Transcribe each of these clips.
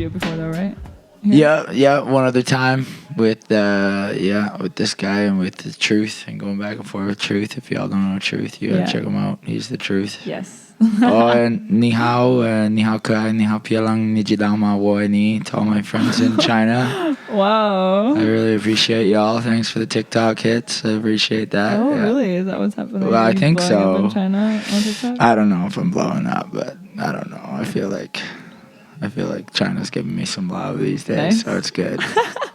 video before though, right? Yeah, one other time with with this guy and with the Truth and going back and forth with Truth. If y'all don't know Truth, you gotta check him out. He's the Truth. Yes. And ni hao kai, ni hao pialang ni jidama wo ni to all my friends in China. Wow. I really appreciate y'all. Thanks for the TikTok hits. I appreciate that. Oh, really? Is that what's happening? Well, I think so. In China on TikTok? I don't know if I'm blowing up, but I don't know. I feel like China's giving me some love these days, nice. so it's good.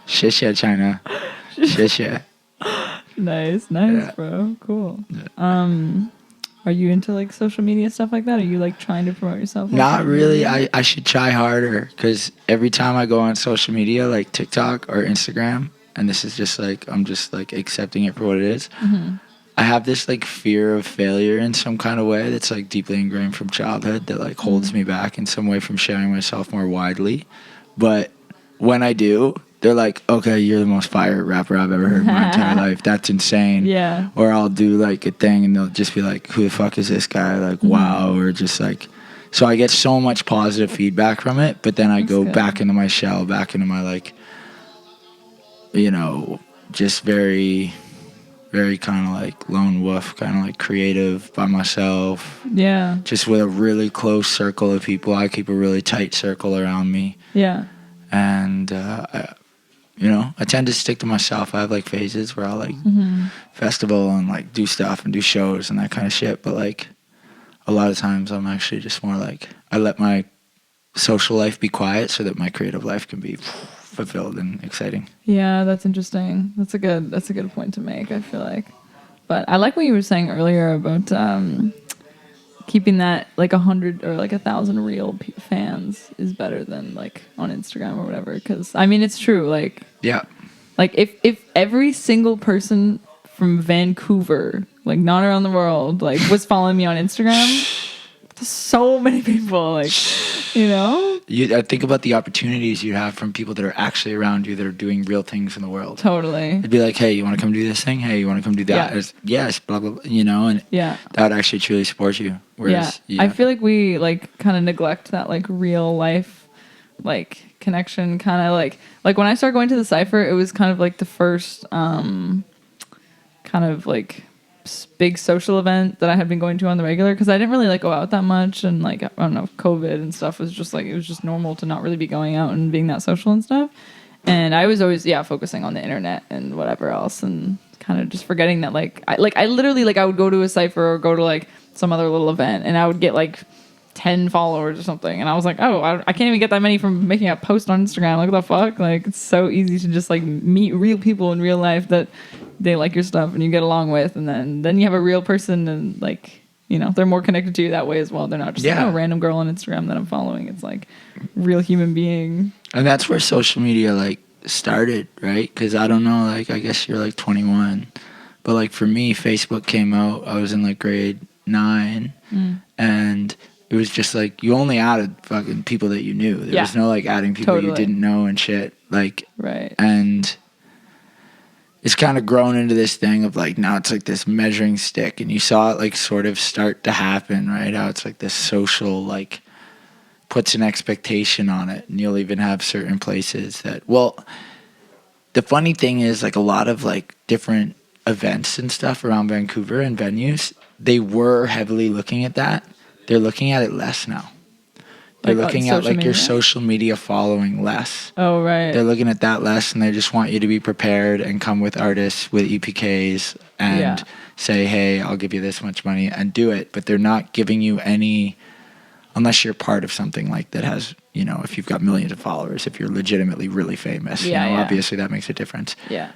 Shishia, China. Shishia. Nice, Yeah. bro. Cool. Yeah. Are you into like social media stuff like that? Are you like trying to promote yourself? Not really. I should try harder because every time I go on social media like TikTok or Instagram, and this is just like I'm just like accepting it for what it is. Mm-hmm. I have this like fear of failure in some kind of way that's like deeply ingrained from childhood that like holds me back in some way from sharing myself more widely. But when I do, they're like, okay, you're the most fire rapper I've ever heard in my entire life. That's insane. Yeah. Or I'll do like a thing and they'll just be like, who the fuck is this guy? Like, wow. Or just like, so I get so much positive feedback from it, but then I go back into my shell, back into my like, you know, just very kind of like lone wolf, kind of like creative by myself. Yeah. Just with a really close circle of people. I keep a really tight circle around me. Yeah. And, I tend to stick to myself. I have like phases where I'll like festival and like do stuff and do shows and that kind of shit. But like a lot of times I'm actually just more like, I let my social life be quiet so that my creative life can be fulfilled and exciting. Yeah, that's interesting. That's a good point to make, I feel like. But I like what you were saying earlier about keeping that like 100 or like 1,000 real fans is better than like on Instagram or whatever. Because I mean, it's true. Like, yeah, like if every single person from Vancouver, like not around the world, like was following me on Instagram, so many people, like, you know. I think about the opportunities you have from people that are actually around you that are doing real things in the world. Totally. It'd be like, hey, you want to come do this thing? Hey, you want to come do that? Yeah. Yes, blah, blah, blah, and that would actually truly support you. Whereas, I feel like we like kind of neglect that like real life like connection, kind of like when I started going to the Cypher, it was kind of like the first kind of like big social event that I had been going to on the regular, because I didn't really like go out that much, and like I don't know, COVID and stuff was just like, it was just normal to not really be going out and being that social and stuff. And I was always focusing on the internet and whatever else, and kind of just forgetting that I literally like I would go to a Cypher or go to like some other little event and I would get like 10 followers or something, and I was like, oh, I can't even get that many from making a post on Instagram. Like, what the fuck? Like, it's so easy to just like meet real people in real life that they like your stuff and you get along with, and then you have a real person, and like, you know, they're more connected to you that way as well. They're not just like, oh, random girl on Instagram that I'm following. It's like real human being. And that's where social media like started, right? Because I don't know, like, I guess you're like 21, but like for me, Facebook came out, I was in like grade 9, and it was just like you only added fucking people that you knew. There was no like adding people you didn't know and shit. Like, right. And it's kind of grown into this thing of like, now it's like this measuring stick, and you saw it like sort of start to happen, right? How it's like this social, like, puts an expectation on it, and you'll even have certain places that, well, the funny thing is like a lot of like different events and stuff around Vancouver and venues, they were heavily looking at that. They're looking at it less now. They're like looking at like your social media following less. Oh, right. They're looking at that less, and they just want you to be prepared and come with artists with EPKs and say, hey, I'll give you this much money and do it. But they're not giving you any, unless you're part of something like that has, you know, if you've got millions of followers, if you're legitimately really famous, obviously that makes a difference. Yeah.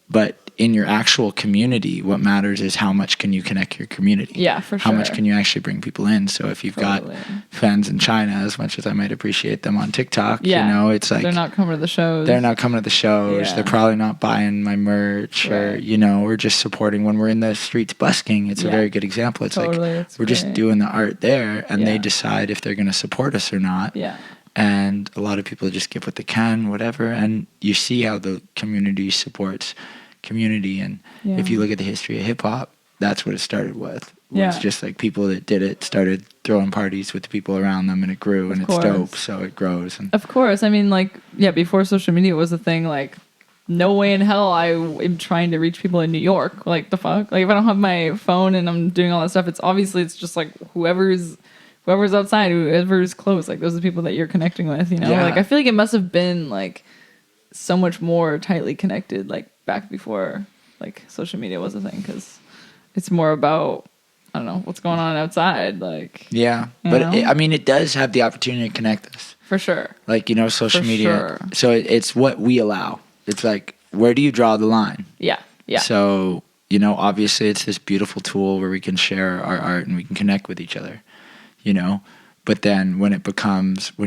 But in your actual community, what matters is how much can you connect your community. Yeah, for sure. How much can you actually bring people in? So if you've got fans in China, as much as I might appreciate them on TikTok, you know, it's like, they're not coming to the shows. They're not coming to the shows. They're probably not buying my merch, or, you know, we're just supporting when we're in the streets busking. It's a very good example. It's like, we're just doing the art there, and they decide if they're going to support us or not. Yeah. And a lot of people just give what they can, whatever. And you see how the community supports community. And if you look at the history of hip hop, that's what it started with. It's just like people that did it started throwing parties with the people around them, and it grew, and it's dope. So it grows. And of course, I mean, like, yeah, before social media was a thing, like, no way in hell I am trying to reach people in New York. Like, the fuck? Like, if I don't have my phone and I'm doing all that stuff, it's just like whoever's outside, whoever's close, like, those are the people that you're connecting with, you know? Yeah. Like, I feel like it must have been, like, so much more tightly connected, like, back before, like, social media was a thing, because it's more about, I don't know, what's going on outside, like... Yeah, but I mean, it does have the opportunity to connect us. For sure. Like, you know, social For media. sure. So it's what we allow. It's like, where do you draw the line? Yeah, yeah. So, you know, obviously it's this beautiful tool where we can share our art and we can connect with each other, you know? But then when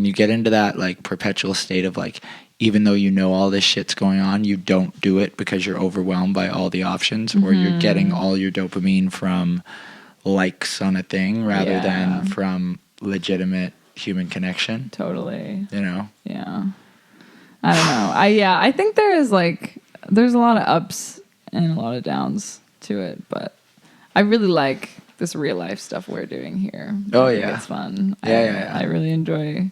you get into that, like, perpetual state of, like, even though you know all this shit's going on, you don't do it because you're overwhelmed by all the options, or you're getting all your dopamine from likes on a thing rather than from legitimate human connection. Totally. You know? Yeah. I don't know. I think there's a lot of ups and a lot of downs to it, but I really like this real life stuff we're doing here. Oh, I think yeah. it's fun. Yeah. I really enjoy.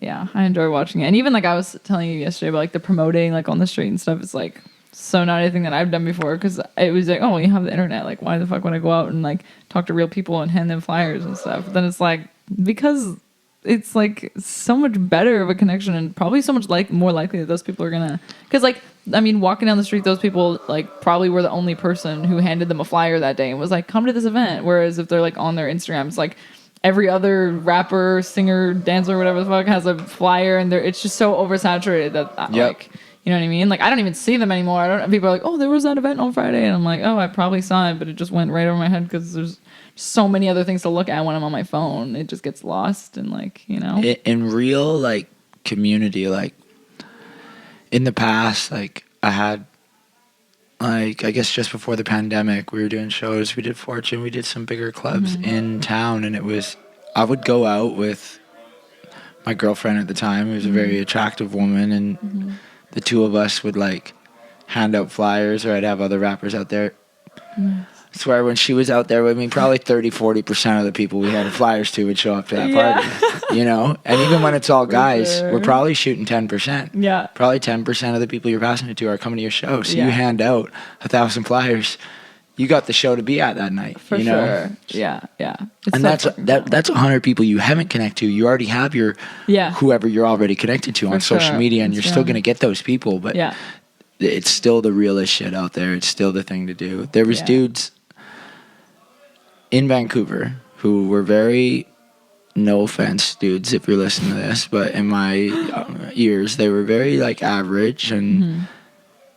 Yeah, I enjoy watching it. And even, like, I was telling you yesterday about, like, the promoting, like, on the street and stuff. It's, like, so not anything that I've done before, because it was like, oh, you have the internet. Like, why the fuck would I go out and, like, talk to real people and hand them flyers and stuff? But then it's, like, because it's, like, so much better of a connection, and probably so much, like, more likely that those people are gonna... Because, like, I mean, walking down the street, those people, like, probably were the only person who handed them a flyer that day and was like, come to this event. Whereas if they're, like, on their Instagram, it's, like... Every other rapper, singer, dancer, whatever the fuck has a flyer, and it's just so oversaturated that, like, you know what I mean? Like, I don't even see them anymore. People are like, oh, there was that event on Friday, and I'm like, oh, I probably saw it, but it just went right over my head because there's so many other things to look at when I'm on my phone. It just gets lost, and, like, you know. In real, like, community, like, in the past, like, I had, like, I guess just before the pandemic, we were doing shows. We did Fortune. We did some bigger clubs in town. And I would go out with my girlfriend at the time, who was a very attractive woman. And the two of us would, like, hand out flyers, or I'd have other rappers out there. I swear, when she was out there with me, probably 30-40% of the people we had flyers to would show up to that party, you know? And even when it's all guys, we're probably shooting 10%. Yeah. Probably 10% of the people you're passing it to are coming to your show. So you hand out 1,000 flyers. You got the show to be at that night. For you know? sure. Yeah. It's and so that's 100 people you haven't connected to. You already have your whoever you're already connected to on social media, and you're still going to get those people. But it's still the realest shit out there. It's still the thing to do. There was dudes in Vancouver who were very, no offense, dudes, if you're listening to this, but in my ears, they were very, like, average, and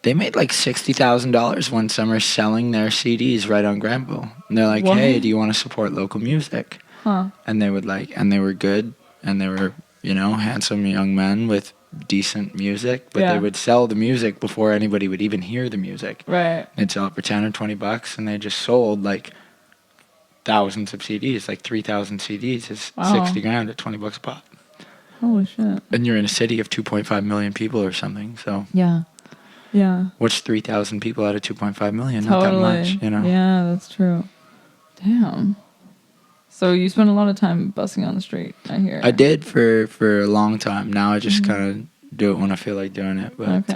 they made, like, $60,000 one summer selling their CDs right on Granville. And they're like, hey, do you want to support local music? And they would, like, and they were good, and they were, you know, handsome young men with decent music, but they would sell the music before anybody would even hear the music. Right. They'd sell it for 10 or 20 bucks, and they just sold, like, thousands of CDs, like 3,000 CDs is $60,000 at 20 bucks a pop. Holy shit. And you're in a city of 2.5 million people or something, so. Yeah. What's 3,000 people out of 2.5 million? Not that much, you know? Yeah, that's true. Damn. So you spend a lot of time busking on the street, I hear. I did for a long time. Now I just kind of do it when I feel like doing it, but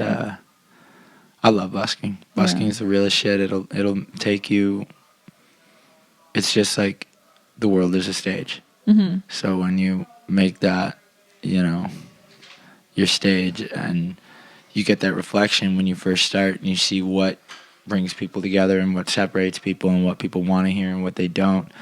I love busking. Busking is the realest shit. It'll take you. It's just like the world is a stage. So when you make that, you know, your stage, and you get that reflection when you first start, and you see what brings people together and what separates people and what people want to hear and what they don't,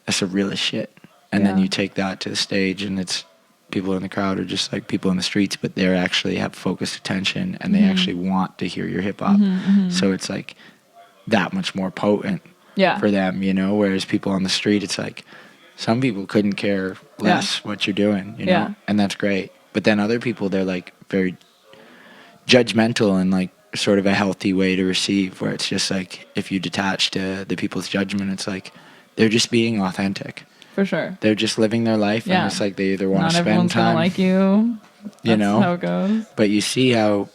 that's the realest shit. And then you take that to the stage, and it's people in the crowd are just like people in the streets, but they actually have focused attention, and they actually want to hear your hip hop. So it's like that much more potent. For them, you know, whereas people on the street, it's like some people couldn't care less what you're doing, you know, and that's great. But then other people, they're like very judgmental in, like, sort of a healthy way to receive, where it's just like, if you detach to the people's judgment, it's like they're just being authentic. For sure. They're just living their life, and it's like they either want to spend time. Not everyone's gonna like you. You know, how it goes. But you see how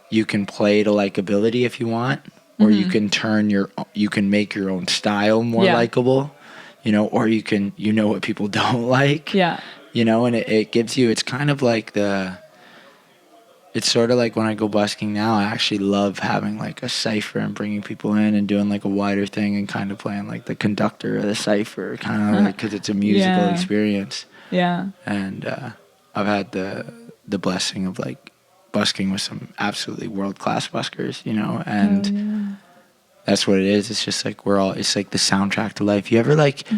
you can play to likability if you want. Or you can you can make your own style more likable. you know, or you can, you know what people don't like, Yeah. you know, and it gives you, it's kind of like it's sort of like when I go busking now, I actually love having like a cipher and bringing people in and doing like a wider thing and kind of playing like the conductor of the cipher, kind of like, because it's a musical Yeah. experience. Yeah. And I've had the blessing of like busking with some absolutely world-class buskers, you know, and yeah. that's what it is. It's just like it's like the soundtrack to life. You ever like,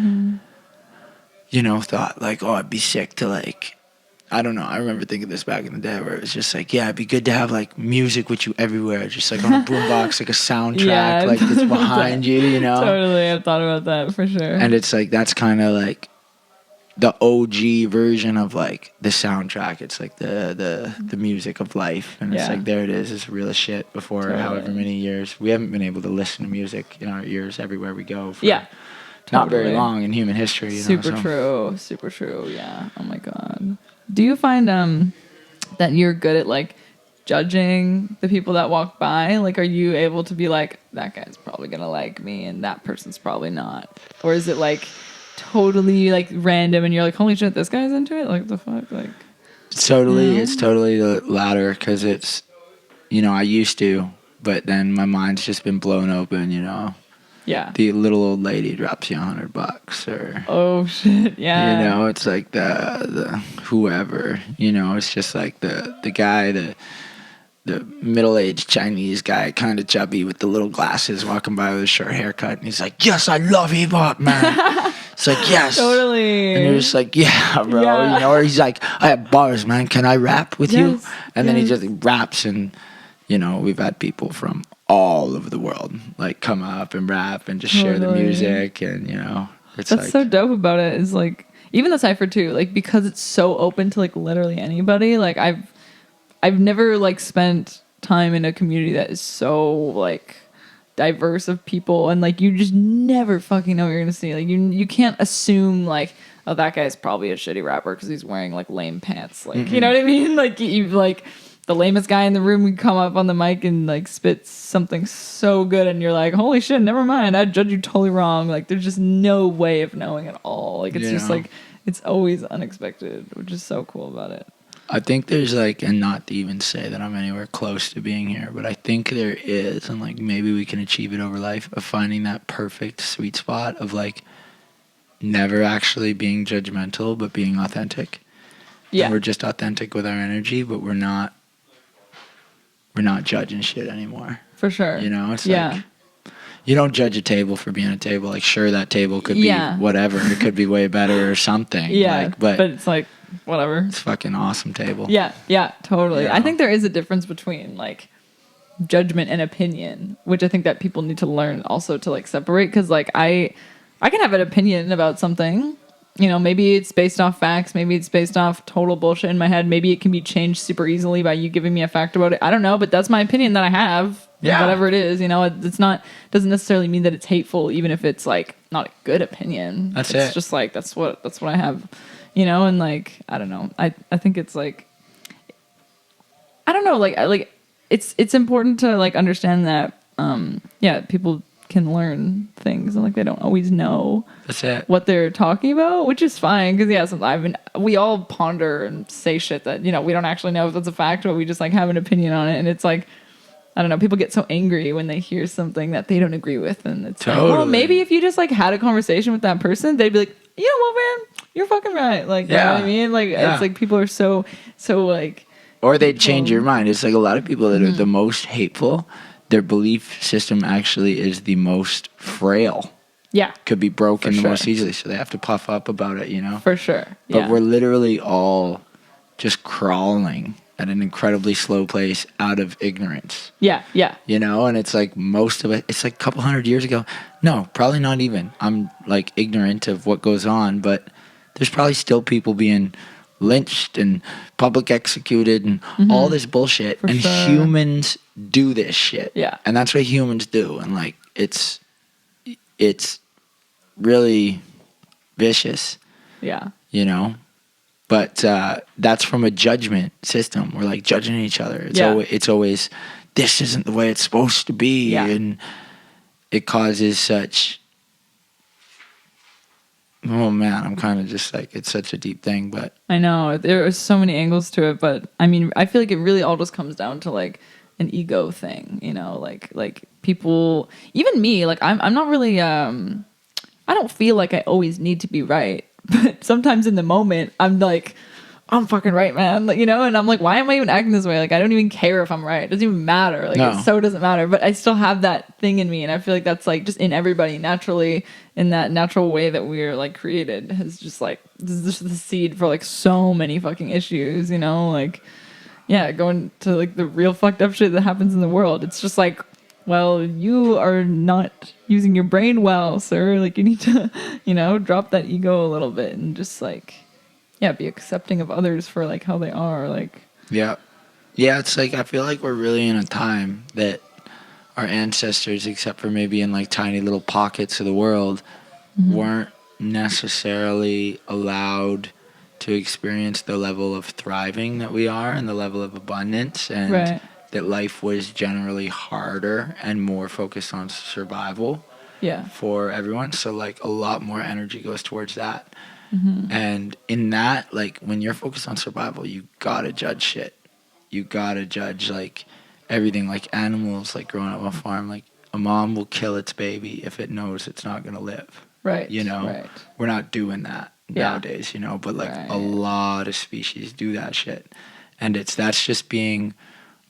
you know, thought like, oh, I'd be sick to like, I don't know. I remember thinking this back in the day where it was just like, yeah, it'd be good to have like music with you everywhere, just like on a boombox, like a soundtrack, Yeah, like that's behind you, you know? Totally. I've thought about that for sure. And it's like, that's kind of like the OG version of like the soundtrack. It's like the music of life. And it's Yeah. like, there it is. It's real as shit before Totally. however many years. We haven't been able to listen to music in our ears everywhere we go for Yeah. not very Totally. long in human history. You know, Super so. true. Super true. Yeah. Oh my God. Do you find that you're good at like judging the people that walk by? Like, are you able to be like, that guy's probably gonna like me and that person's probably not? Or is it like totally like random and you're like, holy shit, this guy's into it? Like, what the fuck? Like, It's totally the latter, because it's, you know, I used to, but then my mind's just been blown open, you know. yeah. The little old lady drops you $100, or Oh shit. Yeah. you know, it's like the whoever, you know, it's just like the guy, the middle-aged Chinese guy, kind of chubby with the little glasses, walking by with a short haircut, and he's like, yes, I love hip-hop, man. It's like, yes. Totally. And you're just like, yeah, bro. Yeah. You know, or he's like, I have bars, man. Can I rap with you? Yes, And then he yes. just raps, and, you know, we've had people from all over the world, like, come up and rap and just share the Totally. music, and, you know, it's That's like, so dope about it is like even the cipher too, like because it's so open to like literally anybody. Like I've never like spent time in a community that is so like diverse of people, and like you just never fucking know what you're gonna see. Like you can't assume like, oh, that guy's probably a shitty rapper because he's wearing like lame pants. Like you know what I mean? Like you like the lamest guy in the room would come up on the mic and like spit something so good, and you're like, holy shit, never mind, I judge you totally wrong. Like there's just no way of knowing at all. Like it's just Yeah. like it's always unexpected, which is so cool about it. I think there's like, and not to even say that I'm anywhere close to being here, but I think there is, and like maybe we can achieve it over life, of finding that perfect sweet spot of like never actually being judgmental, but being authentic. Yeah. And we're just authentic with our energy, but we're not judging shit anymore. For sure. You know, it's yeah. like, you don't judge a table for being a table. Like, sure, that table could be Yeah. whatever. It could be way better or something. Yeah. Like, but it's like whatever. it's a fucking awesome table. Yeah, yeah, totally. Yeah. I think there is a difference between like judgment and opinion, which I think that people need to learn also to like separate, because like I can have an opinion about something. You know, maybe it's based off facts, maybe it's based off total bullshit in my head, maybe it can be changed super easily by you giving me a fact about it. I don't know, but that's my opinion that I have. Yeah. Whatever it is, you know, it's not, doesn't necessarily mean that it's hateful, even if it's like not a good opinion. That's it's it. just like that's what I have, you know, and like I don't know. I think it's like I don't know, like it's important to like understand that yeah, people can learn things and like they don't always know That's it. what they're talking about, which is fine, because yeah, sometimes we all ponder and say shit that, you know, we don't actually know if that's a fact, but we just like have an opinion on it, and it's like, I don't know, people get so angry when they hear something that they don't agree with, and it's like, well, Totally. maybe if you just like had a conversation with that person, they'd be like, you know what, man, you're fucking right, like you know Yeah. what I mean, like Yeah. it's like people are so like Or they'd change your mind. It's like a lot of people that are Mm-hmm. the most hateful, their belief system actually is the most frail. yeah, Could be broken For the most sure. easily, so they have to puff up about it, you know? for sure, But yeah. we're literally all just crawling at an incredibly slow pace out of ignorance, yeah, you know? And it's like most of it, it's like a couple hundred years ago. No, probably not even. I'm like ignorant of what goes on, but there's probably still people being lynched and public executed and all this bullshit. For and sure. humans do this shit. Yeah. And that's what humans do. And like, it's really vicious, yeah, you know? But that's from a judgment system. We're like judging each other. It's Yeah. it's always, this isn't the way it's supposed to be. Yeah. And it causes such Oh man, I'm kind of just like, it's such a deep thing, but I know there are so many angles to it, but I mean, I feel like it really all just comes down to like an ego thing, you know, like people, even me, like I'm not really, I don't feel like I always need to be right, but sometimes in the moment, I'm like, I'm fucking right, man. Like, you know, and I'm like, why am I even acting this way? Like, I don't even care if I'm right. It doesn't even matter. Like, No. it so doesn't matter. But I still have that thing in me, and I feel like that's like just in everybody naturally, in that natural way that we're like created. Has just like this is just the seed for like so many fucking issues, you know, like. Yeah, going to like the real fucked up shit that happens in the world. It's just like, well, you are not using your brain well, sir. Like you need to, you know, drop that ego a little bit and just like, yeah, be accepting of others for like how they are. Like, yeah. Yeah, it's like, I feel like we're really in a time that our ancestors, except for maybe in like tiny little pockets of the world, weren't necessarily allowed to experience the level of thriving that we are and the level of abundance, and Right. that life was generally harder and more focused on survival yeah, for everyone. So like a lot more energy goes towards that. And in that, like when you're focused on survival, you gotta judge shit. You gotta judge like everything, like animals, like growing up on a farm, like a mom will kill its baby if it knows it's not gonna live. right. You know, right. we're not doing that Yeah. nowadays, you know, but like a Right. lot of species do that shit. And that's just being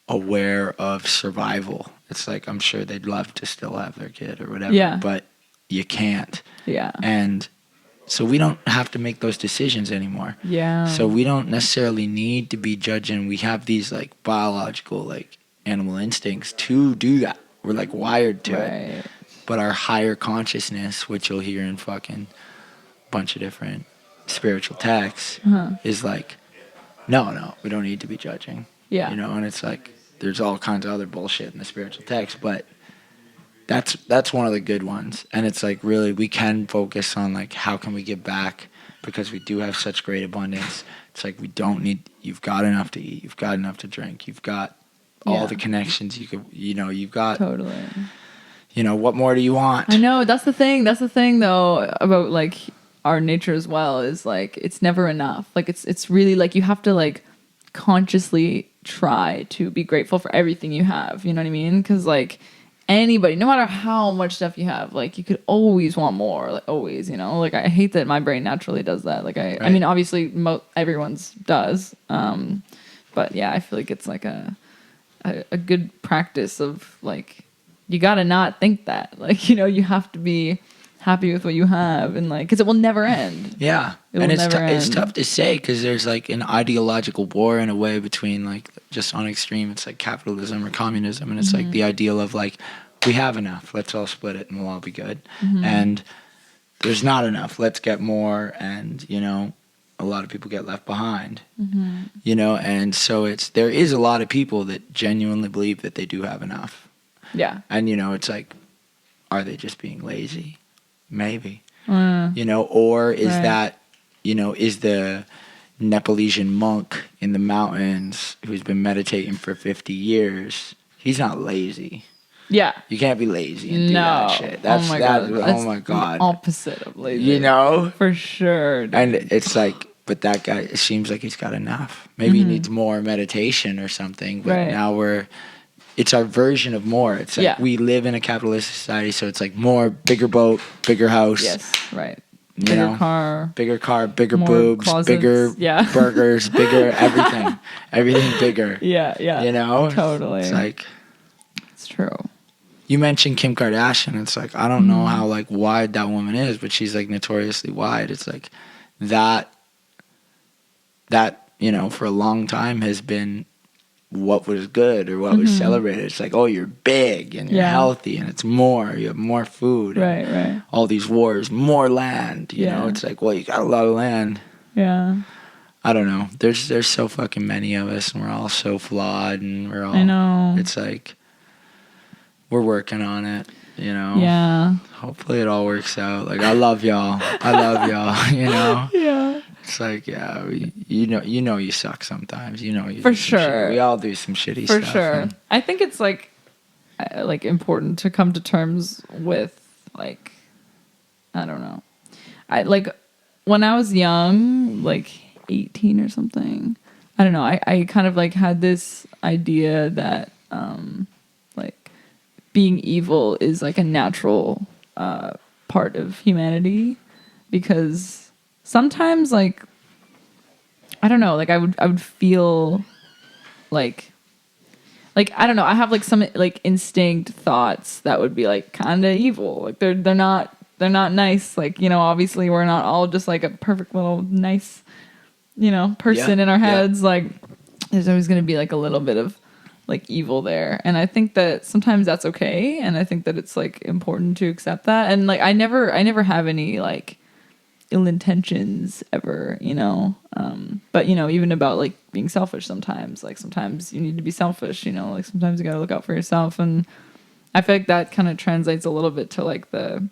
aware of survival. It's like, I'm sure they'd love to still have their kid or whatever, Yeah. but you can't. Yeah. And so we don't have to make those decisions anymore. Yeah. So we don't necessarily need to be judging. We have these like biological, like animal instincts to do that. We're like wired to it. right. But our higher consciousness, which you'll hear in fucking bunch of different spiritual texts, is like, no, we don't need to be judging. Yeah. You know, and it's like, there's all kinds of other bullshit in the spiritual text, but that's one of the good ones. And it's like, really, we can focus on like, how can we give back, because we do have such great abundance. It's like, we don't need, you've got enough to eat, you've got enough to drink, you've got all Yeah. the connections you could, you know, you've got, Totally. you know, what more do you want? I know that's the thing. That's the thing though about like our nature as well is like it's never enough. Like it's really like you have to like consciously try to be grateful for everything you have. You know what I mean? Because like anybody, no matter how much stuff you have, like you could always want more. Like always, you know. Like I hate that my brain naturally does that. Like I Right. mean, obviously everyone's does. But yeah, I feel like it's like a good practice of like you gotta not think that, like, you know, you have to be happy with what you have and like because it will never end. Yeah, It and will it's never it's end. tough to say because there's like an ideological war in a way between like just on extreme. It's like capitalism or communism, and it's like the ideal of like we have enough, let's all split it and we'll all be good, and there's not enough, let's get more, and you know, a lot of people get left behind. You know, and so there is a lot of people that genuinely believe that they do have enough, Yeah. and you know, it's like, are they just being lazy? Maybe. Uh, You know, or is Right. that, you know, is the Nepalese monk in the mountains who's been meditating for 50 years, he's not lazy. yeah. You can't be lazy and do No. that shit. That's, oh my that, god. oh That's my the God. opposite of lazy. You know? For sure. dude. And it's like, but that guy, it seems like he's got enough. Maybe he needs more meditation or something, but Right. now it's our version of more. It's like Yeah. we live in a capitalistic society, so it's like more, bigger boat, bigger house. Yes. Right. You Bigger know? car. Bigger car, bigger More boobs, closets, bigger yeah. burgers, bigger everything. Everything bigger. Yeah. Yeah. You know? Totally. It's like, It's true. you mentioned Kim Kardashian. It's like, I don't know how like wide that woman is, but she's like notoriously wide. It's like that, you know, for a long time has been what was good or what was celebrated. It's like, oh, you're big and you're Yeah. healthy and it's more, you have more food. and Right. Right. all these wars, more land, you know? Yeah. It's like, well, you got a lot of land. Yeah. I don't know. There's so fucking many of us, and we're all so flawed, and we're all. I know. It's like we're working on it, you know. Yeah. Hopefully, it all works out. Like I love y'all. I love y'all. You know. Yeah. It's like you know you suck sometimes. You know you For do some shit. sure. We all do some shitty For stuff. sure. and- I think it's like important to come to terms with like I don't know. I like when I was young, like 18 or something, I don't know. I kind of like had this idea that like being evil is like a natural part of humanity, because sometimes like I don't know, like I would feel like I don't know, I have like some like instinct thoughts that would be like kind of evil. Like they're not nice. Like, you know, obviously we're not all just like a perfect little nice, you know, person in our heads. Like there's always going to be like a little bit of like evil there. And I think that sometimes that's okay, and I think that it's like important to accept that. And like I never have any like ill intentions ever, you know. But you know, even about like being selfish sometimes, like sometimes you need to be selfish, you know, like sometimes you gotta look out for yourself. And I feel like that kind of translates a little bit to like the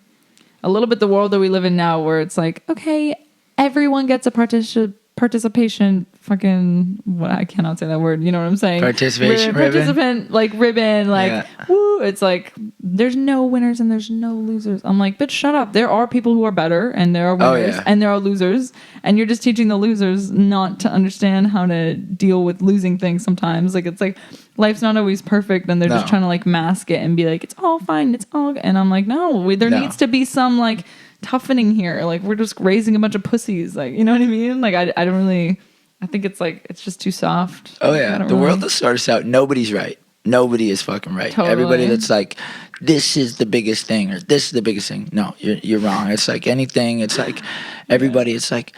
world that we live in now, where it's like, okay, everyone gets a participation fucking, what, I cannot say that word, you know what I'm saying? Participation ribbon. Participant like ribbon, like woo. It's like there's no winners and there's no losers. I'm like, bitch, shut up. There are people who are better, and there are winners and there are losers, and you're just teaching the losers not to understand how to deal with losing things sometimes. Like it's like life's not always perfect, and they're just trying to like mask it and be like, it's all fine, it's all, and I'm like, no, there needs to be some like toughening here. Like we're just raising a bunch of pussies, like, you know what I mean? Like I don't really, I think it's like it's just too soft. Oh yeah, the world will start us out. Nobody's right. Nobody is fucking right. Totally. Everybody that's like, this is the biggest thing, or this is the biggest thing. No, you're wrong. It's like anything. It's like everybody. It's like,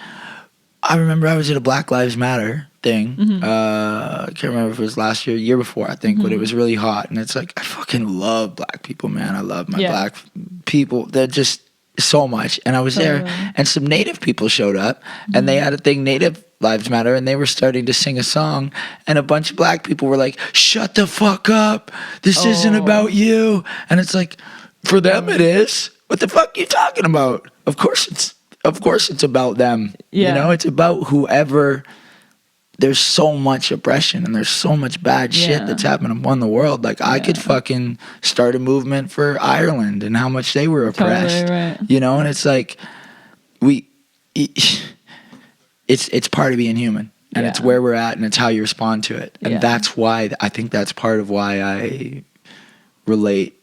I remember I was at a Black Lives Matter thing. I can't remember if it was last year, year before, I think, but it was really hot. And it's like, I fucking love black people, man. I love my black people. They're just so much. And I was there, and some Native people showed up, and they had a thing, Native Lives Matter, and they were starting to sing a song, and a bunch of black people were like, shut the fuck up, this isn't about you. And it's like, for them it is. What the fuck are you talking about? Of course it's about them. You know, it's about whoever. There's so much oppression, and there's so much bad shit that's happening in the world. Like I could fucking start a movement for Ireland and how much they were oppressed. Totally right. You know, and it's like it's part of being human, and it's where we're at, and it's how you respond to it. And that's why I think that's part of why I relate.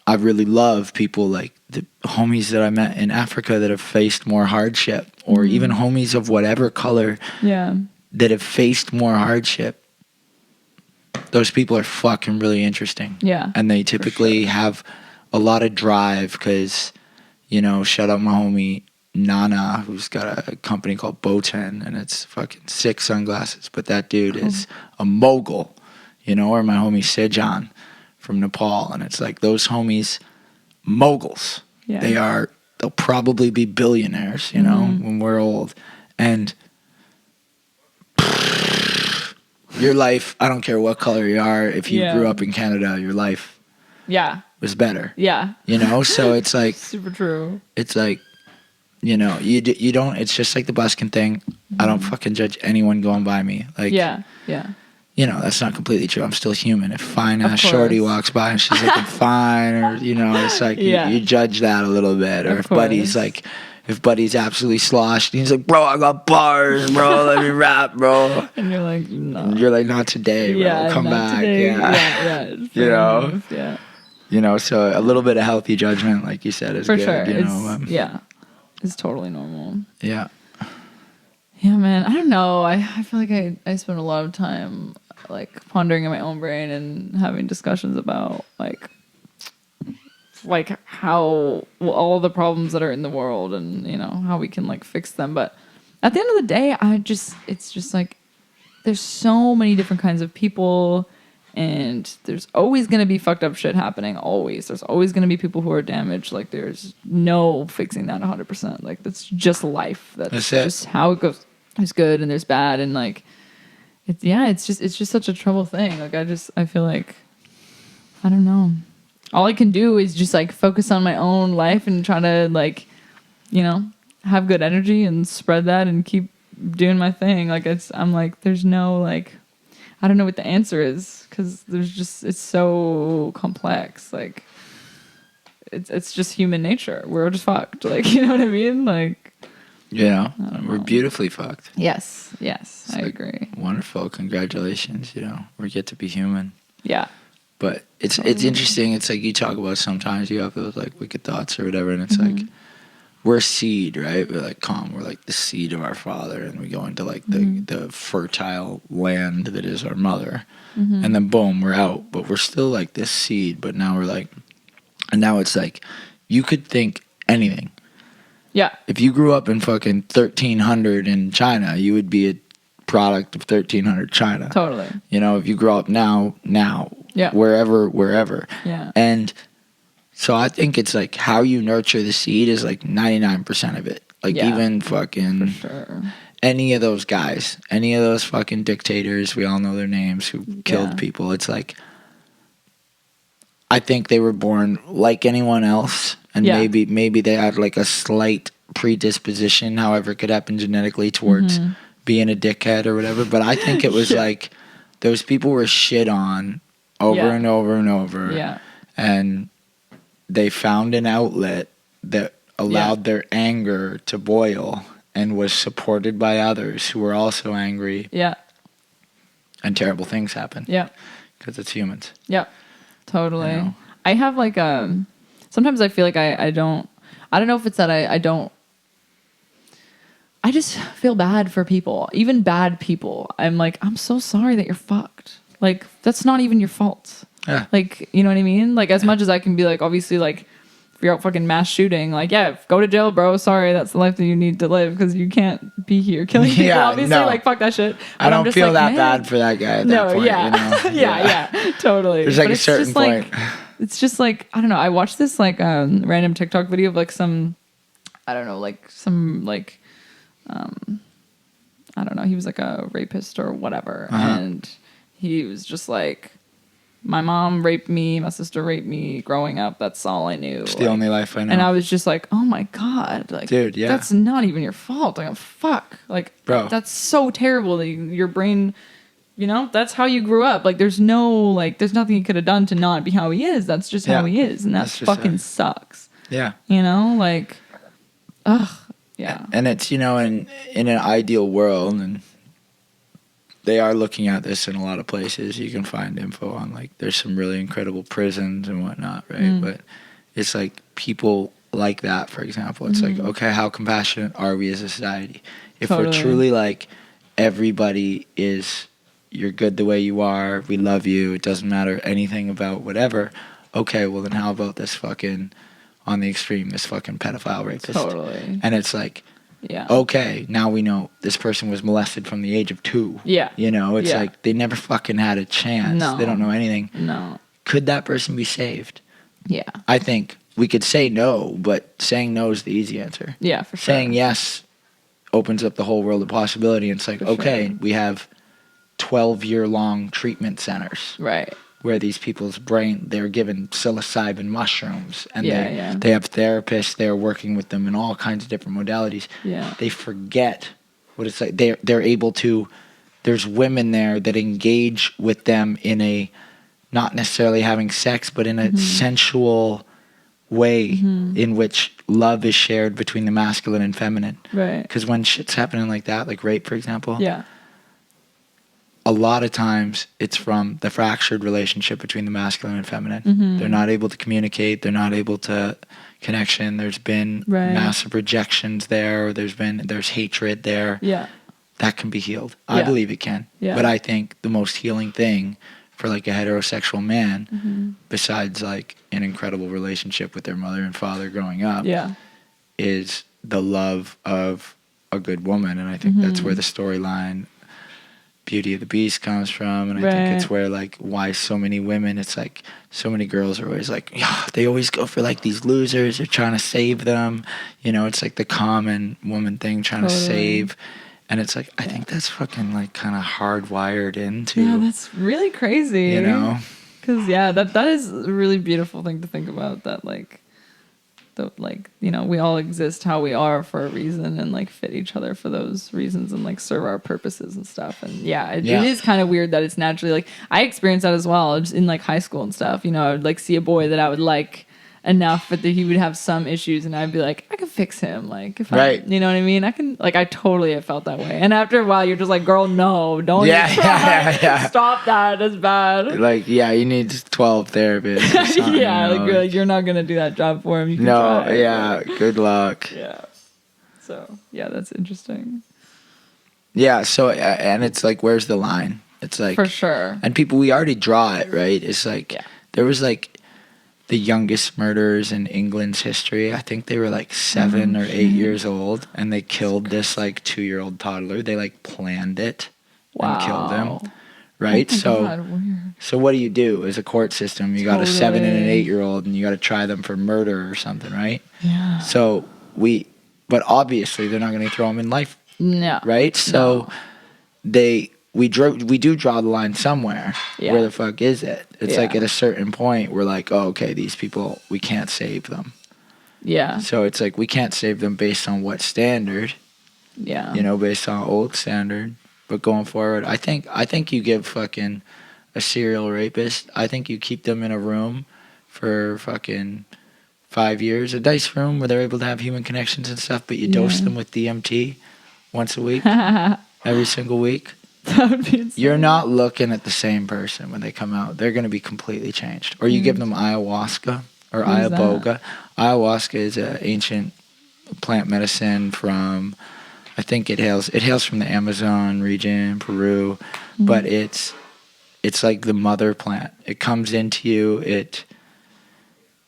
I really love people like the homies that I met in Africa that have faced more hardship, or even homies of whatever color that have faced more hardship. Those people are fucking really interesting. Yeah. And they typically have a lot of drive, because, you know, shout out my homie Nana, who's got a company called Boten, and it's fucking sick sunglasses. But that dude is a mogul, you know, or my homie Sejan from Nepal. And it's like those homies, moguls. Yeah. They'll probably be billionaires, you know, when we're old. And your life, I don't care what color you are, if you grew up in Canada, your life was better. Yeah. You know, so it's like super true. It's like, you know, you don't, it's just like the busking thing. I don't fucking judge anyone going by me. Like, you know, that's not completely true. I'm still human. If fine ass shorty walks by and she's looking fine, or, you know, it's like you judge that a little bit. Or if Buddy's absolutely sloshed, and he's like, bro, I got bars, bro, let me rap, bro. And you're like, no. And you're like, not today, bro. Come back. Yeah. You know? Yeah. You know, so a little bit of healthy judgment, like you said, is good. For sure. You know? It's totally normal. Yeah. Yeah, man. I don't know. I feel like I spend a lot of time like pondering in my own brain and having discussions about like how all the problems that are in the world, and, you know, how we can like fix them. But at the end of the day, it's just like there's so many different kinds of people, and there's always going to be fucked up shit happening. There's always going to be people who are damaged. Like there's no fixing that 100%. Like that's just life. That's just how it goes. There's good and there's bad, and like it's just such a trouble thing. Like I feel like, I don't know. All I can do is just like focus on my own life and try to like, you know, have good energy and spread that and keep doing my thing. Like I'm like, there's no like, I don't know what the answer is, because it's so complex. Like it's just human nature. We're just fucked. Like, you know what I mean? Like You know, don't we're know. beautifully fucked. Yes, I like- agree. Wonderful. Congratulations. You know, we get to be human. Yeah, But it's Totally. interesting. It's like you talk about sometimes you have those like wicked thoughts or whatever, and it's Mm-hmm. like we're seed, right? We're like we're like the seed of our father, and we go into like Mm-hmm. the fertile land that is our mother, Mm-hmm. and then boom, we're out. But we're still like this seed. But now we're like, and now it's like you could think anything. yeah, If you grew up in fucking 1300 in China, you would be a product of 1300 China. totally. You know, if you grow up now, Yeah. wherever. Yeah, And so I think it's like how you nurture the seed is like 99% of it. Like Yeah. even for fucking sure. any of those guys, any of those fucking dictators, we all know their names, who killed Yeah. people. It's like I think they were born like anyone else, and Yeah. maybe they had like a slight predisposition, however it could happen genetically, towards Mm-hmm. being a dickhead or whatever. But I think it was Yeah. like those people were shit on over Yeah. and over and over, Yeah, and they found an outlet that allowed their anger to boil and was supported by others who were also angry, yeah, and terrible things happen yeah. because it's humans. Yep. Totally. You know? I have like sometimes I feel like I don't know if it's that I don't I just feel bad for people. Even bad people. I'm like, I'm so sorry that you're fucked. Like that's not even your fault. Yeah. Like, you know what I mean? Like as much as I can be like obviously like if you're out fucking mass shooting, like yeah, go to jail, bro. Sorry, that's the life that you need to live because you can't be here killing people. Yeah, obviously, no. like fuck that shit. I But I'm don't just feel like, that man, bad for that guy at no, that point. yeah. You know? yeah, totally. There's like But a it's certain just point. like it's just like I don't know. I watched this like random TikTok video of like some I don't know, like some like I don't know, he was like a rapist or whatever. And he was just like my mom raped me, my sister raped me growing up. That's all I knew. It's the only life I know. And I was just like, oh my God. Like, Dude, yeah. that's not even your fault. Like, fuck. Like, Bro. that's so terrible that your brain, you know, that's how you grew up. Like, there's nothing he could have done to not be how he is. That's just how Yeah. he is. And that That's just fucking how- sucks. Yeah. You know, like, ugh. Yeah. And it's, you know, in an ideal world, and they are looking at this in a lot of places. You can find info on like there's some really incredible prisons and whatnot, right? But it's like people like that, for example. It's like, okay, how compassionate are we as a society? If we're Totally. truly like everybody is, you're good the way you are, we love you, it doesn't matter anything about whatever. Okay, well then how about this fucking on the extreme, this fucking pedophile rapist? Totally. And it's like, Yeah. okay, now we know this person was molested from the age of 2. Yeah. You know, it's Yeah. like they never fucking had a chance. No. They don't know anything. No. Could that person be saved? Yeah. I think we could say no, but saying no is the easy answer. Yeah, for sure. Saying yes opens up the whole world of possibility. And it's like, For okay, sure. we have 12-year-long treatment centers Right. where these people's brain, they're given psilocybin mushrooms, and Yeah. they have therapists there working with them in all kinds of different modalities. Yeah. They forget what it's like. They're able to. There's women there that engage with them in a, not necessarily having sex, but in a sensual way in which love is shared between the masculine and feminine. Right. Because when shit's happening like that, like rape, for example, Yeah. a lot of times it's from the fractured relationship between the masculine and feminine. They're not able to communicate. They're not able to connection. There's been Right. massive rejections there. Or there's hatred there. Yeah. That can be healed. I Yeah. believe it can. Yeah. But I think the most healing thing for like a heterosexual man, Mm-hmm. besides like an incredible relationship with their mother and father growing up, Yeah. is the love of a good woman. And I think that's where the storyline Beauty of the Beast comes from. And I think it's Right. where like why so many women, it's like so many girls are always like, yeah, they always go for like these losers. They're trying to save them. You know, it's like the common woman thing, trying to Totally. save. And it's like, I think that's fucking like kind of hardwired into, Yeah, that's really crazy. you know? Because yeah, that is a really beautiful thing to think about. That like, you know, we all exist how we are for a reason, and like fit each other for those reasons, and like serve our purposes and stuff. And yeah, it is kind of weird that it's naturally like I experienced that as well, just in like high school and stuff. You know, I would like see a boy that I would like, enough, but that he would have some issues, and I'd be like, I can fix him. Like, if Right. you know what I mean? I can, like, I totally have felt that way. And after a while, you're just like, girl, no, don't Yeah, even try. yeah. Stop that. That's bad. Like, yeah, you need 12 therapists. Or something, Yeah, you know, like, you're not gonna do that job for him. You can no, try, yeah, good luck. yeah. So yeah, that's interesting Yeah, so and it's like, where's the line? It's like, for sure. and people, we already draw it, right? It's like, Yeah. there was like the youngest murderers in England's history. I think they were like 7 or 8 years old, and they killed this like 2-year-old toddler. They like planned it and killed him, right? Oh my So, God, weird. so what do you do as a court system? You got a 7 and an Totally. 8-year-old, and you got to try them for murder or something, right? Yeah. So but obviously they're not going to throw them in life, No. right? So we do draw the line somewhere. Yeah. Where the fuck is it? It's Yeah. like at a certain point we're like, oh, okay, these people, we can't save them. Yeah. So it's like we can't save them based on what standard, Yeah. you know, based on old standard. But going forward, I think you give fucking a serial rapist, I think you keep them in a room for fucking 5 years, a nice room where they're able to have human connections and stuff, but you dose Yeah. them with DMT once a week, every single week. That would be insane. You're not looking at the same person when they come out. They're going to be completely changed. Or you give them ayahuasca or What is that? ayaboga. Ayahuasca is an ancient plant medicine from, I think it hails from the Amazon region, Peru, but it's like the mother plant. It comes into you, it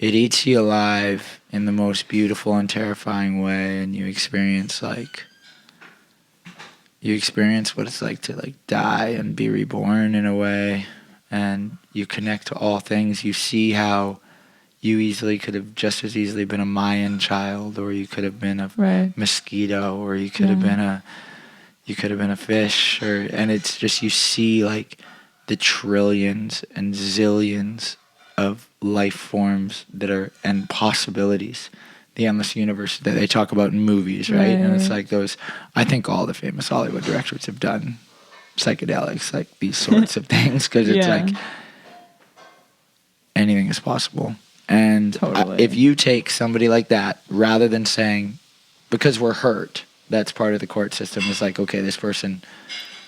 eats you alive in the most beautiful and terrifying way, and you experience what it's like to like die and be reborn in a way, and you connect to all things. You see how you could have just as easily been a Mayan child, or you could have been a Right. mosquito, or you could have been a fish, and it's just, you see like the trillions and zillions of life forms and possibilities, the endless universe that they talk about in movies, right? And it's Right. like I think all the famous Hollywood directors have done psychedelics, like these sorts of things, because it's Yeah. like anything is possible. And Totally. if you take somebody like that, rather than saying, because we're hurt, that's part of the court system, is like, okay, this person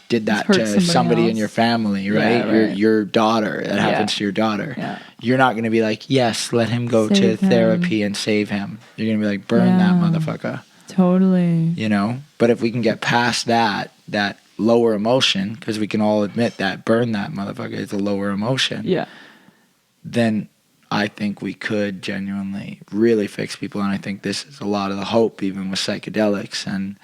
did that hurt to somebody in else. your family, Yeah, right? right. Your daughter, that Yeah. happens to your daughter. Yeah. You're not going to be like, yes, let him go to Save him. therapy and save him. You're going to be like, burn that Yeah. motherfucker, Totally. you know? But if we can get past that lower emotion, because we can all admit that burn that motherfucker is a lower emotion, Yeah. then I think we could genuinely really fix people. And I think this is a lot of the hope, even with psychedelics. And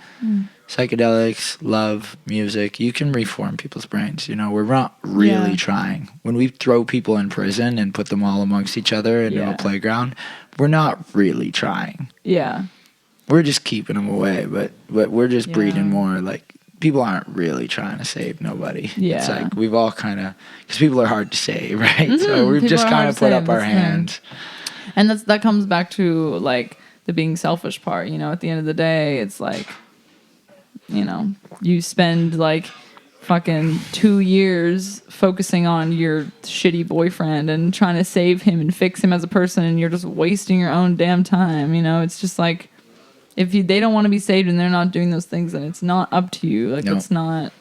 psychedelics, love, music, you can reform people's brains. You know, we're not really Yeah. trying. When we throw people in prison and put them all amongst each other into Yeah. a playground, we're not really trying. Yeah. We're just keeping them away, but we're just breeding Yeah. more. Like, people aren't really trying to save nobody. It's Yeah. like we've all kind of, because people are hard to save, right? So we've People just are kind hard of to put save, up our that's the thing. hands. And that comes back to like the being selfish part, you know, at the end of the day, it's like, you know, you spend like fucking 2 years focusing on your shitty boyfriend and trying to save him and fix him as a person, and you're just wasting your own damn time, you know? It's just like, if they don't want to be saved and they're not doing those things, then it's not up to you. Like, No. it's not,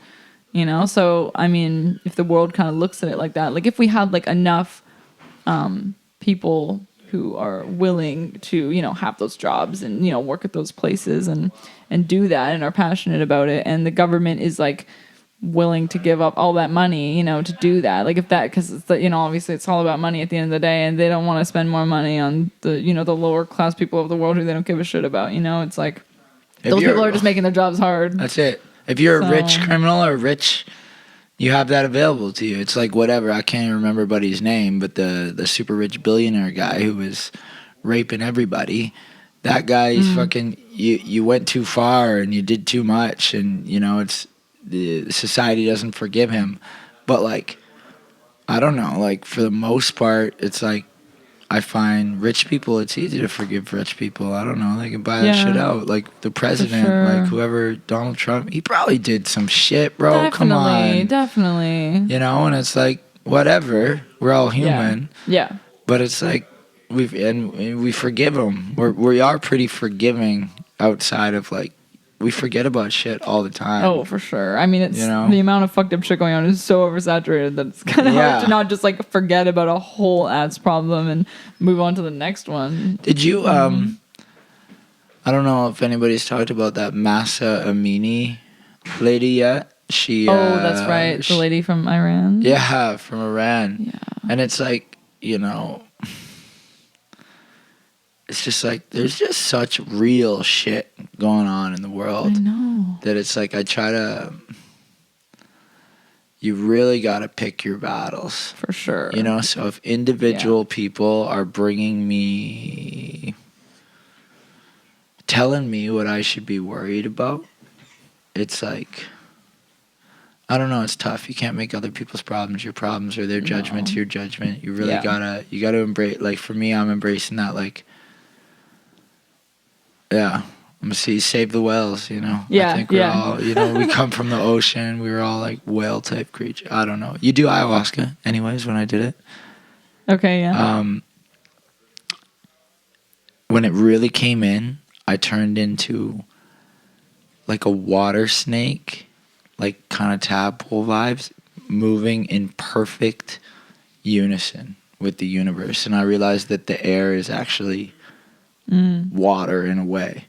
you know? So, I mean, if the world kind of looks at it like that, like if we had like enough people who are willing to, you know, have those jobs and, you know, work at those places and do that and are passionate about it, and the government is like willing to give up all that money, you know, to do that, like if that, because it's the, you know, obviously it's all about money at the end of the day, and they don't want to spend more money on the, you know, the lower class people of the world who they don't give a shit about, you know? It's like If those you're- people are just making their jobs hard. That's it. If you're a rich So- criminal or rich, you have that available to you. It's like whatever. I can't even remember buddy's name, but the super rich billionaire guy who was raping everybody. That guy's fucking. You went too far and you did too much, and you know the society doesn't forgive him. But like, I don't know. Like for the most part, it's like I find rich people, it's easy to forgive rich people. I don't know. They can buy that Yeah. shit out. Like the president, sure. like whoever, Donald Trump, he probably did some shit, bro. Come on. Definitely. You know, and it's like, whatever. We're all human. Yeah. But it's like, we forgive them. We are pretty forgiving outside of like we forget about shit all the time. Oh, for sure. I mean, it's You know? the amount of fucked up shit going on is so oversaturated that it's kind of Yeah. hard to not just like forget about a whole ass problem and move on to the next one. Did you I don't know if anybody's talked about that Masa Amini lady yet. She Oh, that's right. The lady from Iran. Yeah, from Iran. Yeah. And it's like, you know, it's just like there's just such real shit going on in the I world know. that it's like you really got to pick your battles. For sure. You know, so if individual people are telling me what I should be worried about, it's like, I don't know, it's tough. You can't make other people's problems your problems or their judgments your judgment. You really gotta embrace, like for me, I'm embracing that, like, yeah, I'm gonna save the whales, you know? Yeah, I think we're all, you know, we come from the ocean. We were all like whale type creature. I don't know. You do ayahuasca anyways when I did it. Okay, yeah. When it really came in, I turned into like a water snake, like kind of tadpole vibes, moving in perfect unison with the universe. And I realized that the air is actually water in a way.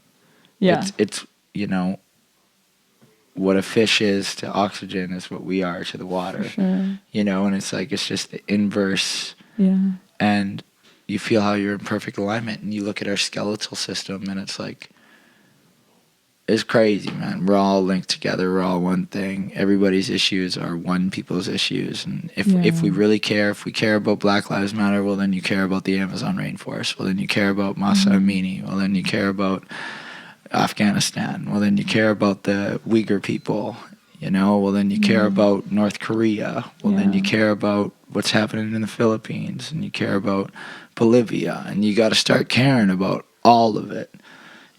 Yeah. It's you know, what a fish is to oxygen is what we are to the water. For sure. You know, and it's like it's just the inverse. Yeah. And you feel how you're in perfect alignment, and you look at our skeletal system, and it's like, it's crazy, man. We're all linked together. We're all one thing. Everybody's issues are one people's issues. And if we really care, if we care about Black Lives Matter, well, then you care about the Amazon rainforest. Well, then you care about Masa Amini. Well, then you care about Afghanistan. Well, then you care about the Uyghur people. You know, well, then you care about North Korea. Well, then you care about what's happening in the Philippines, and you care about Bolivia, and you got to start caring about all of it,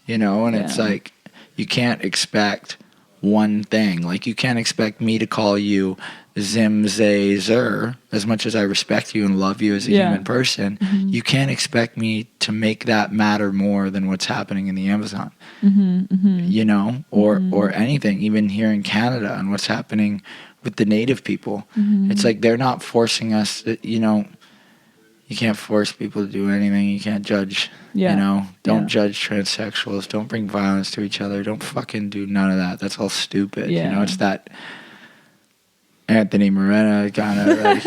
you know. And it's like, you can't expect one thing. Like, you can't expect me to call you Zimzer, as much as I respect you and love you as a human person. You can't expect me to make that matter more than what's happening in the Amazon, you know, or anything, even here in Canada and what's happening with the Native people. It's like they're not forcing us, you know. You can't force people to do anything. You can't judge, you know. Don't judge transsexuals. Don't bring violence to each other. Don't fucking do none of that. That's all stupid. You know, it's that Anthony Morena kind of like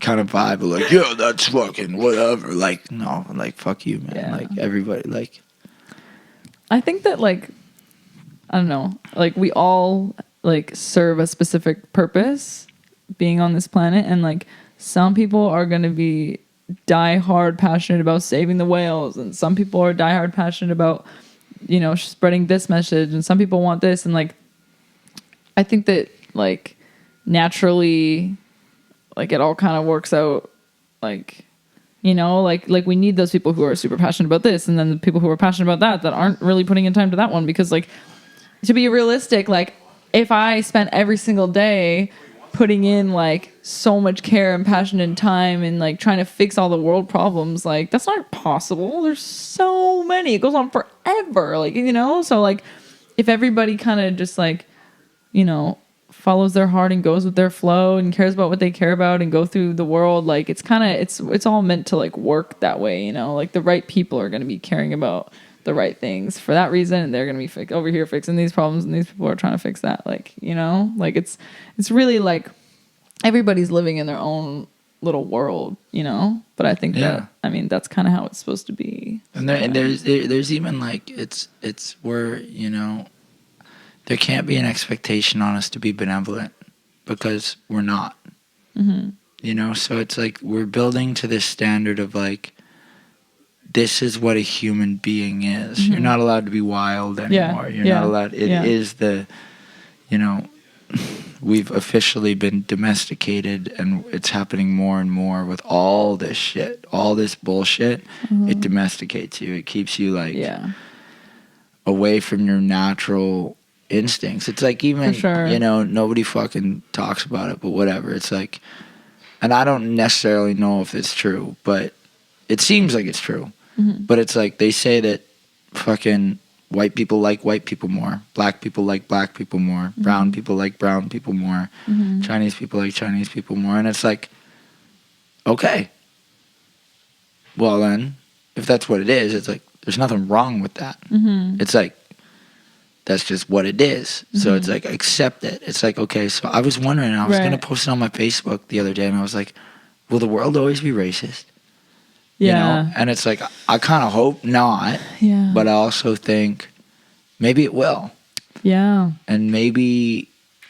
kind of vibe of like, yo, that's fucking whatever. Like, no, like, fuck you, man. Like, everybody, like. I think that, like, I don't know, like, we all, like, serve a specific purpose being on this planet, and, like, some people are going to be die-hard passionate about saving the whales, and some people are die-hard passionate about, you know, spreading this message, and some people want this, and, like, I think that, like, naturally, like, it all kind of works out, like, you know, like we need those people who are super passionate about this, and then the people who are passionate about that aren't really putting in time to that one, because, like, to be realistic, like, if I spent every single day putting in, like, so much care and passion and time and, like, trying to fix all the world problems, like, that's not possible. There's so many. It goes on forever, like, you know? So, like, if everybody kind of just, like, you know, follows their heart and goes with their flow and cares about what they care about and go through the world, like, it's kind of, it's all meant to, like, work that way, you know? Like, the right people are going to be caring about the right things for that reason, and they're going to be over here fixing these problems, and these people are trying to fix that, like, you know? Like, it's really, like, everybody's living in their own little world, you know? But I think that, I mean, that's kind of how it's supposed to be. And there's even, like, it's where, you know, there can't be an expectation on us to be benevolent, because we're not. You know, so it's like we're building to this standard of, like, this is what a human being is. You're not allowed to be wild anymore. You're not allowed. It is the, you know, we've officially been domesticated, and it's happening more and more with all this shit, all this bullshit. It domesticates you. It keeps you, like, away from your natural instincts. It's like, even, you know, nobody fucking talks about it, but whatever. It's like, and I don't necessarily know if it's true, but it seems like it's true, Mm-hmm. but it's like they say that fucking white people like white people more, black people like black people more, brown people like brown people more, Chinese people like Chinese people more, and it's like, okay, well then, if that's what it is, it's like there's nothing wrong with that. It's like that's just what it is. So it's like accept it. It's like, okay, so I was wondering, I was Right. gonna post it on my Facebook the other day, and I was like, will the world always be racist? Yeah. You know? And it's like I kind of hope not, Yeah. but I also think maybe it will, Yeah. and maybe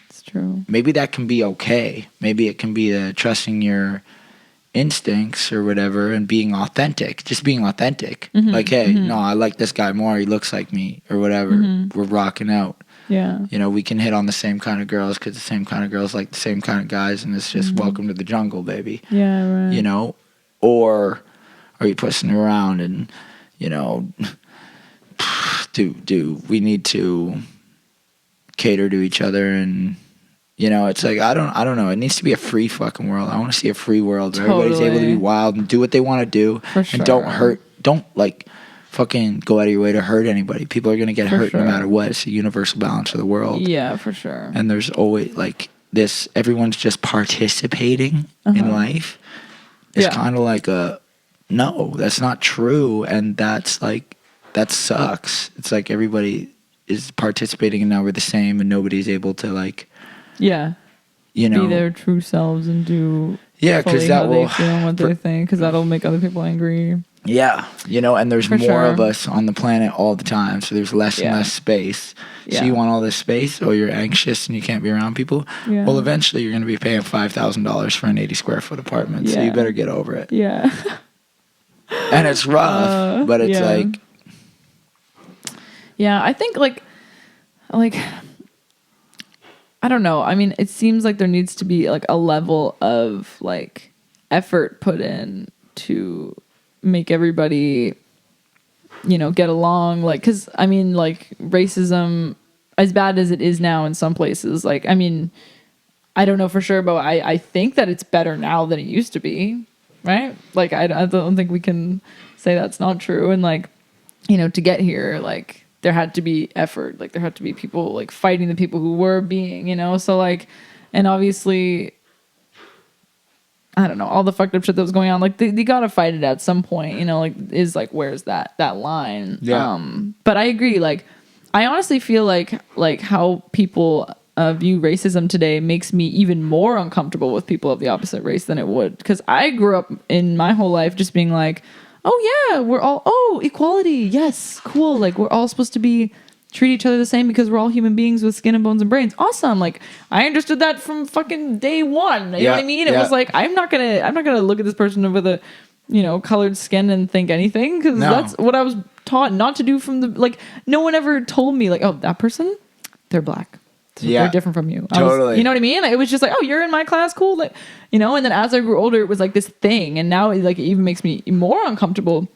It's true. that can be okay. Maybe it can be trusting your instincts or whatever and being authentic, just being authentic. Like, hey, no, I like this guy more. He looks like me or whatever. We're rocking out. Yeah. You know, we can hit on the same kind of girls because the same kind of girls like the same kind of guys, and it's just welcome to the jungle, baby. Yeah. Right. You know, or are you pushing around and, you know, do we need to cater to each other? And you know, it's like I don't know. It needs to be a free fucking world. I want to see a free world where everybody's able to be Totally. wild and do what they want to do, For and don't sure. hurt. Don't like fucking go out of your way to hurt anybody. People are gonna get For hurt no sure. matter what. It's a universal balance of the world. Yeah, for sure. And there's always like this. Everyone's just participating in life. It's Yeah. kind of like no, that's not true, and that's like that sucks. It's like everybody is participating, and now we're the same, and nobody's able to like, Yeah. you know, Be their true selves and do yeah, because fully that how will, they feel and what they think, because that'll make other people angry. yeah, you know, and there's For more of sure. us on the planet all the time, so there's less and Yeah. less space. Yeah. So you want all this space, or you're anxious and you can't be around people. Yeah. Well, eventually you're going to be paying $5,000 for an 80 square foot apartment, so Yeah. you better get over it. Yeah. And it's rough, but it's yeah. like, Yeah, I think like I don't know. I mean, it seems like there needs to be like a level of like effort put in to make everybody, you know, get along. Like, cause I mean, like racism, as bad as it is now in some places, like, I mean, I don't know for sure, but I think that it's better now than it used to be. Right. Like, I don't think we can say that's not true. And like, you know, to get here, like, there had to be effort. Like, there had to be people like fighting the people who were being, you know? So like, and obviously, I don't know, all the fucked up shit that was going on, like they gotta fight it at some point, you know, like is like, where's that line? Yeah. But I agree. Like, I honestly feel like how people view racism today makes me even more uncomfortable with people of the opposite race than it would. Cause I grew up in my whole life just being like, oh yeah, we're all, equality. Yes. Cool. Like we're all supposed to treat each other the same because we're all human beings with skin and bones and brains. Awesome. Like I understood that from fucking day one. You know what I mean? It was like, I'm not gonna look at this person with a, you know, colored skin and think anything. Cause that's what I was taught not to do from the, like, no one ever told me like, oh, that person, they're black. Yeah. They're different from you. Totally. You know what I mean? It was just like, oh, you're in my class, cool. Like, you know, and then as I grew older, it was like this thing. And now like it even makes me more uncomfortable,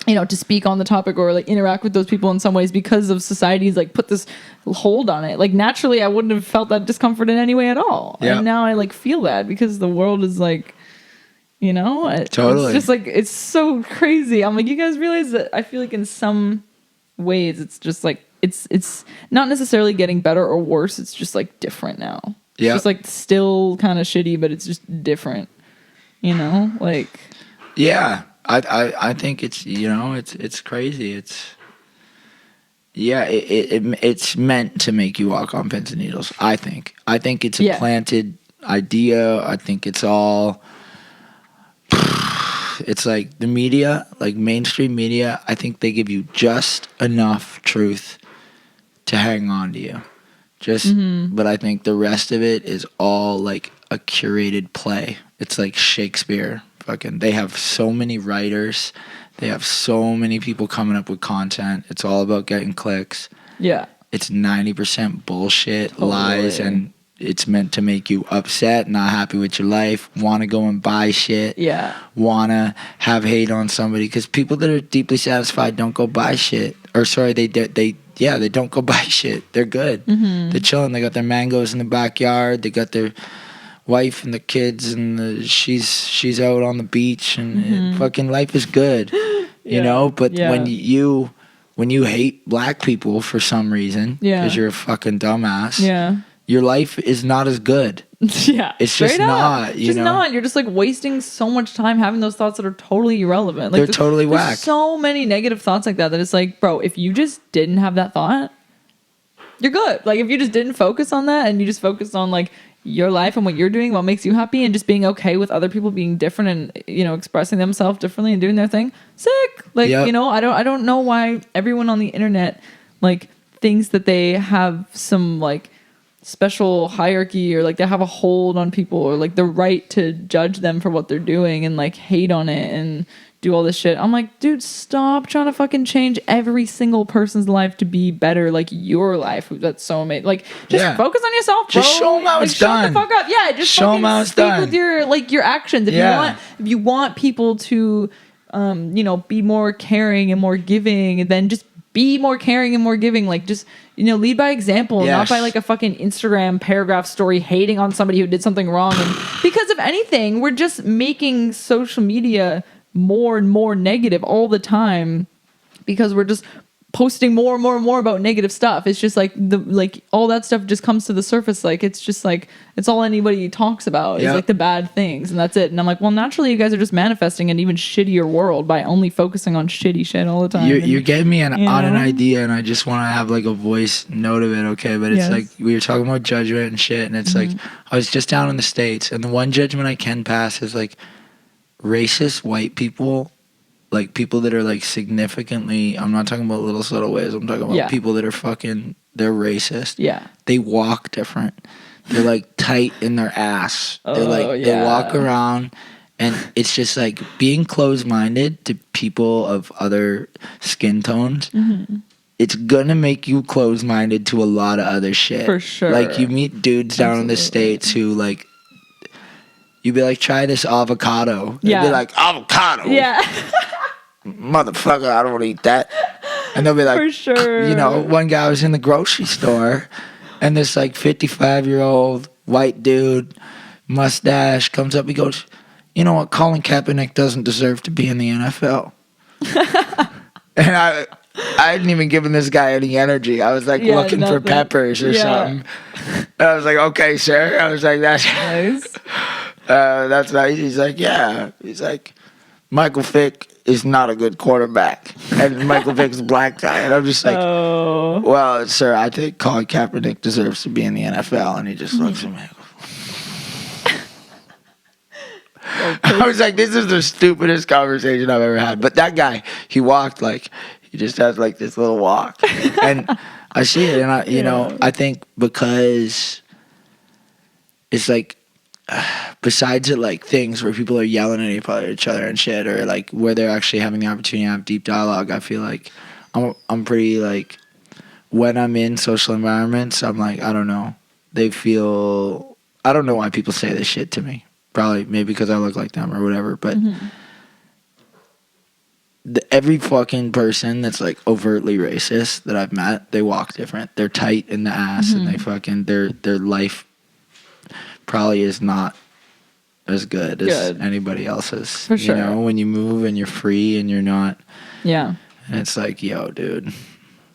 you know, to speak on the topic or like interact with those people in some ways because of society's like put this hold on it. Like naturally I wouldn't have felt that discomfort in any way at all. Yeah. And now I like feel that because the world is like, you know, Totally. it's just like, it's so crazy. I'm like, you guys realize that I feel like in some ways it's just like, it's not necessarily getting better or worse. It's just like different now. Yeah. It's just like still kind of shitty, but it's just different, you know, like, yeah, I think it's, you know, it's crazy. It's meant to make you walk on pins and needles. I think it's a planted idea. I think it's all, it's like the media, like mainstream media. I think they give you just enough truth to hang on to you. But I think the rest of it is all like a curated play. It's like Shakespeare. Fucking, they have so many writers. They have so many people coming up with content. It's all about getting clicks. yeah. It's 90% bullshit, lies, and it's meant to make you upset, not happy with your life, want to go and buy shit, want to have hate on somebody. Because people that are deeply satisfied don't go buy shit. Or sorry, they don't go buy shit. They're good. They're chilling. They got their mangoes in the backyard. They got their wife and the kids, and she's out on the beach, and fucking life is good, you know. But when you hate black people for some reason, because you're a fucking dumbass, your life is not as good. Yeah, it's just not. You know, not. You're just like wasting so much time having those thoughts that are totally irrelevant. Like, they're totally whack. There's so many negative thoughts like that it's like, bro, if you just didn't have that thought, you're good. Like, if you just didn't focus on that and you just focused on like your life and what you're doing, what makes you happy, and just being okay with other people being different and, you know, expressing themselves differently and doing their thing, sick. Like, you know, I don't know why everyone on the internet like thinks that they have some like special hierarchy, or like they have a hold on people, or like the right to judge them for what they're doing and like hate on it and do all this shit. I'm like, dude, stop trying to fucking change every single person's life to be better like your life. That's so amazing. Like, just focus on yourself, bro. Just show them how it's done. Shut the fuck up. Yeah, just show them how it's done with your like your actions. If you want people to you know, be more caring and more giving, then just be more caring and more giving. Like, just, you know, lead by example, not by like a fucking Instagram paragraph story hating on somebody who did something wrong. And because if anything, we're just making social media more and more negative all the time, because we're just posting more and more and more about negative stuff. It's just like all that stuff just comes to the surface. Like, it's just like, it's all anybody talks about is like the bad things, and that's it. And I'm like, well, naturally you guys are just manifesting an even shittier world by only focusing on shitty shit all the time. You're getting me on an idea, and I just want to have like a voice note of it, okay? But it's like, we were talking about judgment and shit, and it's like, I was just down in the States, and the one judgment I can pass is like racist white people, like people that are like significantly, I'm not talking about little subtle ways, I'm talking about people that are fucking, they're racist. Yeah. They walk different. They're like tight in their ass. They're like, they walk around, and it's just like being closed-minded to people of other skin tones. It's gonna make you closed-minded to a lot of other shit. For sure. Like, you meet dudes down in the States who like, you'd be like, try this avocado. They'd be like, avocado? Yeah. Motherfucker, I don't eat that. And they'll be like, for sure. You know, one guy was in the grocery store, and this like 55-year-old white dude, mustache, comes up. He goes, you know what? Colin Kaepernick doesn't deserve to be in the NFL. And I hadn't even given this guy any energy. I was like looking for peppers or something. And I was like, okay, sir. I was like, that's nice. That's nice. He's like, yeah. He's like, Michael Vick is not a good quarterback, and Michael Vick's a black guy. And I'm just like, well, sir, I think Colin Kaepernick deserves to be in the NFL. And he just looks at me. I was like, this is the stupidest conversation I've ever had. But that guy, he walked like, he just has like this little walk. And I see it, and I, you know, I think because it's like, besides it, like things where people are yelling at each other and shit, or like where they're actually having the opportunity to have deep dialogue, I feel like I'm pretty like, when I'm in social environments, I'm like, I don't know, they feel, I don't know why people say this shit to me. Probably maybe because I look like them or whatever, but every fucking person that's like overtly racist that I've met, they walk different. They're tight in the ass, and they fucking their life probably is not as good as anybody else's. For sure. You know, when you move and you're free and you're not. Yeah. And it's like, yo, dude,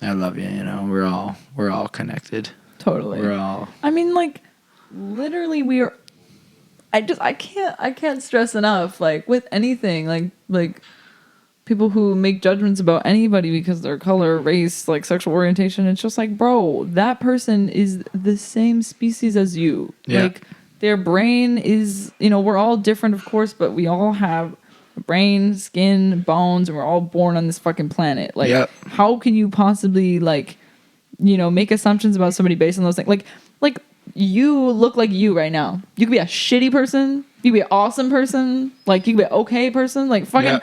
I love you. You know, we're all connected. Totally. We're all. I mean, like, literally, we are. I can't stress enough. Like, with anything, like people who make judgments about anybody because their color, race, like sexual orientation, it's just like, bro, that person is the same species as you. Yeah. Like, their brain is, you know, we're all different, of course, but we all have a brain, skin, bones, and we're all born on this fucking planet. Like, how can you possibly, like, you know, make assumptions about somebody based on those things? Like you look like you right now. You could be a shitty person. You could be an awesome person. Like, you could be an okay person. Like, fucking...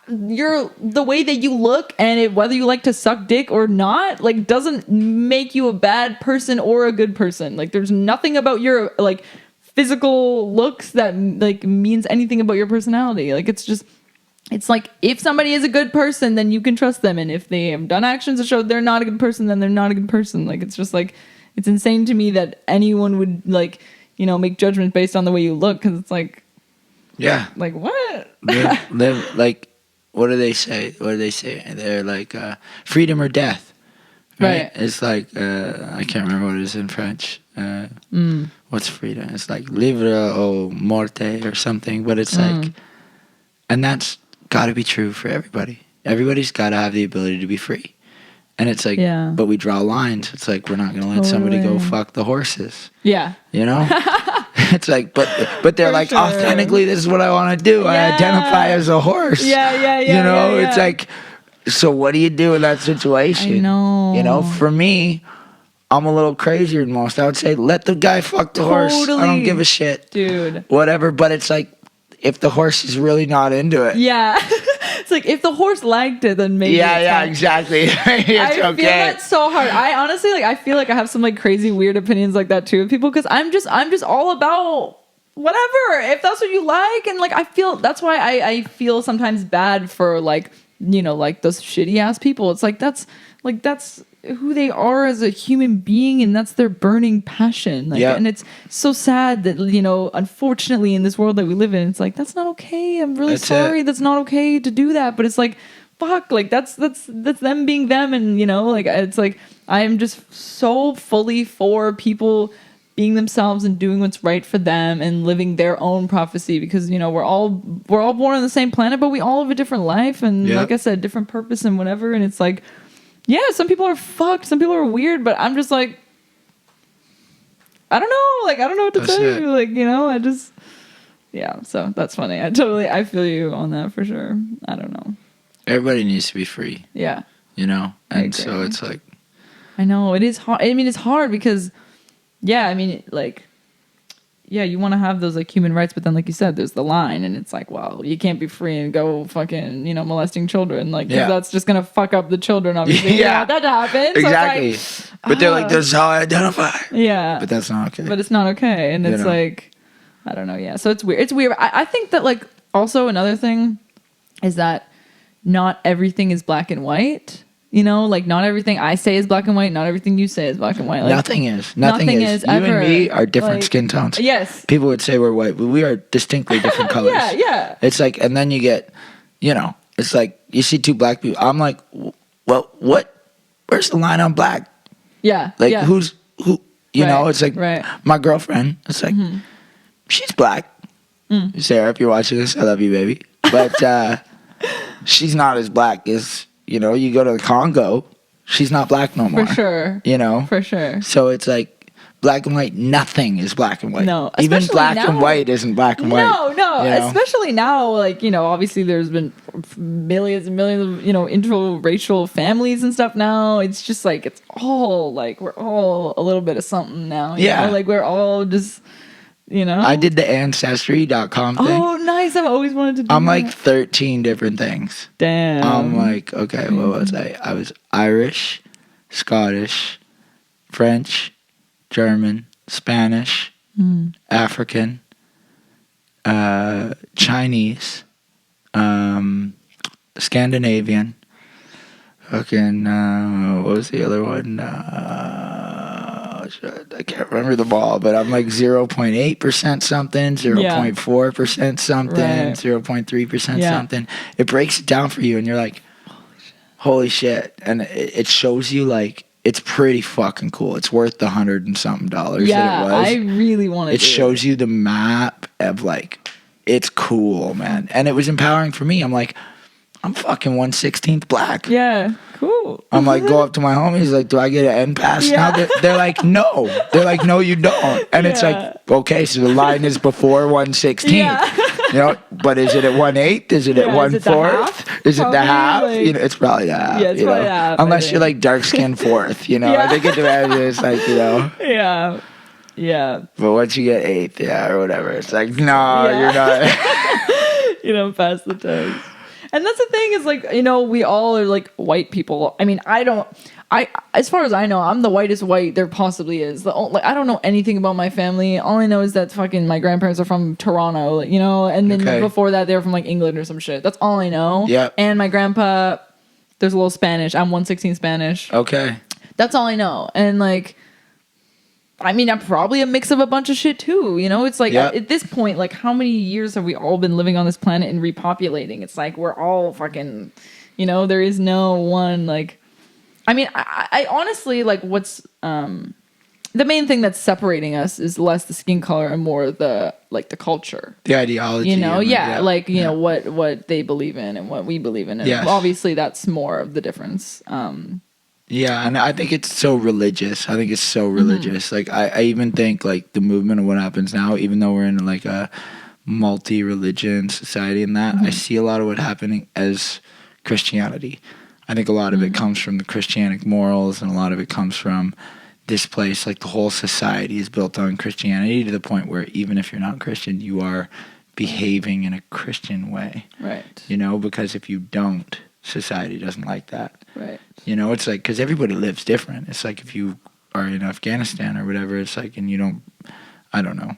you're the way that you look, and whether you like to suck dick or not, like, doesn't make you a bad person or a good person. Like, there's nothing about your like physical looks that like means anything about your personality. Like, it's just, it's like, if somebody is a good person, then you can trust them, and if they have done actions that show they're not a good person, then they're not a good person. Like, it's just like, it's insane to me that anyone would like, make judgments based on the way you look, because it's like what? live like, what do they say? They're like, freedom or death, right? It's like, I can't remember what it is in French. What's freedom? It's like libre ou morte or something, but it's like, and that's got to be true for everybody. Everybody's got to have the ability to be free. And it's like, but we draw lines. It's like, we're not going to let somebody go fuck the horses. Yeah. It's like, but they're like, authentically, this is what I want to do. I identify as a horse. Yeah. It's like, so what do you do in that situation? I know. For me, I'm a little crazier than most. I would say, let the guy fuck the horse. I don't give a shit. Dude. Whatever, but it's like, if the horse is really not into it. Yeah. It's like, if the horse liked it, then maybe. Yeah, exactly. It's I okay. feel that so hard. I honestly, I feel like I have some crazy weird opinions like that too of people, because I'm just all about whatever, if that's what you like. And I feel that's why I feel sometimes bad for those shitty ass people. It's like that's who they are as a human being, and that's their burning passion. And it's so sad that unfortunately in this world that we live in, it's like, that's not okay. I'm really sorry. That's not okay to do that. But it's like, fuck, that's them being them. And it's like, I am just so fully for people being themselves and doing what's right for them and living their own prophecy, because we're all born on the same planet, but we all have a different life, and like I said, different purpose and whatever. And it's like, yeah, some people are fucked, some people are weird, but I'm just like, I don't know. I don't know what to tell you. I just, so that's funny. I feel you on that for sure. I don't know. Everybody needs to be free. Yeah. And so it's like, I know, it is hard. I mean, it's hard because, you want to have those human rights, but then like you said, there's the line, and it's like, well, you can't be free and go fucking molesting children, cause that's just gonna fuck up the children, obviously. You want that to happen. Exactly. So but they're like, this is how I identify. Yeah. But that's not okay. But it's not okay, and it's like, I don't know. Yeah. So it's weird. It's weird. I think that also another thing is that not everything is black and white. Not everything I say is black and white. Not everything you say is black and white. Nothing is. Nothing is. You ever. And me are different skin tones. Yes. People would say we're white, but we are distinctly different colors. Yeah. It's like, and then you get, it's like you see two black people. I'm like, well, what? Where's the line on black? Yeah. Who's who? It's like my girlfriend. It's like, she's black. Sarah, if you're watching this, I love you, baby. But she's not as black as. You go to the Congo, she's not black no more. For sure. For sure. So it's like black and white, nothing is black and white. No. Even black and white isn't black and white. No. Especially now, obviously there's been millions and millions of, interracial families and stuff now. It's just it's all we're all a little bit of something now. You know? We're all just... I did the Ancestry.com thing. Oh, nice. I've always wanted to do I'm that. 13 different things. Damn. I'm like, okay, what was I? I was Irish, Scottish, French, German, Spanish, African, Chinese, Scandinavian, fucking, what was the other one? I can't remember them all, but I'm 0.8% something, 0.4% something, 0.3% something. It breaks it down for you, and you're like, holy shit. And it shows you it's pretty fucking cool. It's worth the $100 and something that it was. I really want to. It shows you the map of it's cool, man. And it was empowering for me. I'm like, I'm fucking 1/16 black. Yeah, cool. I'm go up to my homies, do I get an end pass now? They're like, no. They're like, no, you don't. And it's like, okay, so the line is before 1/16. Yeah. But is it at 1/8? Is it at 1/4? Is it the half? It's probably the half. Yeah, it's probably the half. Unless you're dark skinned fourth, I think it's Yeah. Yeah. But once you get 8th, or whatever, it's like, no, you're not. You don't pass the test. And that's the thing is we all are white people. I mean, as far as I know, I'm the whitest white there possibly is. I don't know anything about my family. All I know is that fucking my grandparents are from Toronto, and then before that they were from England or some shit. That's all I know. Yeah. And my grandpa, there's a little Spanish. I'm 1/16 Spanish. Okay. That's all I know. And I mean, I'm probably a mix of a bunch of shit too. You know, it's like Yeah. at this point, like how many years have we all been living on this planet and repopulating? It's like we're all fucking, you know, there is no one like. I mean, I honestly like what's the main thing that's separating us is less the skin color and more the like the culture. The ideology. You know, and, like you know what they believe in and what we believe in. And Yes. obviously that's more of the difference. Yeah, and I think it's so religious. I think it's so religious. Like I even think like the movement of what happens now, even though we're in like a multi-religion society and that, I see a lot of what happening as Christianity. I think a lot of it comes from the Christianic morals and a lot of it comes from this place. Like the whole society is built on Christianity to the point where even if you're not Christian, you are behaving in a Christian way. Right. You know, because if you don't, society doesn't like that. Right. You know, it's like, because everybody lives different. It's like if you are in Afghanistan or whatever, it's like, and you don't, I don't know.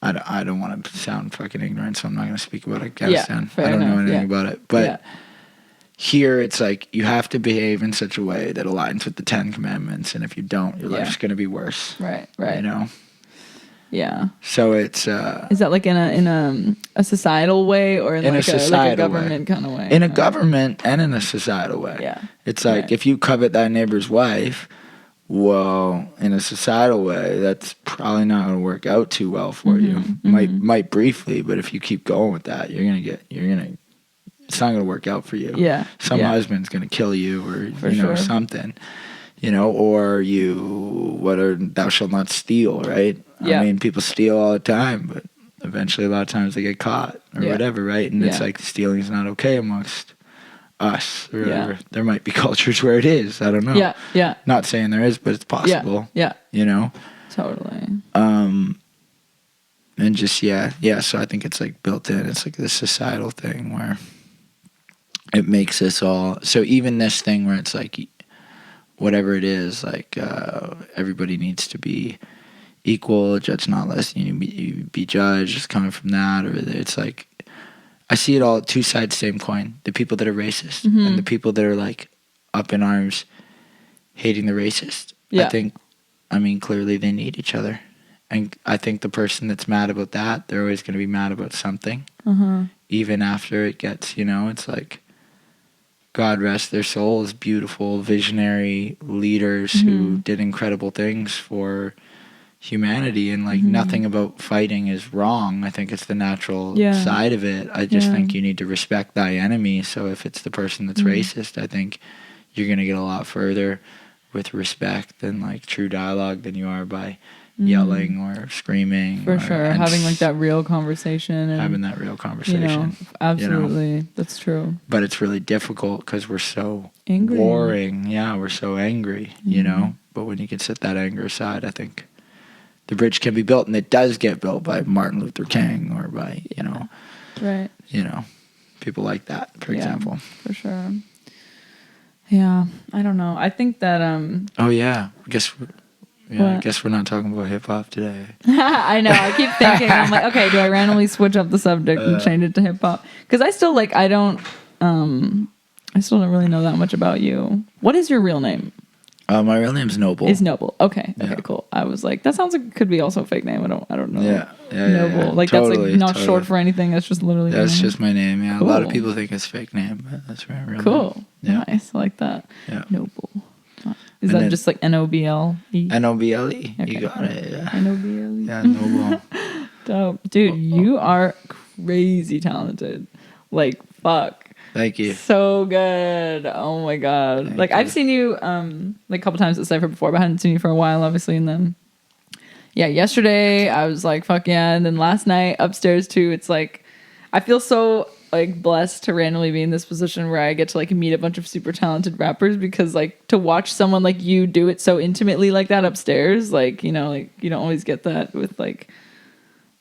I don't want to sound fucking ignorant, so I'm not going to speak about Afghanistan. fair I don't know enough, anything about it. But Yeah. here, it's like you have to behave in such a way that aligns with the 10 Commandments. And if you don't, your life's going to be worse. Right. Right. You know? Yeah. So it's... Is that like in a societal way or in In a like societal way. government kind of way? in a government and in a societal way. Yeah. It's like Right. if you covet thy neighbor's wife, well, in a societal way, that's probably not going to work out too well for you. Might briefly, but if you keep going with that, it's not going to work out for you. Yeah. Some yeah. husband's going to kill you or For sure. something. You know, or thou shalt not steal, right? Yeah. I mean, people steal all the time, but eventually a lot of times they get caught or Yeah. whatever, right? And it's Yeah. like stealing is not okay amongst us or whatever. Yeah. There might be cultures where it is. I don't know. Yeah. Yeah. Not saying there is, but it's Yeah. possible. Yeah. You know? Totally. And just so I think it's like built in. It's like this societal thing where it makes us all, so even this thing where it's like whatever it is, like everybody needs to be equal, judge not less than you be judged, it's coming from that, or it's like I see it all two sides same coin. The people that are racist and the people that are like up in arms hating the racist. Yeah. I mean clearly they need each other. And I think the person that's mad about that, they're always going to be mad about something. Even after it gets, it's like, God rest their souls, beautiful, visionary leaders who did incredible things for humanity. And, like, nothing about fighting is wrong. I think it's the natural side of it. I just think you need to respect thy enemy. So if it's the person that's racist, I think you're going to get a lot further with respect and, like, true dialogue than you are by yelling or screaming. For sure. Having like that real conversation. And, having that real conversation. Absolutely. That's true. But it's really difficult because we're so Angry. warring. Yeah, we're so angry, you know? But when you can set that anger aside, I think the bridge can be built. And it does get built by Martin Luther King or by, Right. People like that, for example. For sure. Yeah. I don't know. I think that... Oh, yeah. I What? guess we're not talking about hip hop today. I know. I keep thinking. I'm like, okay, do I randomly switch up the subject and change it to hip hop? Because I still I still don't really know that much about you. What is your real name? My real name's Noble. Is Noble. Okay. Yeah. Okay, cool. I was like, that sounds like it could be also a fake name. I don't know. Yeah. Noble. Yeah. Like Totally, that's like not totally. short for anything. That's just literally your That's name. just my name, yeah. A lot of Cool. people think it's a fake name, but that's my real Cool. name. Yeah. Nice. I like that. Yeah. Noble. Is And that then- just like Noble? Noble. Okay. You got it, yeah. Noble. Yeah, Noble. Dope. Dude, you are crazy talented. Like, fuck. Thank you. So good. Oh my god. Thank like you. I've seen you like a couple times at Cypher before, but I hadn't seen you for a while, obviously. And then yesterday I was like, fuck yeah. And then last night upstairs too, it's like I feel so like blessed to randomly be in this position where I get to like meet a bunch of super talented rappers, because like to watch someone like you do it so intimately like that upstairs, like, like you don't always get that with like,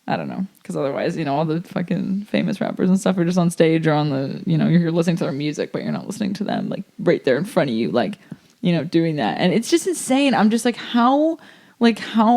I don't know, because otherwise, all the fucking famous rappers and stuff are just on stage or on the, you're listening to their music, but you're not listening to them like right there in front of you, like, doing that. And it's just insane. I'm just like, how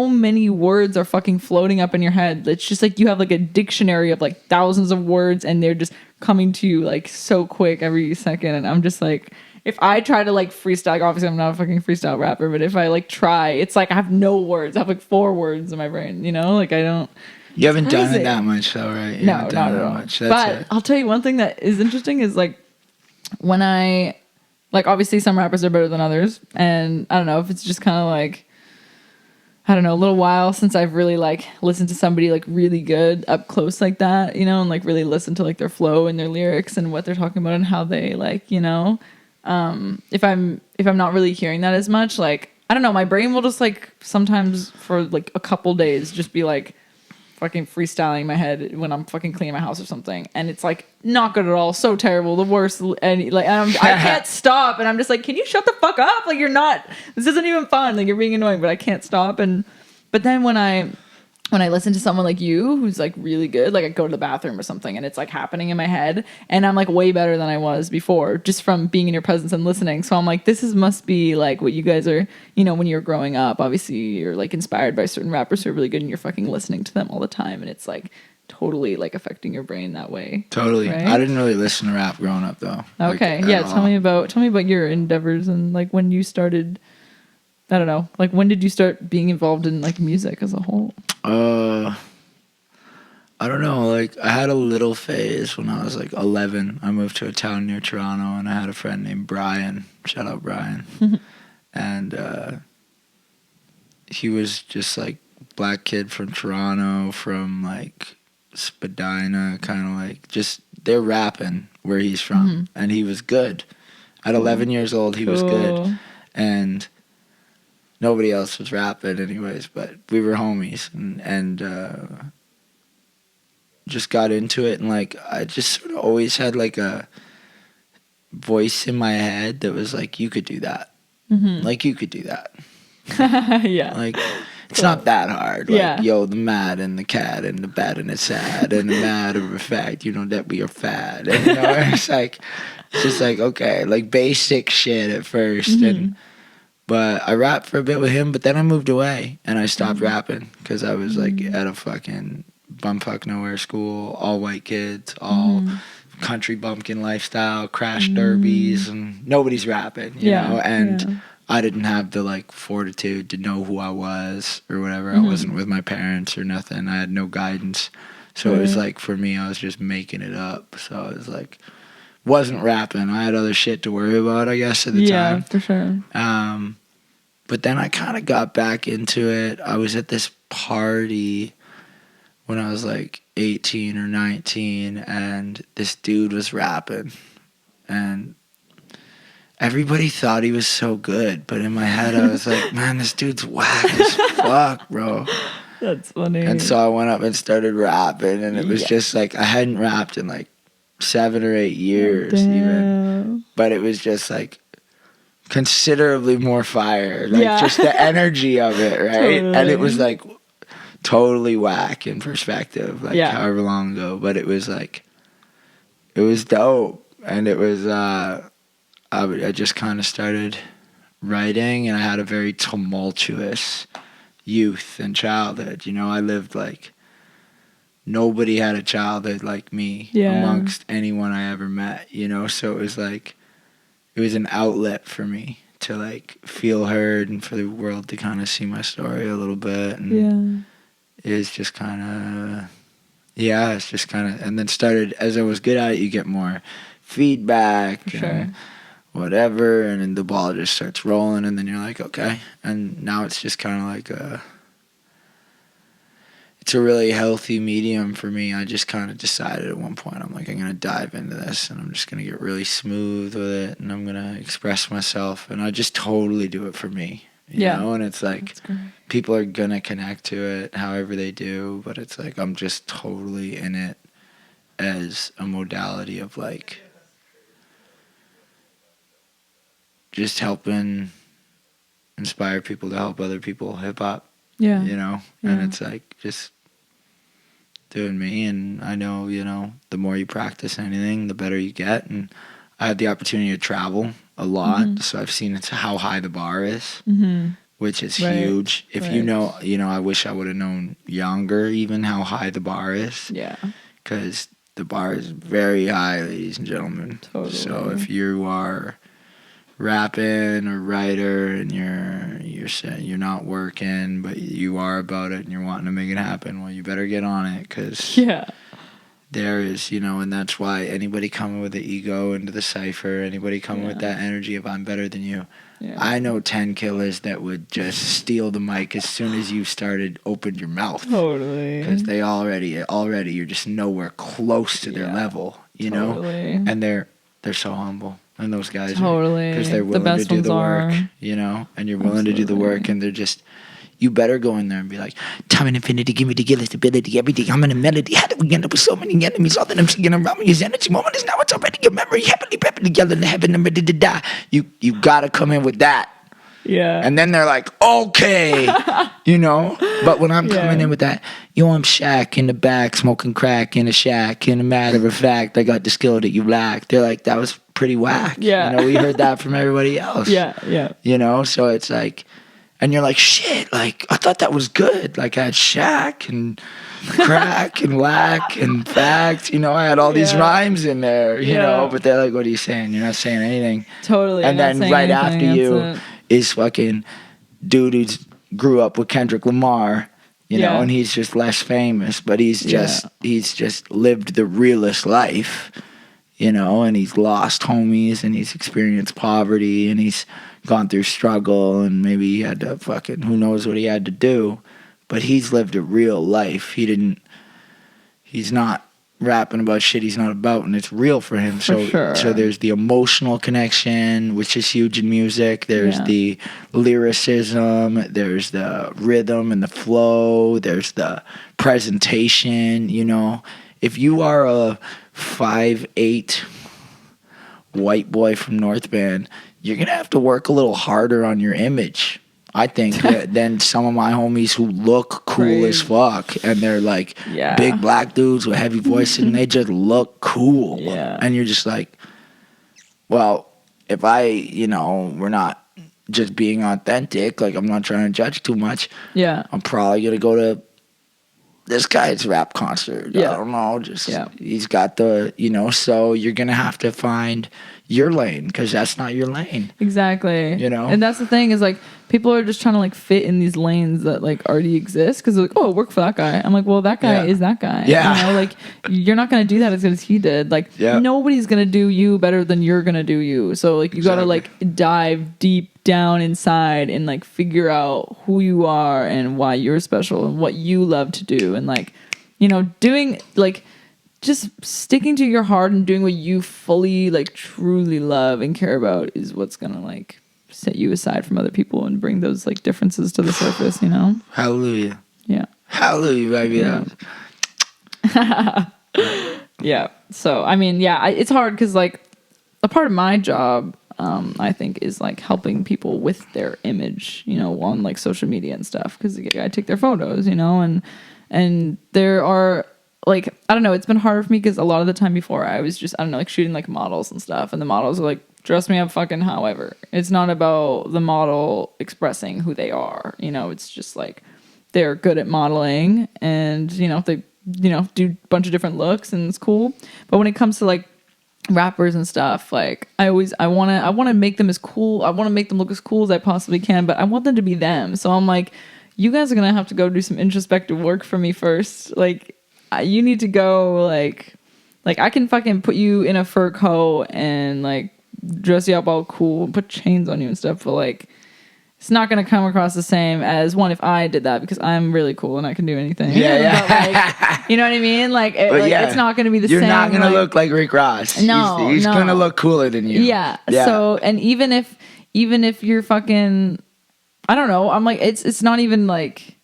many words are fucking floating up in your head? It's just like you have like a dictionary of like thousands of words and they're just coming to you like so quick every second. And I'm just like, if I try to like freestyle, like, obviously I'm not a fucking freestyle rapper, but if I like try, it's like I have no words. I have like 4 words in my brain, you know? Like I don't. You haven't done Crazy. it that much though, right? You No, haven't not done at it all. much. That's But it. I'll tell you one thing that is interesting is like when I like obviously some rappers are better than others, and I don't know if it's just kind of like I don't know, a little while since I've really like listened to somebody like really good up close like that, you know, and like really listen to like their flow and their lyrics and what they're talking about and how they like, you know, if I'm not really hearing that as much, like I don't know, my brain will just like sometimes for like a couple days just be like fucking freestyling in my head when I'm fucking cleaning my house or something, and it's like not good at all, so terrible, the worst, and like I can't stop, and I'm just like, can you shut the fuck up? Like you're not, this isn't even fun, like you're being annoying, but I can't stop. But then when I listen to someone like you who's like really good, like I go to the bathroom or something and it's like happening in my head and I'm like way better than I was before just from being in your presence and listening. So I'm like, must be like what you guys are, you know, when you're growing up, obviously you're like inspired by certain rappers who are really good and you're fucking listening to them all the time and it's like totally like affecting your brain that way. Totally. Right? I didn't really listen to rap growing up though. Okay. Like, Yeah. at Tell all. me about your endeavors and like when you started, I don't know, like when did you start being involved in like music as a whole? I don't know, like I had a little phase when I was like 11. I moved to a town near Toronto and I had a friend named Brian. Shout out Brian. And he was just like black kid from Toronto, from like Spadina, kind of like just they're rapping where he's from, and he was good. At 11 years old, he was good, and nobody else was rapping anyways. But we were homies, and just got into it, and like I just sort of always had like a voice in my head that was like, you could do that, like you could do that. Yeah. Like, it's not that hard. Like, Yeah. yo, the mad and the cat and the bad and the sad and the matter of fact, you know, that we are fad. And, you know, it's just like, okay, like basic shit at first. But I rapped for a bit with him, but then I moved away and I stopped rapping because I was like at a fucking bumfuck nowhere school, all white kids, all country bumpkin lifestyle, crash derbies, and nobody's rapping, you know? And I didn't have the like fortitude to know who I was or whatever. I wasn't with my parents or nothing. I had no guidance. So it was like, for me, I was just making it up. So I was like, wasn't rapping. I had other shit to worry about, I guess, at the time. Yeah, for sure. But then I kind of got back into it. I was at this party when I was like 18 or 19, and this dude was rapping. And everybody thought he was so good, but in my head I was like, man, this dude's whack as fuck, bro. That's funny. And so I went up and started rapping, and it was just like, I hadn't rapped in like 7 or 8 years even. But it was just like considerably more fire. Like just the energy of it, right? Totally. And it was like totally whack in perspective, like however long ago. But it was like, it was dope. And it was, I just kind of started writing, and I had a very tumultuous youth and childhood. You know, I lived like nobody had a childhood like me amongst anyone I ever met, you know? So it was like, it was an outlet for me to like feel heard and for the world to kind of see my story a little bit. And it was just kind of, it's just kind of, and then started, as I was good at it, you get more feedback and whatever, and then the ball just starts rolling, and then you're like, okay. And now it's just kind of like it's a really healthy medium for me. I just kind of decided at one point, I'm like, I'm going to dive into this, and I'm just going to get really smooth with it, and I'm going to express myself, and I just totally do it for me, you know? And it's like, people are going to connect to it however they do, but it's like, I'm just totally in it as a modality of like, just helping inspire people to help other people, hip-hop, you know? And it's like, just doing me, and I know, you know, the more you practice anything, the better you get, and I had the opportunity to travel a lot, so I've seen how high the bar is, which is huge. If you know, I wish I would have known younger even how high the bar is. Yeah. Because the bar is very high, ladies and gentlemen. Totally. So if you are rapping or writer and you're saying you're not working, but you are about it and you're wanting to make it happen, well, you better get on it, because Yeah. there is, and that's why anybody coming with the ego into the cipher, anybody coming with Yeah. that energy of I'm better than you. Yeah. I know 10 killers that would just steal the mic as soon as you opened your mouth. Totally. Because they already, you're just nowhere close to their Yeah. level, you know? Totally. And they're so humble. And those guys Totally. because they're The willing to best do ones the work, are. and you're willing to do the work, Absolutely. and they're just, you better go in there and be like, time and infinity, give me the gillis ability, everything, I'm in a melody, how did we end up with so many enemies, all that I'm seeing around me is energy, moment is now, it's already your memory, happily, rapidly, yelling to heaven, I'm ready to die. You gotta come in with that. Yeah. And then they're like, okay, But when I'm coming in with that, I'm Shaq in the back, smoking crack in a shack. In a matter of fact, I got the skill that you lack. They're like, that was pretty whack. Yeah. We heard that from everybody else. Yeah. So it's like, and you're like, shit, like, I thought that was good. Like, I had Shaq and crack and whack and fact. I had all these Yeah. rhymes in there, Yeah. but they're like, what are you saying? You're not saying anything. Totally. And Not then saying right anything, after you that's it. is fucking dude who grew up with Kendrick Lamar, Yeah. and he's just less famous, but he's just lived the realest life, and he's lost homies and he's experienced poverty and he's gone through struggle and maybe he had to who knows what he had to do, but he's lived a real life. He's not rapping about shit he's not about, and it's real for him. For sure. So there's the emotional connection, which is huge in music. There's Yeah. the lyricism, there's the rhythm and the flow, there's the presentation. If you are a 5'8" white boy from North Bend, you're gonna have to work a little harder on your image, I think, than some of my homies who look cool as fuck, and they're like Yeah. big black dudes with heavy voices, and they just look cool. Yeah. And you're just like, well, if we're not just being authentic, like, I'm not trying to judge too much, Yeah. I'm probably gonna go to this guy's rap concert. Yeah. I don't know, he's got the, so you're gonna have to find your lane, because that's not your lane. Exactly. And that's the thing is, like, people are just trying to, like, fit in these lanes that, like, already exist because they're like, oh, work for that guy. I'm like, well, that guy is that guy. Yeah. Like, you're not going to do that as good as he did. Like, nobody's going to do you better than you're going to do you. So, like, you got to, like, dive deep down inside and, like, figure out who you are and why you're special and what you love to do. And, like, doing, like, just sticking to your heart and doing what you fully, like, truly love and care about is what's gonna, like, set you aside from other people and bring those, like, differences to the surface. Hallelujah. Yeah. Hallelujah, baby. Yeah. So I mean, yeah, it's hard because, like, a part of my job, I think, is, like, helping people with their image, on, like, social media and stuff, because I take their photos, and there are, like, I don't know, it's been harder for me because a lot of the time before I was just, I don't know, like, shooting, like, models and stuff, and the models are like, dress me up fucking however. It's not about the model expressing who they are, it's just, like, they're good at modeling and, they, do a bunch of different looks and it's cool. But when it comes to, like, rappers and stuff, like, I want to make them as cool. I want to make them look as cool as I possibly can, but I want them to be them. So I'm like, you guys are going to have to go do some introspective work for me first. Like, you need to go, like I can fucking put you in a fur coat and, like, dress you up all cool and put chains on you and stuff, but, like, it's not going to come across the same as one if I did that, because I'm really cool and I can do anything. Yeah. But, like, you know what I mean? Like, it's not going to be the You're same. You're not going to like, look like Rick Ross. No, he's no. going to look cooler than you. Yeah. So, and even if you're fucking, I don't know, I'm like, it's not even, like,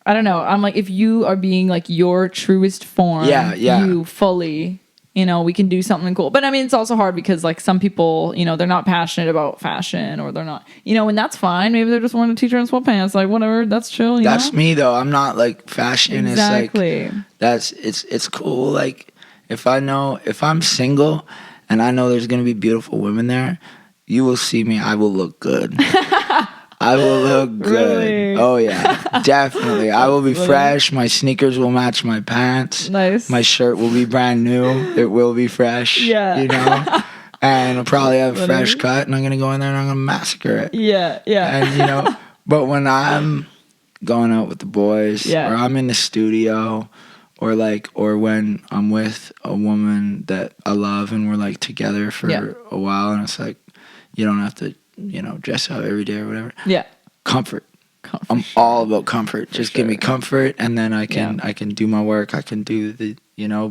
I don't know. I'm like, if you are being, like, your truest form, you fully, we can do something cool. But I mean, it's also hard because, like, some people, they're not passionate about fashion, or they're not, and that's fine. Maybe they're just wearing a t-shirt and sweatpants, like, whatever. That's chill. That's me though. I'm not, like, fashion. Exactly. It's like, it's cool. Like, if I'm single and I know there's going to be beautiful women there, you will see me. I will look good. I will look good. Really? Oh yeah, definitely. I will be fresh. My sneakers will match my pants. Nice. My shirt will be brand new. It will be fresh. Yeah. and I'll probably have a fresh Literally. cut, and I'm gonna go in there and I'm gonna massacre it. Yeah, yeah. And but when I'm going out with the boys, Yeah. or I'm in the studio, or when I'm with a woman that I love and we're like together for Yeah. a while, and it's like you don't have to dress up every day or whatever. Yeah. Comfort. Comfort, I'm sure. all about comfort. Just give me sure. comfort, and then I can Yeah. do my work. I can do the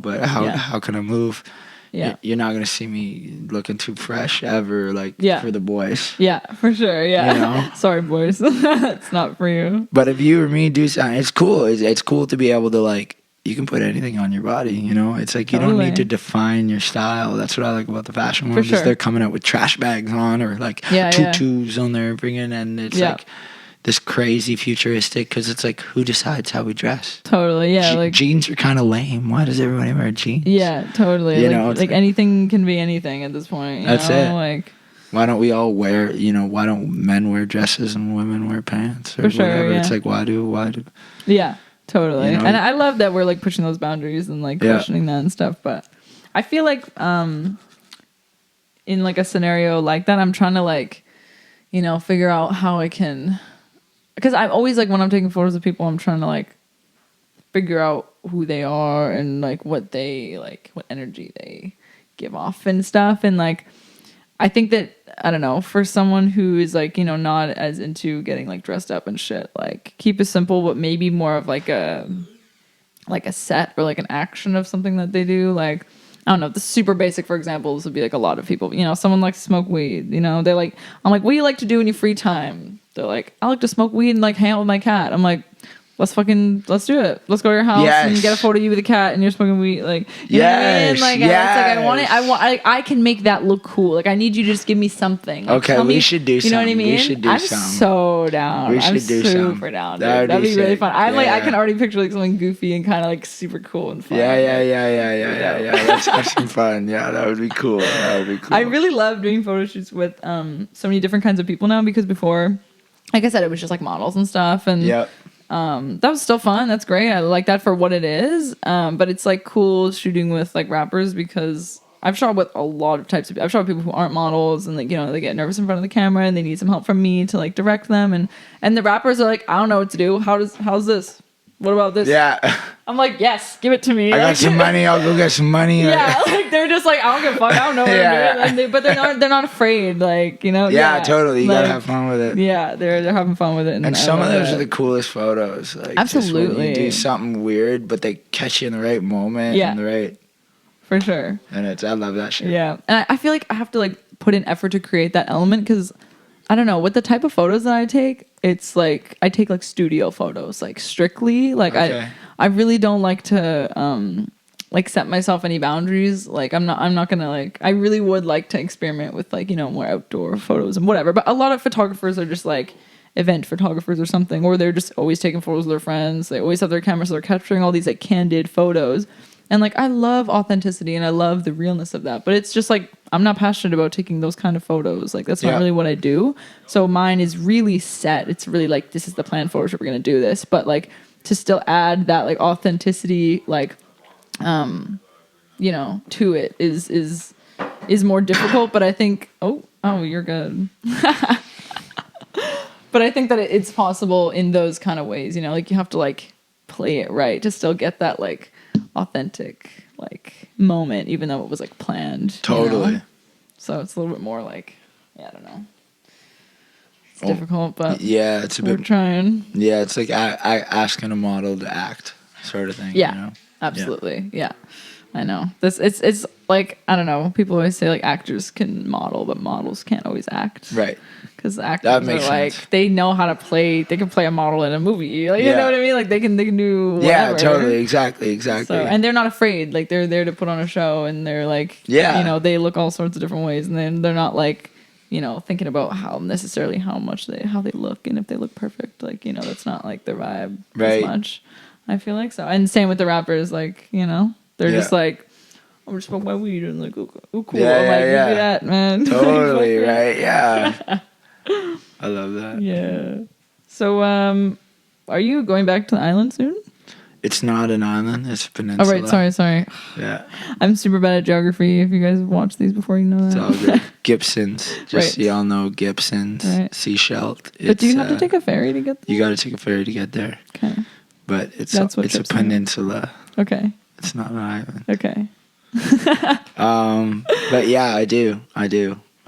but how can I move? Yeah. You're not gonna see me looking too fresh ever, Yeah. for the boys. Yeah, for sure. Yeah. You know? Sorry, boys. It's not for you. But if you or me do something, it's cool. It's cool to be able to you can put anything on your body. It's like you don't Totally. need to define your style. That's what I like about the fashion world. sure. Is they're coming out with trash bags on or Yeah, tutus on their bringing, and it's Yeah. like this crazy futuristic because it's like who decides how we dress? Totally. Yeah. Jeans are kind of lame. Why does everybody wear jeans? Yeah, totally. You know, it's like anything can be anything at this point. That's it. Like, Why don't we all wear? Why don't men wear dresses and women wear pants or For sure, whatever? yeah. It's like why do yeah, totally. You know? And I love that we're like pushing those boundaries and like Yeah. questioning that and stuff. But I feel like in like a scenario like that, I'm trying to figure out how I can, because I'm always like when I'm taking photos of people, I'm trying to like figure out who they are and like what energy they give off and stuff. And like I think that, I don't know, for someone who is like, not as into getting like dressed up and shit, like keep it simple, but maybe more of like a set or like an action of something that they do. Like, I don't know, the super basic, for example, this would be like a lot of people, someone likes to smoke weed, they're like, I'm like, what do you like to do in your free time? They're like, I like to smoke weed and like hang out with my cat. I'm like, let's do it. Let's go to your house and Yes. get a photo of you with a cat and you're smoking weed. Like, you know what I mean? Yes, Like, it's like, I can make that look cool. Like, I need you to just give me something. Like, Okay, tell we me- should do You know what I something. mean? We should do I'm something. so down. We should I'm do super something. down. That Dude. would be That'd be really sick. fun. I Yeah. can already picture like something goofy and kind of like super cool and fun. Yeah. Let's have some fun. Yeah, that would be cool. I really love doing photo shoots with so many different kinds of people now, because before, like I said, it was just like models and stuff, and Yep. that was still fun. That's great. I like that for what it is. But it's like cool shooting with like rappers, because I've shot with a lot of types of. I've shot with people who aren't models, and like they get nervous in front of the camera and they need some help from me to like direct them, and the rappers are like, I don't know what to do. How's this? What about this? Yeah. I'm like, yes, give it to me. I got Like- some money. I'll go get some money. Yeah, like they're just like, I don't give a fuck. I don't know what Yeah. I'm doing. But they're not afraid. Like, Yeah, totally. You like, gotta have fun with it. Yeah, they're having fun with it. And I some of love those that. are the coolest photos. Like just when Absolutely. you do something weird, but they catch you in the right moment. Yeah. And the right. For sure. And I love that shit. Yeah. And I feel like I have to like put in effort to create that element, because I don't know, with the type of photos that I take, it's like I take like studio photos, like strictly. Like Okay. I really don't like to like set myself any boundaries. Like I'm not gonna like, I really would like to experiment with like, more outdoor photos and whatever. But a lot of photographers are just like event photographers or something, or they're just always taking photos of their friends. They always have their cameras, so they're capturing all these like candid photos. And like I love authenticity and I love the realness of that. But it's just like I'm not passionate about taking those kind of photos. Like that's not Yeah. really what I do. So mine is really set. It's really like, this is the planned photo shoot, we're gonna do this. But like to still add that like authenticity, like to it is more difficult. But I think oh you're good. But I think that it's possible in those kind of ways, like you have to like play it right to still get that like authentic like moment, even though it was like planned. Totally. So it's a little bit more like, I don't know. It's difficult, but Yeah, it's a we're bit. trying. Yeah, it's like I asking a model to act, sort of thing. Yeah, absolutely. Yeah. I know. It's like, I don't know. People always say like actors can model, but models can't always act. Right. Because actors are makes like, sense. they know how to play. They can play a model in a movie. Like, You Yeah. know what I mean? Like they can do whatever. Yeah, totally. Exactly. So, and they're not afraid. Like they're there to put on a show, and they're like, Yeah. they look all sorts of different ways, and then they're not like, thinking about how much how they look and if they look perfect. Like, that's not like the vibe Right. as much. I feel like so. And same with the rappers. Like, they're just like, I'm just smoke my weed and like, oh, cool. Yeah, I'm like, yeah, yeah. look at that, man. Totally. Like, Right. Yeah. I love that. Yeah. So, are you going back to the island soon? It's not an island. It's a Oh, peninsula. right. Sorry. Yeah. I'm super bad at geography. If you guys have watched these before, you know that. It's all good. Gibsons. Just Right. so y'all know, Gibsons. Right. Seashell. But do you have to take a ferry to get there? You got to take a ferry to get there. Okay. But it's That's what it's a Gibson is. peninsula. Okay. It's not an island. Okay. But yeah, I do.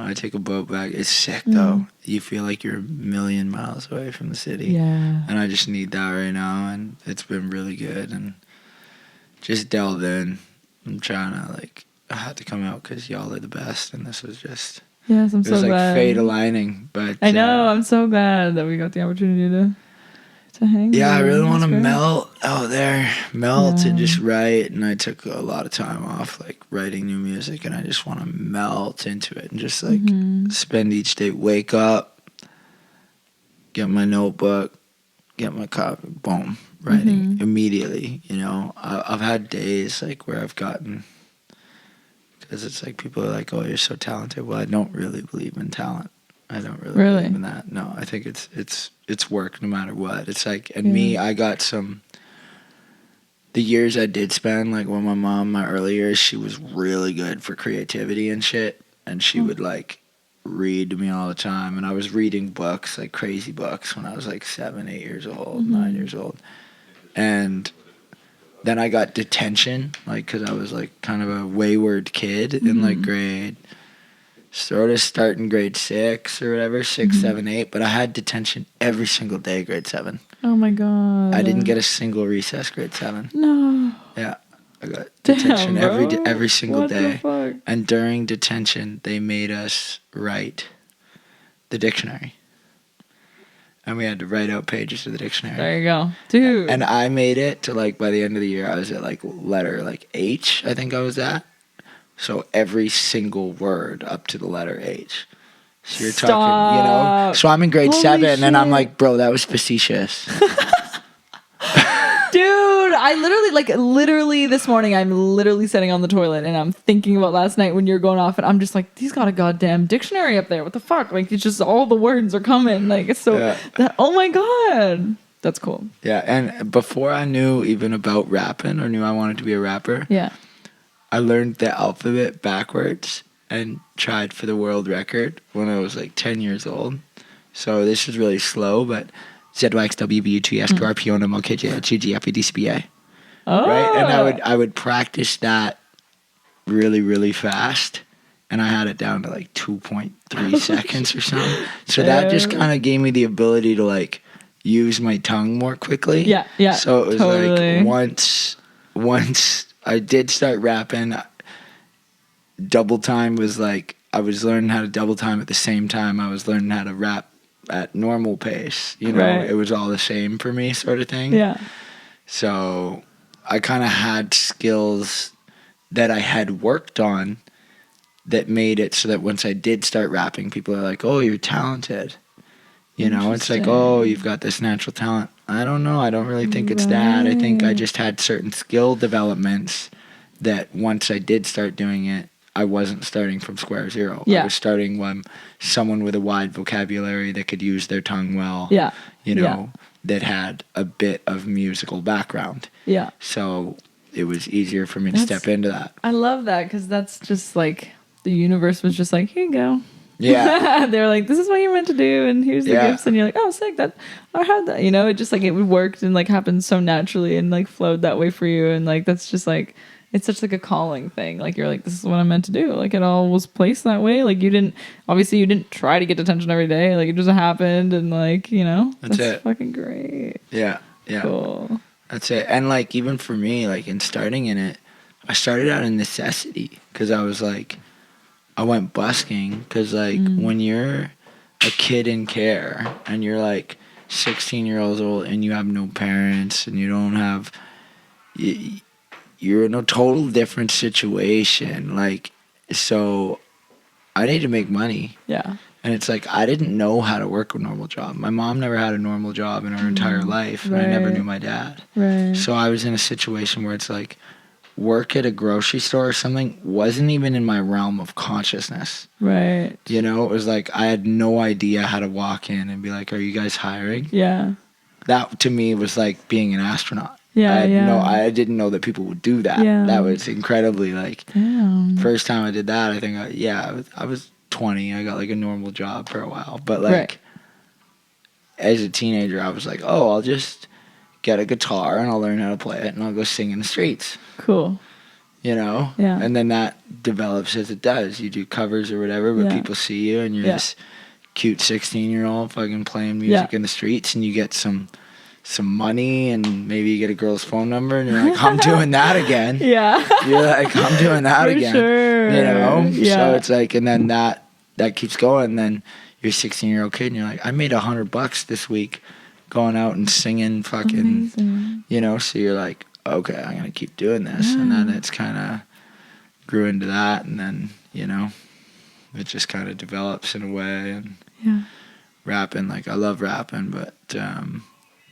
I take a boat back. It's sick though. You feel like you're a million miles away from the city. Yeah. And I just need that right now, and it's been really good. And just delve in. I'm trying to like. I had to come out because y'all are the best, and this was just. Yes, I'm It was so like glad. fate aligning, but I know. I'm so glad that we got the opportunity to hang. yeah, I there. really want to That's great. melt out there, melt and Yeah. just write. And I took a lot of time off, like writing new music, and I just want to melt into it and just like spend each day. Wake up, get my notebook, get my copy, boom, writing immediately. You know, I've had days like where I've gotten. Because it's like people are like, "Oh, you're so talented." Well, I don't really believe in talent. I don't really believe in that. No, I think it's work no matter what. It's like, and me, I got some. The years I did spend, like when my mom, my early years, she was really good for creativity and shit, and she would like read to me all the time, and I was reading books, like crazy books, when I was like 7, 8 years old, 9 years old, and. Then I got detention, like, because I was, like, kind of a wayward kid in, like, starting grade 6 or whatever, 6, 7, 8. But I had detention every single day, grade 7. Oh my god. I didn't get a single recess, grade 7. No. Yeah. I got Damn, detention bro. every single What day. the fuck? And during detention, they made us write the dictionary. And we had to write out pages of the dictionary. There you go, dude. And I made it to like by the end of the year, I was at like letter like H, I think I was at. So every single word up to the letter H. So you're talking, you know. So I'm in grade Holy 7, and I'm shit. like, bro, that was facetious. Dude, I literally this morning, I'm literally sitting on the toilet and I'm thinking about last night when you're going off, and I'm just like, he's got a goddamn dictionary up there. What the fuck? Like, it's just all the words are coming. Like, it's so, oh my God. That's cool. Yeah, and before I knew even about rapping or knew I wanted to be a rapper, Yeah. I learned the alphabet backwards and tried for the world record when I was like 10 years old. So this was really slow, but ZYXWBUTSQRPONMLKJHGFEDCBA. Oh. Right? And I would practice that really, really fast. And I had it down to like 2.3 seconds or something. So that just kind of gave me the ability to like use my tongue more quickly. Yeah. So it was totally. like once I did start rapping, double time was like I was learning how to double time at the same time I was learning how to rap at normal pace. You know, Right. it was all the same for me, sort of thing. Yeah. So I kind of had skills that I had worked on that made it so that once I did start rapping, people are like, "Oh, you're talented." You know, it's like, "Oh, you've got this natural talent." I don't know. I don't really think it's that. I think I just had certain skill developments that once I did start doing it, I wasn't starting from square zero. Yeah. I was starting when someone with a wide vocabulary that could use their tongue well. Yeah. You know, that had a bit of musical background. Yeah. So it was easier for me to step into that. I love that because that's just like the universe was just like, here you go. Yeah. They're like, this is what you're meant to do, and here's the gifts, and you're like, oh, sick. That I had that. You know, it just like it worked and like happened so naturally and like flowed that way for you, and like that's just like it's such like a calling thing. Like you're like, this is what I'm meant to do. Like it all was placed that way. Like you didn't try to get attention every day. Like it just happened, and like you know, That's it. fucking great. Yeah. Cool. That's it. And like even for me, like in starting in it, I started out of necessity because I was like, I went busking because like when you're a kid in care and you're like 16 years old and you have no parents and you don't have, you're in a total different situation. Like, so I need to make money. Yeah. And it's like, I didn't know how to work a normal job. My mom never had a normal job in her entire life. And I never knew my dad. Right. So I was in a situation where it's like, work at a grocery store or something wasn't even in my realm of consciousness. Right. You know, it was like I had no idea how to walk in and be like, "Are you guys hiring?" Yeah. That to me was like being an astronaut. Yeah, I didn't know that people would do that. Yeah. That was incredibly like, Damn. first time I did that, I think, I was 20. I got like a normal job for a while. But like, Right. as a teenager, I was like, oh, I'll just get a guitar and I'll learn how to play it and I'll go sing in the streets. Cool. You know? Yeah. And then that develops as it does. You do covers or whatever, but Yeah. people see you and you're Yeah. this cute 16-year-old fucking playing music Yeah. in the streets, and you get some money and maybe you get a girl's phone number and you're like, I'm doing that again. Yeah. You're like, I'm doing that For again. sure. You know? Yeah. So it's like, and then that keeps going. Then you're a 16-year-old kid and you're like, I made $100 this week going out and singing fucking, Amazing. you know? So you're like, okay, I'm going to keep doing this. And then it's kind of grew into that. And then, you know, it just kind of develops in a way. And Yeah. rapping, like I love rapping, but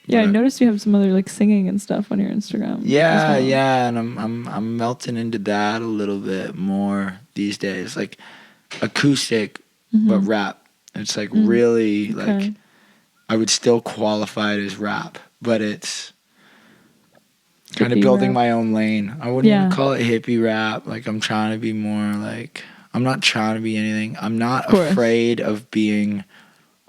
Yeah, I but- noticed you have some other like singing and stuff on your Instagram. Yeah, as well. yeah, and I'm melting into that a little bit more these days, like acoustic, but rap. It's like really like Okay. I would still qualify it as rap, but it's kind of Hippie building rap. my own lane. I wouldn't Yeah. even call it hippie rap. Like I'm trying to be more like I'm not trying to be anything. I'm not Of course. afraid of being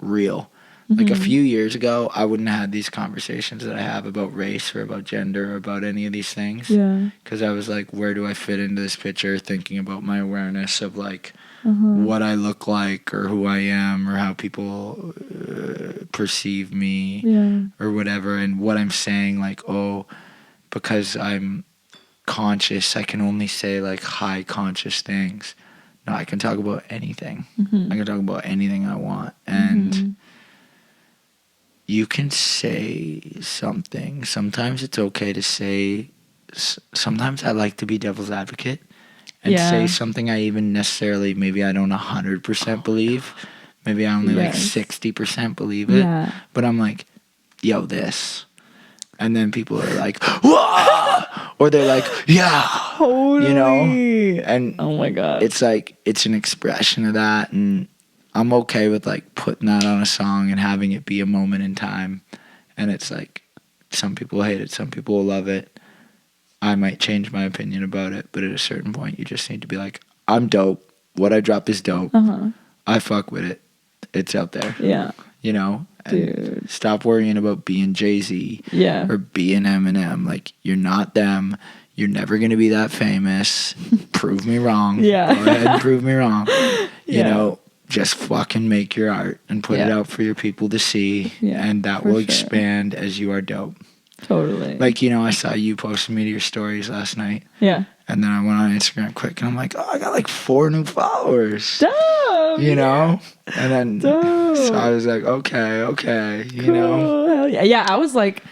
real. Like a few years ago, I wouldn't have had these conversations that I have about race or about gender or about any of these things. Yeah. Because I was like, where do I fit into this picture? Thinking about my awareness of like what I look like or who I am or how people perceive me Yeah. or whatever. And what I'm saying, like, oh, because I'm conscious, I can only say like high conscious things. No, I can talk about anything. I can talk about anything I want. And you can say something. Sometimes it's okay to say. Sometimes I like to be devil's advocate and Yeah. say something I even necessarily maybe I don't 100% believe. Maybe I only like Yes. 60% believe it. Yeah. But I'm like, yo, this. And then people are like, whoa! Or they're like, yeah. Totally. You know? And Oh my god. it's like, it's an expression of that. And I'm okay with like putting that on a song and having it be a moment in time. And it's like, some people hate it, some people will love it. I might change my opinion about it, but at a certain point, you just need to be like, I'm dope. What I drop is dope. I fuck with it. It's out there. Yeah. You know? And Dude. stop worrying about being Jay-Z Yeah. or being Eminem. Like, you're not them. You're never going to be that famous. Prove me wrong. Yeah. Go ahead and prove me wrong. You Yeah. know, just fucking make your art and put it Yeah. out for your people to see. Yeah, And that for will sure. expand as you are dope. Totally. Like, you know, I saw you posting me to your stories last night. yeah. And then I went on Instagram quick and I'm like, oh, I got like 4 new followers. Dope. You know? And then Dope. so I was like, okay, you know? Cool. Hell yeah. Yeah, I was like,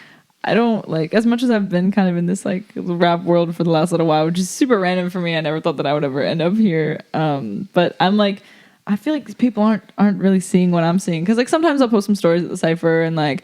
I don't like, as much as I've been kind of in this like rap world for the last little while, which is super random for me. I never thought that I would ever end up here. But I'm like, I feel like people aren't really seeing what I'm seeing. Cause like sometimes I'll post some stories at the Cypher and like,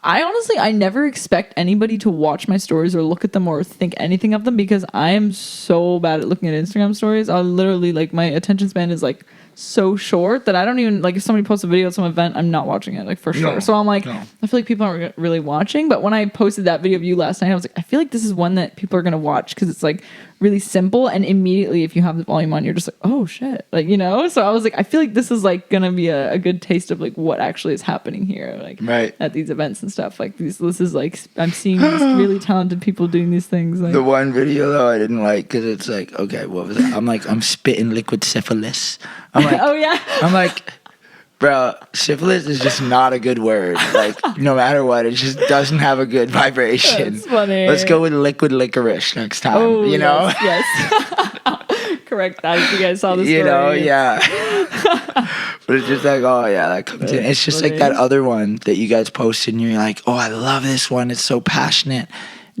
I never expect anybody to watch my stories or look at them or think anything of them because I am so bad at looking at Instagram stories. I literally like my attention span is like so short that I don't even like if somebody posts a video at some event, I'm not watching it like for sure. No, So I'm like, no. I feel like people aren't really watching. But when I posted that video of you last night, I was like, I feel like this is one that people are gonna watch because it's like really simple and immediately if you have the volume on, you're just like, oh shit, like you know. So I was like, I feel like this is like gonna be a good taste of like what actually is happening here, like Right. at these events and stuff. Like this is like I'm seeing these really talented people doing these things. Like The one video though I didn't like because it's like, okay, what was it? I'm like, I'm spitting liquid syphilis. I'm like, oh yeah, I'm like, bro, syphilis is just not a good word. Like, no matter what, it just doesn't have a good vibration. That's funny. Let's go with liquid licorice next time. oh you know, yes. Correct that if you guys saw this. you know, story. yeah. But it's just like, oh yeah, that comes in. It's just like that other one that you guys posted, and you're like, oh, I love this one. It's so passionate,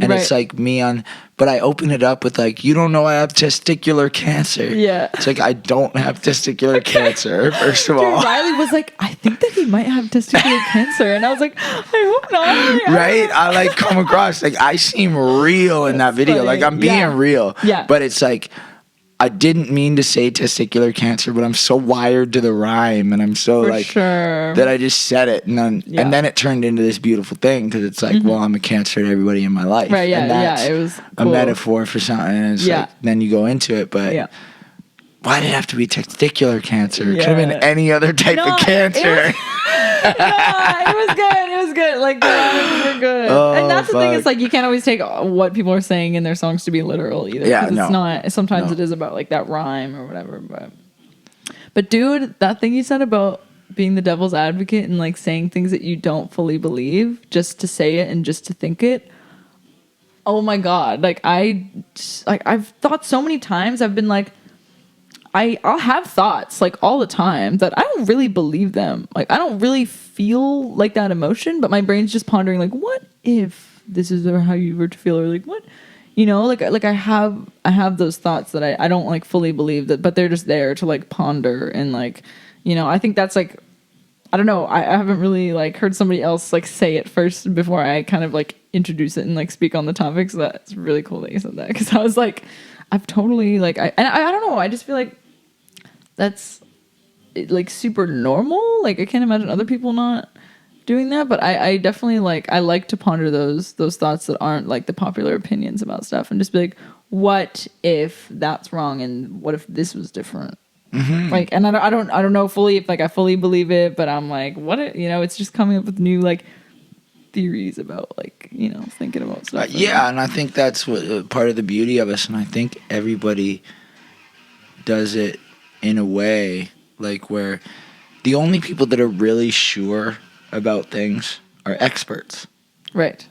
and it's Right. like me on. But I open it up with like, you don't know I have testicular cancer. Yeah. It's like I don't have testicular cancer. First of Dude, all, Riley was like, I think that he might have testicular cancer, and I was like, I hope not. Like, right? I like come across like I seem real in that video. funny. Like I'm being Yeah. real. Yeah. But it's like I didn't mean to say testicular cancer, but I'm so wired to the rhyme, and I'm so For like sure. that I just said it, and then it turned into this beautiful thing because it's like, well, I'm a cancer to everybody in my life, Right, yeah, and that's it was a cool. metaphor for something. And it's like, then you go into it, but Yeah. why did it have to be testicular cancer? It could have Yeah. been any other type No, of cancer. It was good. It was good. Like the rhymes were good. Oh, and that's the thing. fuck. It's like you can't always take what people are saying in their songs to be literal either. Yeah, 'cause no. it's not. Sometimes No. it is about like that rhyme or whatever. But dude, that thing you said about being the devil's advocate and like saying things that you don't fully believe just to say it and just to think it. Oh my god! Like I've thought so many times. I've been like. I'll have thoughts like all the time that I don't really believe them. Like I don't really feel like that emotion, but my brain's just pondering like, what if this is how you were to feel, or like what, like I have those thoughts that I don't like fully believe that, but they're just there to like ponder and like, I think that's like, I don't know. I haven't really like heard somebody else like say it first before I kind of like introduce it and like speak on the topic. So that's really cool that you said that because I was like, I've totally like I don't know. I just feel like that's like super normal. Like I can't imagine other people not doing that, but I definitely I like to ponder those thoughts that aren't like the popular opinions about stuff and just be like, what if that's wrong and what if this was different? Mm-hmm. Like, and I don't know fully if like I fully believe it, but I'm like, it's just coming up with new like theories about like thinking about stuff. And I think that's what part of the beauty of us, and I think everybody does it in a way like where the only people that are really sure about things are experts. Right.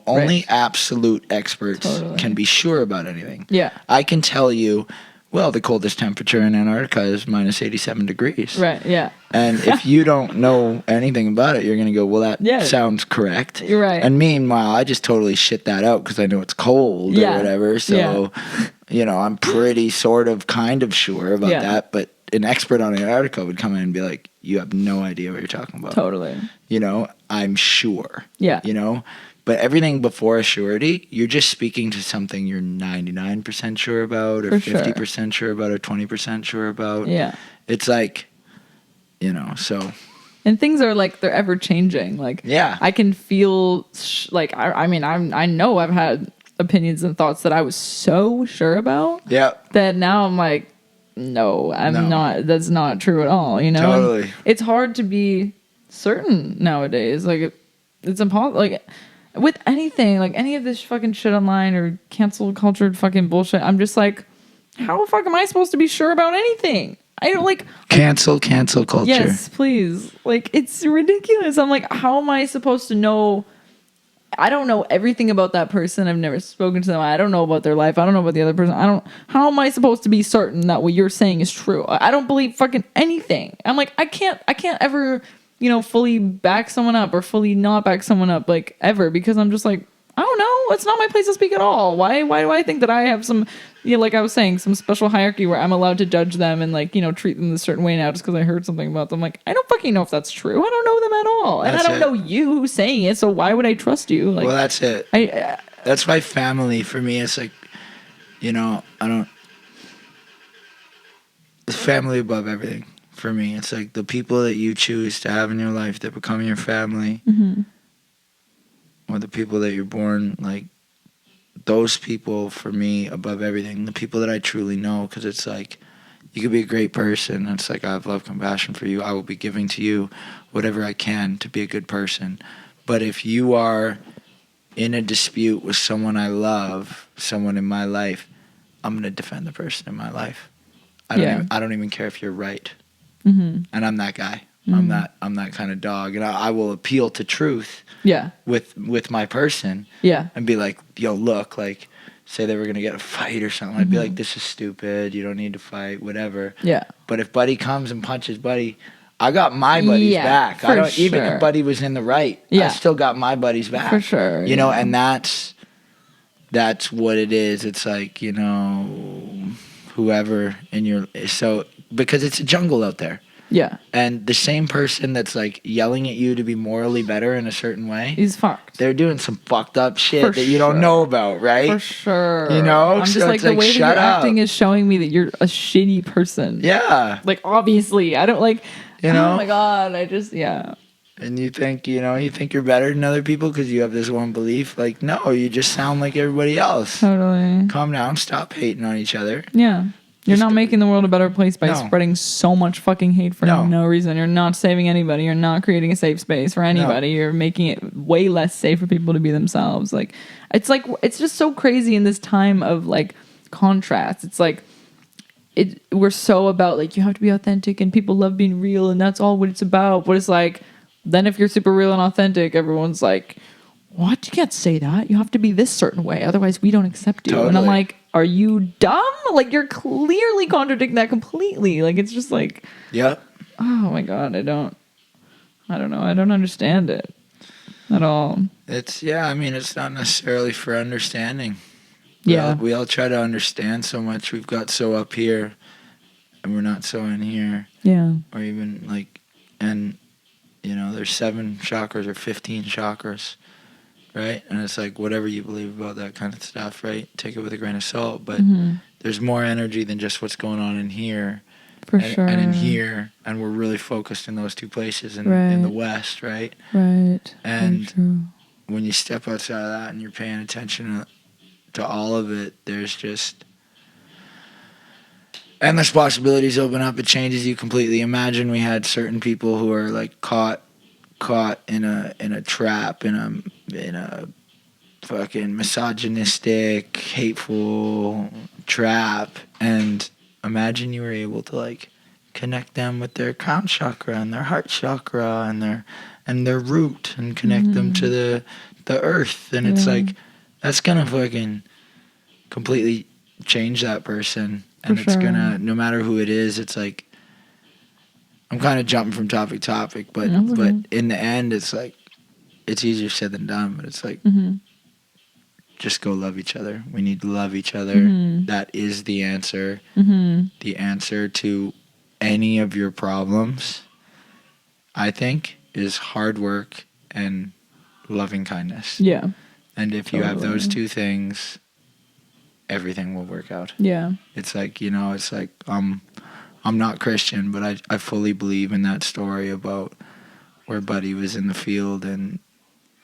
Only absolute experts can be sure about anything. Yeah. I can tell you, well, the coldest temperature in Antarctica is minus 87 degrees. Right, yeah. And if you don't know anything about it, you're going to go, well, that sounds correct. You're right. And meanwhile, I just totally shit that out because I know it's cold or whatever. So, I'm pretty sort of kind of sure about that. But an expert on Antarctica would come in and be like, you have no idea what you're talking about. Totally. I'm sure. Yeah. But everything before a surety, you're just speaking to something you're 99% sure about or 50% sure about or 20% sure about. Yeah. It's like, so. And things are like, they're ever changing. Like, I can feel I know I've had opinions and thoughts that I was so sure about. Yeah. That now I'm like, no, not, that's not true at all. Totally. And it's hard to be certain nowadays. Like, it's impossible. Like, with anything, like any of this fucking shit online or cancel culture fucking bullshit, I'm just like, how the fuck am I supposed to be sure about anything? I don't like cancel culture. Yes, please. Like it's ridiculous. I'm like, how am I supposed to know? I don't know everything about that person. I've never spoken to them. I don't know about their life. I don't know about the other person. How am I supposed to be certain that what you're saying is true? I don't believe fucking anything. I'm like, I can't ever fully back someone up or fully not back someone up, like, ever, because I'm just like, I don't know. It's not my place to speak at all. Why do I think that I have some, like I was saying, some special hierarchy where I'm allowed to judge them and, like, treat them a certain way now just because I heard something about them? Like, I don't fucking know if that's true. I don't know them at all. And I don't know you who's saying it, so why would I trust you? Like, well, that's it. That's why family, for me, it's like, it's family above everything. For me, it's like the people that you choose to have in your life that become your family, or the people that you're born, like, those people, for me, above everything. The people that I truly know, because it's like, you could be a great person. It's like, I have love, compassion for you. I will be giving to you whatever I can to be a good person. But if you are in a dispute with someone I love, someone in my life, I'm going to defend the person in my life. I don't even care if you're right. Mm-hmm. And I'm that guy. Mm-hmm. I'm that kind of dog, and I will appeal to truth. Yeah. With my person. Yeah. And be like, yo, look, like, say they were gonna get a fight or something. I'd be like, this is stupid. You don't need to fight. Whatever. Yeah. But if Buddy comes and punches Buddy, I got my buddy's back. I don't even if Buddy was in the right. I still got my buddy's back. For sure. And that's what it is. It's like, whoever in your because it's a jungle out there. Yeah. And the same person that's like yelling at you to be morally better in a certain way, He's fucked. they're doing some fucked up shit For that you don't know about, right? For sure. You know? I'm just So like, it's the like, way that shut you're up. acting is showing me that you're a shitty person. Yeah. Like, obviously. I don't like, You know? oh my God. I just, yeah. And you think you're better than other people because you have this one belief. Like, no, you just sound like everybody else. Totally. Calm down. Stop hating on each other. Yeah. You're Just- not making the world a better place by No. spreading so much fucking hate for No. no reason. You're not saving anybody. You're not creating a safe space for anybody. You're making it way less safe for people to be themselves. Like, it's just so crazy in this time of like contrast. It's like, we're so about like, you have to be authentic and people love being real and that's all what it's about. But it's like, then if you're super real and authentic, everyone's like, what? You can't say that. You have to be this certain way. Otherwise, we don't accept you. Totally. And I'm like, are you dumb? Like, you're clearly contradicting that completely. Like, it's just like, Yep. oh my God, I don't know. I don't understand it at all. It's not necessarily for understanding. Yeah. We all try to understand so much. We've got so up here and we're not so in here. Yeah. Or even like, and there's 7 chakras or 15 chakras, right? And it's like, whatever you believe about that kind of stuff, right? Take it with a grain of salt. But there's more energy than just what's going on in here. For sure. And in here, and we're really focused in those 2 places in the West, right? Right. And true. when you step outside of that and you're paying attention to all of it, there's just endless possibilities open up. It changes you completely. Imagine we had certain people who are like caught in a trap, in a fucking misogynistic, hateful trap, and imagine you were able to like connect them with their crown chakra and their heart chakra and their root, and connect them to the earth, and it's like, that's gonna fucking completely change that person. And it's gonna, no matter who it is, it's like, I'm kind of jumping from topic to topic, but in the end, it's like, it's easier said than done, but it's like, just go love each other. We need to love each other. That is the answer. The answer to any of your problems, I think, is hard work and loving kindness. Yeah. And if you have those 2 things, everything will work out. Yeah. It's like, it's like, I'm not Christian, but I fully believe in that story about where Buddy was in the field, and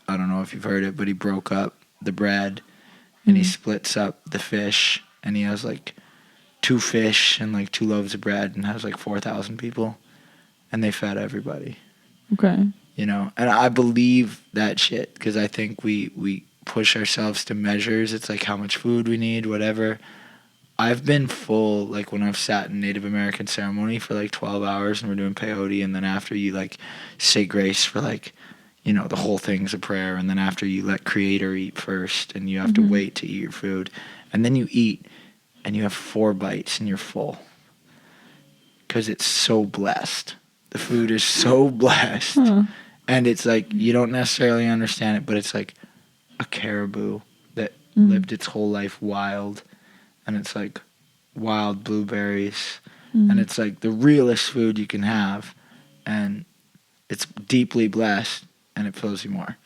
I don't know if you've heard it, but he broke up the bread and he splits up the fish, and he has like 2 fish and like 2 loaves of bread, and has like 4,000 people, and they fed everybody. Okay. And I believe that shit, because I think we push ourselves to measures. It's like how much food we need, whatever. I've been full, like when I've sat in Native American ceremony for like 12 hours and we're doing peyote, and then after you like say grace for like, the whole thing's a prayer, and then after you let Creator eat first, and you have to wait to eat your food, and then you eat and you have 4 bites and you're full, because it's so blessed. The food is so blessed. And it's like, you don't necessarily understand it, but it's like a caribou that lived its whole life wild, and it's like wild blueberries, and it's like the realest food you can have, and it's deeply blessed, and it fills you more.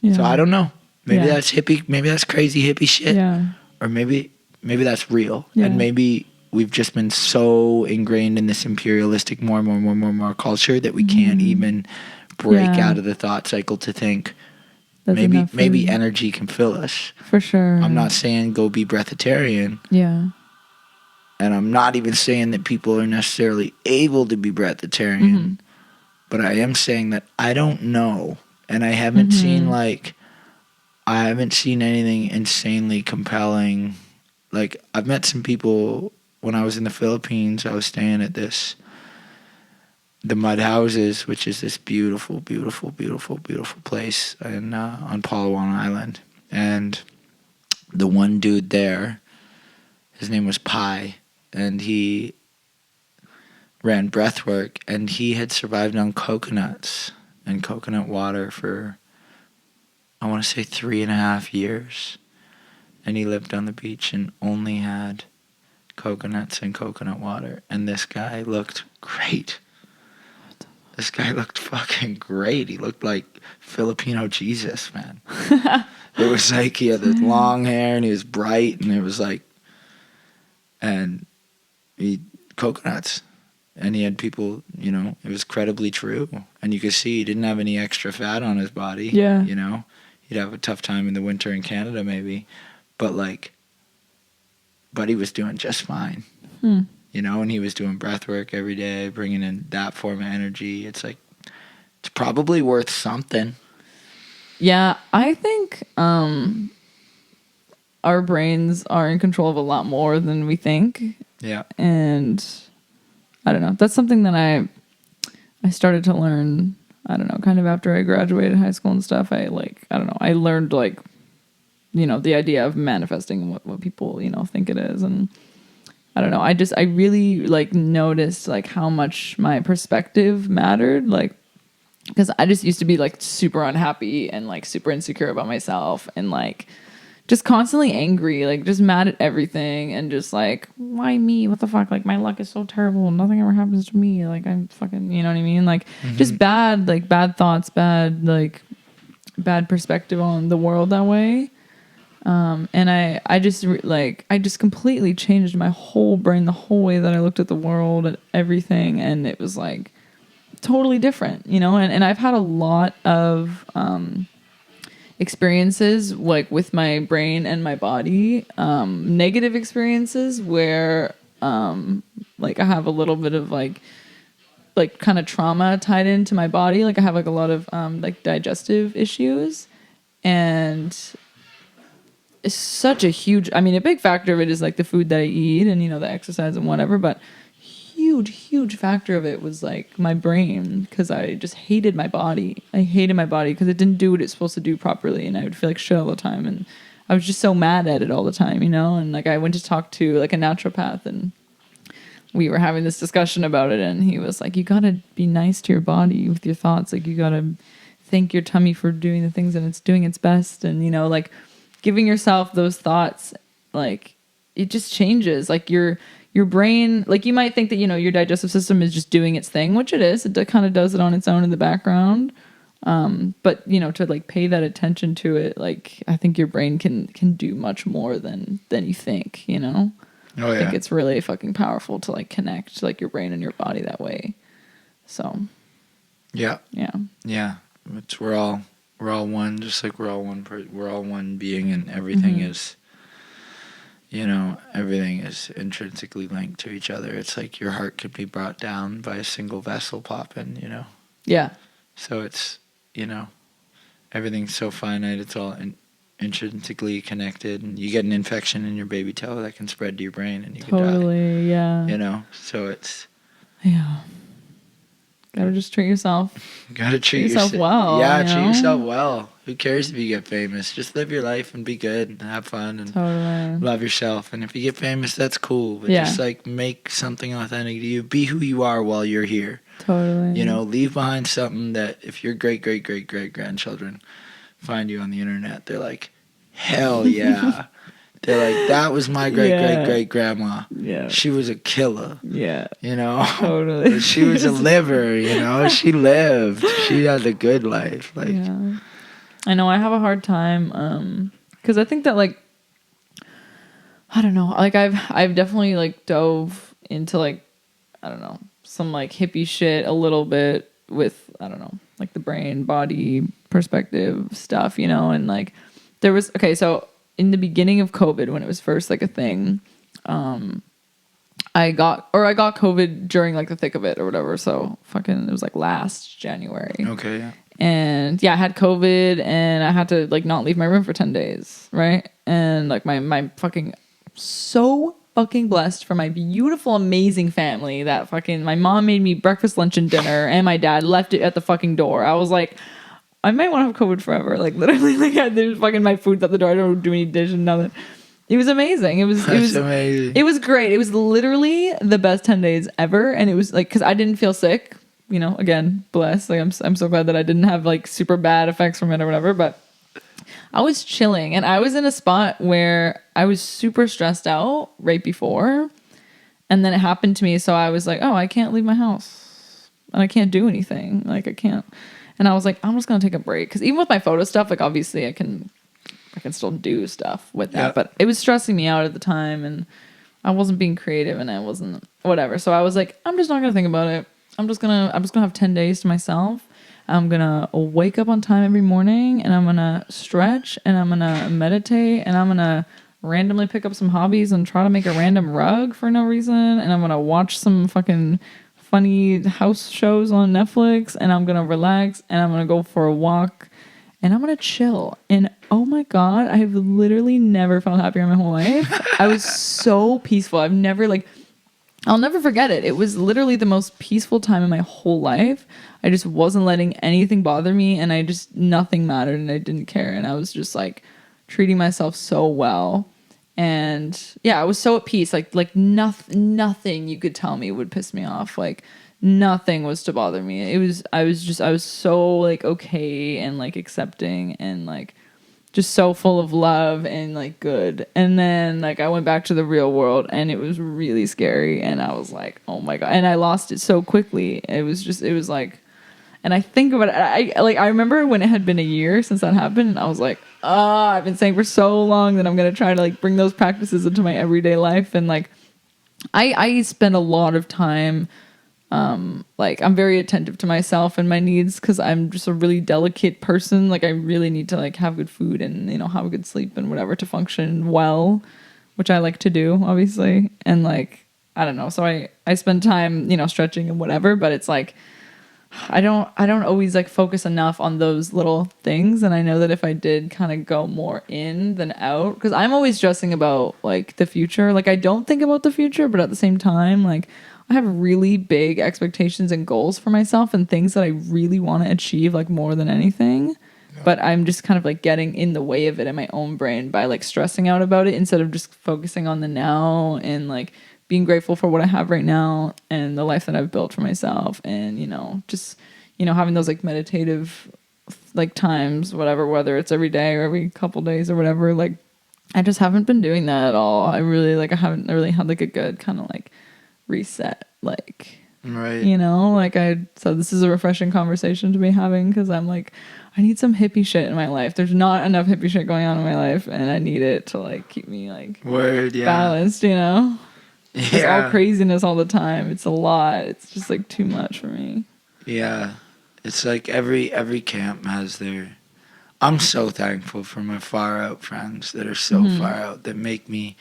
Yeah. So I don't know. Maybe that's hippie. Maybe that's crazy hippie shit. Yeah. Or maybe that's real, Yeah. and maybe we've just been so ingrained in this imperialistic more culture that we can't even break out of the thought cycle to think maybe energy can fill us. For sure. I'm not saying go be breatharian. Yeah. And I'm not even saying that people are necessarily able to be breatharian. But I am saying that I don't know. And I haven't seen anything insanely compelling. Like, I've met some people when I was in the Philippines. I was staying at the Mud Houses, which is this beautiful, beautiful, beautiful, beautiful place on Palawan Island. And the one dude there, his name was Pai, and he ran breathwork, and he had survived on coconuts and coconut water for, I want to say, 3.5 years. And he lived on the beach and only had coconuts and coconut water. And this guy looked great. This guy looked fucking great. He looked like Filipino Jesus, man. It was like he had the long hair and he was bright and it was like, and he coconuts. And he had people, you know, it was credibly true. And you could see he didn't have any extra fat on his body. Yeah. You know, he'd have a tough time in the winter in Canada maybe. But he was doing just fine. You know, and he was doing breath work every day, bringing in that form of energy. It's like, it's probably worth something. Yeah, I think our brains are in control of a lot more than we think. Yeah. And I don't know. That's something that I started to learn, I don't know, kind of after I graduated high school and stuff. I learned like, you know, the idea of manifesting and what people, you know, think it is. And I don't know. I really like noticed like how much my perspective mattered. Like, because I just used to be like super unhappy and like super insecure about myself and like just constantly angry, like just mad at everything and just like, why me? What the fuck? Like my luck is so terrible. Nothing ever happens to me. Like I'm fucking, you know what I mean? Like just bad thoughts, bad perspective on the world that way. And I just completely changed my whole brain, the whole way that I looked at the world and everything. And it was like totally different, you know? And I've had a lot of, experiences like with my brain and my body, negative experiences where, like I have a little bit of like kind of trauma tied into my body. Like I have like a lot of, like digestive issues, and it's such a huge, I mean, a big factor of it is like the food that I eat and, you know, the exercise and whatever, but huge factor of it was like my brain, because I just hated my body. I hated my body because it didn't do what it's supposed to do properly, and I would feel like shit all the time, and I was just so mad at it all the time, you know? And like I went to talk to like a naturopath, and we were having this discussion about it, and he was like, you gotta be nice to your body with your thoughts. Like you gotta thank your tummy for doing the things that it's doing its best, and, you know, like giving yourself those thoughts, like it just changes like your brain. Like you might think that, you know, your digestive system is just doing its thing, which it is. It kind of does it on its own in the background. But you know, to like pay that attention to it, like I think your brain can do much more than you think, you know? Oh, yeah. I think it's really fucking powerful to like connect like your brain and your body that way. So Yeah. yeah. It's we're all one, just like we're all one being, and everything is, you know, everything is intrinsically linked to each other. It's like your heart could be brought down by a single vessel popping, you know? Yeah. So it's, you know, everything's so finite. It's all intrinsically connected, and you get an infection in your baby toe that can spread to your brain and you could die. Totally, yeah. You know? So it's... Yeah. Gotta just treat yourself. Gotta treat yourself well. Yeah, you know? treat yourself well. Who cares if you get famous? Just live your life and be good and have fun and totally love yourself. And if you get famous, that's cool. But Yeah. just like make something authentic to you. Be who you are while you're here. Totally. You know, leave behind something that if your great grandchildren find you on the internet, they're like, hell yeah. They're like, that was my great grandma. Yeah. She was a killer. Yeah. You know? Totally. But she was a liver, you know? She lived. She had a good life. Like, yeah. I know I have a hard time, because I think that like, I don't know, like I've definitely like dove into like, I don't know, some like hippie shit a little bit with, I don't know, like the brain body perspective stuff, you know? And like there was, okay, so in the beginning of COVID, when it was first like a thing, I got COVID during like the thick of it or whatever. So fucking, it was like last January. okay, yeah. And yeah, I had COVID and I had to like not leave my room for 10 days. Right. And like my fucking, so fucking blessed for my beautiful, amazing family that fucking, my mom made me breakfast, lunch, and dinner, and my dad left it at the fucking door. I was like, I might want to have COVID forever. Like literally, like there's fucking my food's at the door. I don't do any dishes, nothing. It was amazing. It was Amazing. It was great. It was literally the best 10 days ever. And it was like, cause I didn't feel sick, you know, again, blessed. Like I'm so glad that I didn't have like super bad effects from it or whatever, but I was chilling and I was in a spot where I was super stressed out right before. And then it happened to me. So I was like, oh, I can't leave my house. and I can't do anything. Like I can't. And I was like, I'm just gonna take a break because even with my photo stuff, like obviously I can still do stuff with that, Yeah. but it was stressing me out at the time, and I wasn't being creative, and I wasn't whatever. So I was like, I'm just not gonna think about it. I'm just gonna have 10 days to myself. I'm gonna wake up on time every morning, and I'm gonna stretch, and I'm gonna meditate, and I'm gonna randomly pick up some hobbies and try to make a random rug for no reason, and I'm gonna watch some fucking funny house shows on Netflix, and I'm gonna relax, and I'm gonna go for a walk, and I'm gonna chill. And oh my god, I have literally never felt happier in my whole life. I was so peaceful. I'll never forget it. It was literally the most peaceful time in my whole life. I just wasn't letting anything bother me, and nothing mattered, and I didn't care, and I was just like treating myself so well. And yeah, I was so at peace. Like nothing you could tell me would piss me off. Like nothing was to bother me. I was so like okay and like accepting and like just so full of love and like good. And then like I went back to the real world, and it was really scary, and I was like, oh my god. And I lost it so quickly. It was like, and I think about it, I remember when it had been a year since that happened, and I was like, I've been saying for so long that I'm gonna try to like bring those practices into my everyday life. And like I spend a lot of time like I'm very attentive to myself and my needs because I'm just a really delicate person. Like I really need to like have good food and have a good sleep and whatever to function well, which I like to do obviously. And like I don't know, so I spend time stretching and whatever, but it's like I don't always like focus enough on those little things. And I know that if I did kind of go more in than out, because I'm always stressing about like the future. Like I don't think about the future, but at the same time, like I have really big expectations and goals for myself and things that I really want to achieve like more than anything. Yeah. But I'm just kind of like getting in the way of it in my own brain by like stressing out about it instead of just focusing on the now and like being grateful for what I have right now and the life that I've built for myself. And, just, having those like meditative like times, whatever, whether it's every day or every couple days or whatever, like I just haven't been doing that at all. I haven't really had like a good kind of like reset, like, right. Like so this is a refreshing conversation to be having because I'm like, I need some hippie shit in my life. There's not enough hippie shit going on in my life, and I need it to like keep me like balanced, It's all craziness all the time. It's a lot. It's just like too much for me. Yeah. It's like every camp has their... I'm so thankful for my far out friends that are so far out that make me...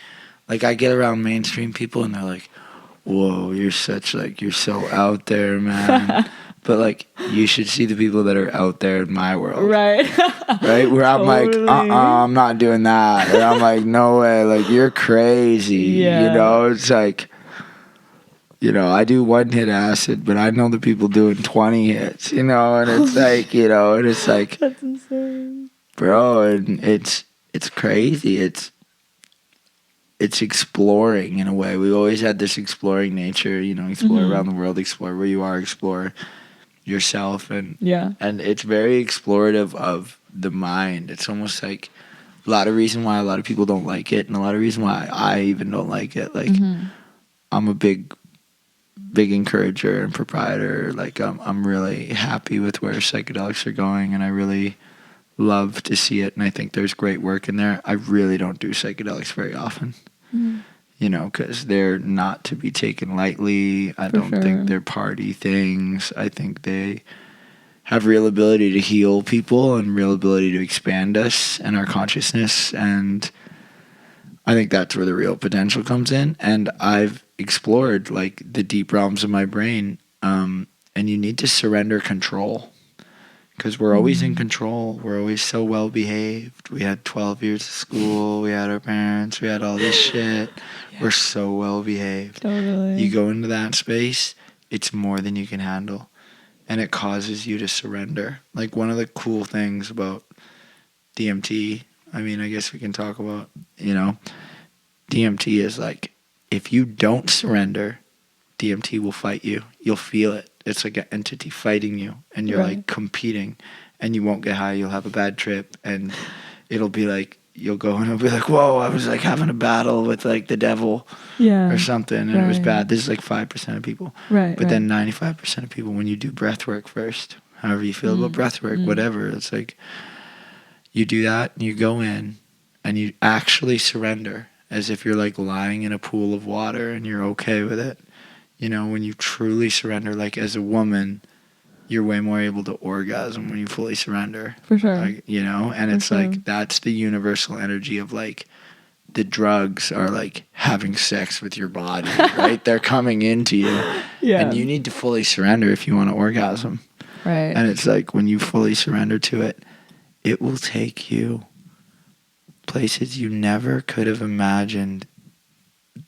Like I get around mainstream people and they're like, whoa, you're so out there, man. But like you should see the people that are out there in my world. Right. Right? Where I'm like, I'm not doing that. And I'm like, no way, like you're crazy. Yeah. It's like, I do 1 hit acid, but I know the people doing 20 hits, and it's like, and it's like that's insane. Bro, and it's crazy. It's exploring in a way. We've always had this exploring nature, explore around the world, explore where you are, explore yourself, and it's very explorative of the mind. It's almost like a lot of reason why a lot of people don't like it, and a lot of reason why I even don't like it. Like I'm a big encourager and proprietor. Like I'm really happy with where psychedelics are going, and I really love to see it, and I think there's great work in there. I really don't do psychedelics very often, because they're not to be taken lightly. I don't think they're party things. I think they have real ability to heal people and real ability to expand us and our consciousness, and I think that's where the real potential comes in. And I've explored like the deep realms of my brain, and you need to surrender control. Because we're always in control. We're always so well behaved. We had 12 years of school. We had our parents. We had all this shit. Yeah. We're so well behaved. Totally. You go into that space, it's more than you can handle. And it causes you to surrender. Like one of the cool things about DMT, I mean, I guess we can talk about, DMT is like, if you don't surrender, DMT will fight you. You'll feel it. It's like an entity fighting you, and you're like competing, and you won't get high. You'll have a bad trip, and it'll be like you'll go and it'll be like, whoa, I was like having a battle with like the devil Yeah. or something, and it was Right. bad. This is like 5% of people. Right. But then 95% of people, when you do breath work first, however you feel about breath work, whatever, it's like you do that and you go in and you actually surrender as if you're like lying in a pool of water and you're okay with it. You know, when you truly surrender, like as a woman, you're way more able to orgasm when you fully surrender. For sure. Like, you know, and For it's sure. like that's the universal energy of like the drugs are like having sex with your body, right? They're coming into you. Yeah. And you need to fully surrender if you want to orgasm. Right. And it's like when you fully surrender to it, it will take you places you never could have imagined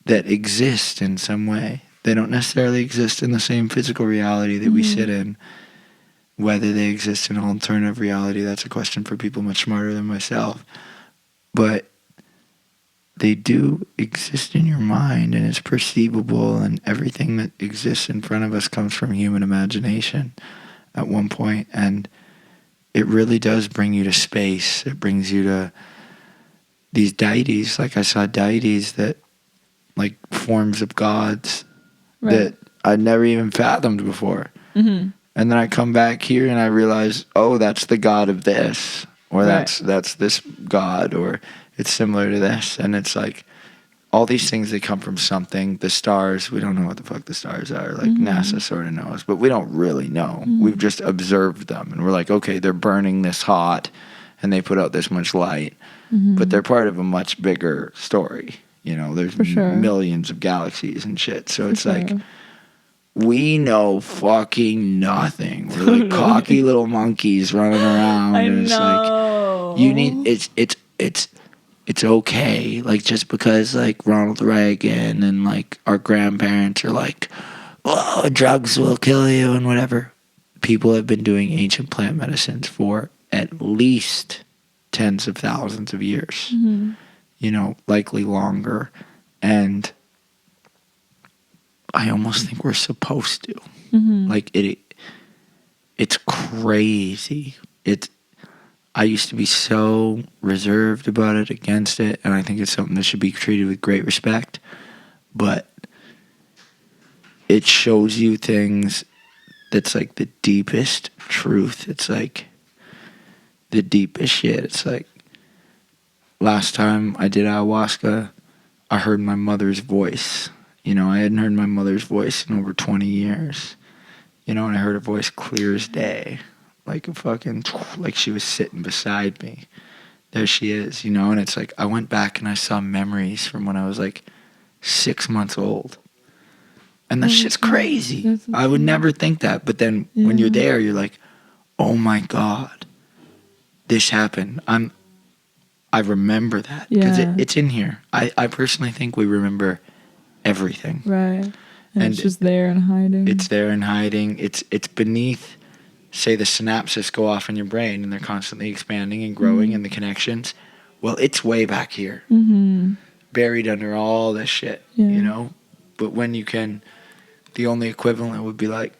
that exist in some way. They don't necessarily exist in the same physical reality that we sit in. Whether they exist in an alternative reality, that's a question for people much smarter than myself. But they do exist in your mind, and it's perceivable, and everything that exists in front of us comes from human imagination at one point, and it really does bring you to space. It brings you to these deities. Like I saw deities that, like forms of gods that I'd never even fathomed before. Mm-hmm. And then I come back here and I realize, oh, that's the god of this, or that's this god, or it's similar to this. And it's like all these things that come from something. The stars, we don't know what the fuck the stars are. Like NASA sort of knows, but we don't really know. We've just observed them, and we're like, okay, they're burning this hot, and they put out this much light, but they're part of a much bigger story. You know, there's millions of galaxies and shit. So it's like we know fucking nothing. We're like cocky little monkeys running around, and it's like you need it's okay. Like just because like Ronald Reagan and like our grandparents are like, oh, drugs will kill you and whatever. People have been doing ancient plant medicines for at least tens of thousands of years. You know, likely longer, and I almost think we're supposed to. Like it's crazy. I used to be so reserved about it, against it, and I think it's something that should be treated with great respect. But it shows you things that's like the deepest truth. It's like the deepest shit. It's like last time I did ayahuasca, I heard my mother's voice. You know, I hadn't heard my mother's voice in over 20 years. You know, and I heard her voice clear as day. Like a fucking, like she was sitting beside me. There she is, you know, and it's like I went back and I saw memories from when I was like 6 months old. And that shit's crazy. I would never think that. But then when you're there, you're like, oh my God, this happened. I remember that because it's in here. I personally think we remember everything. Right. And it's just there and hiding. It's there and hiding. It's beneath, say, the synapses go off in your brain and they're constantly expanding and growing and the connections. Well, it's way back here. Buried under all this shit, you know? But when you can, the only equivalent would be like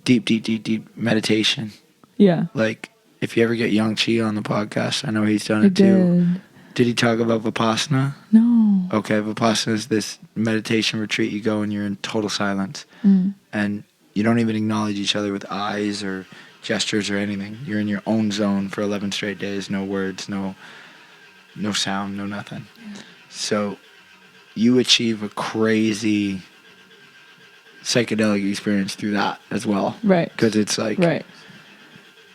deep meditation. Yeah. Like, if you ever get Yang Chi on the podcast, I know he's done it too. Did he talk about Vipassana? No. Okay, Vipassana is this meditation retreat. You go and you're in total silence. And you don't even acknowledge each other with eyes or gestures or anything. You're in your own zone for 11 straight days. No words, no sound, no nothing. So you achieve a crazy psychedelic experience through that as well. Right. Because it's like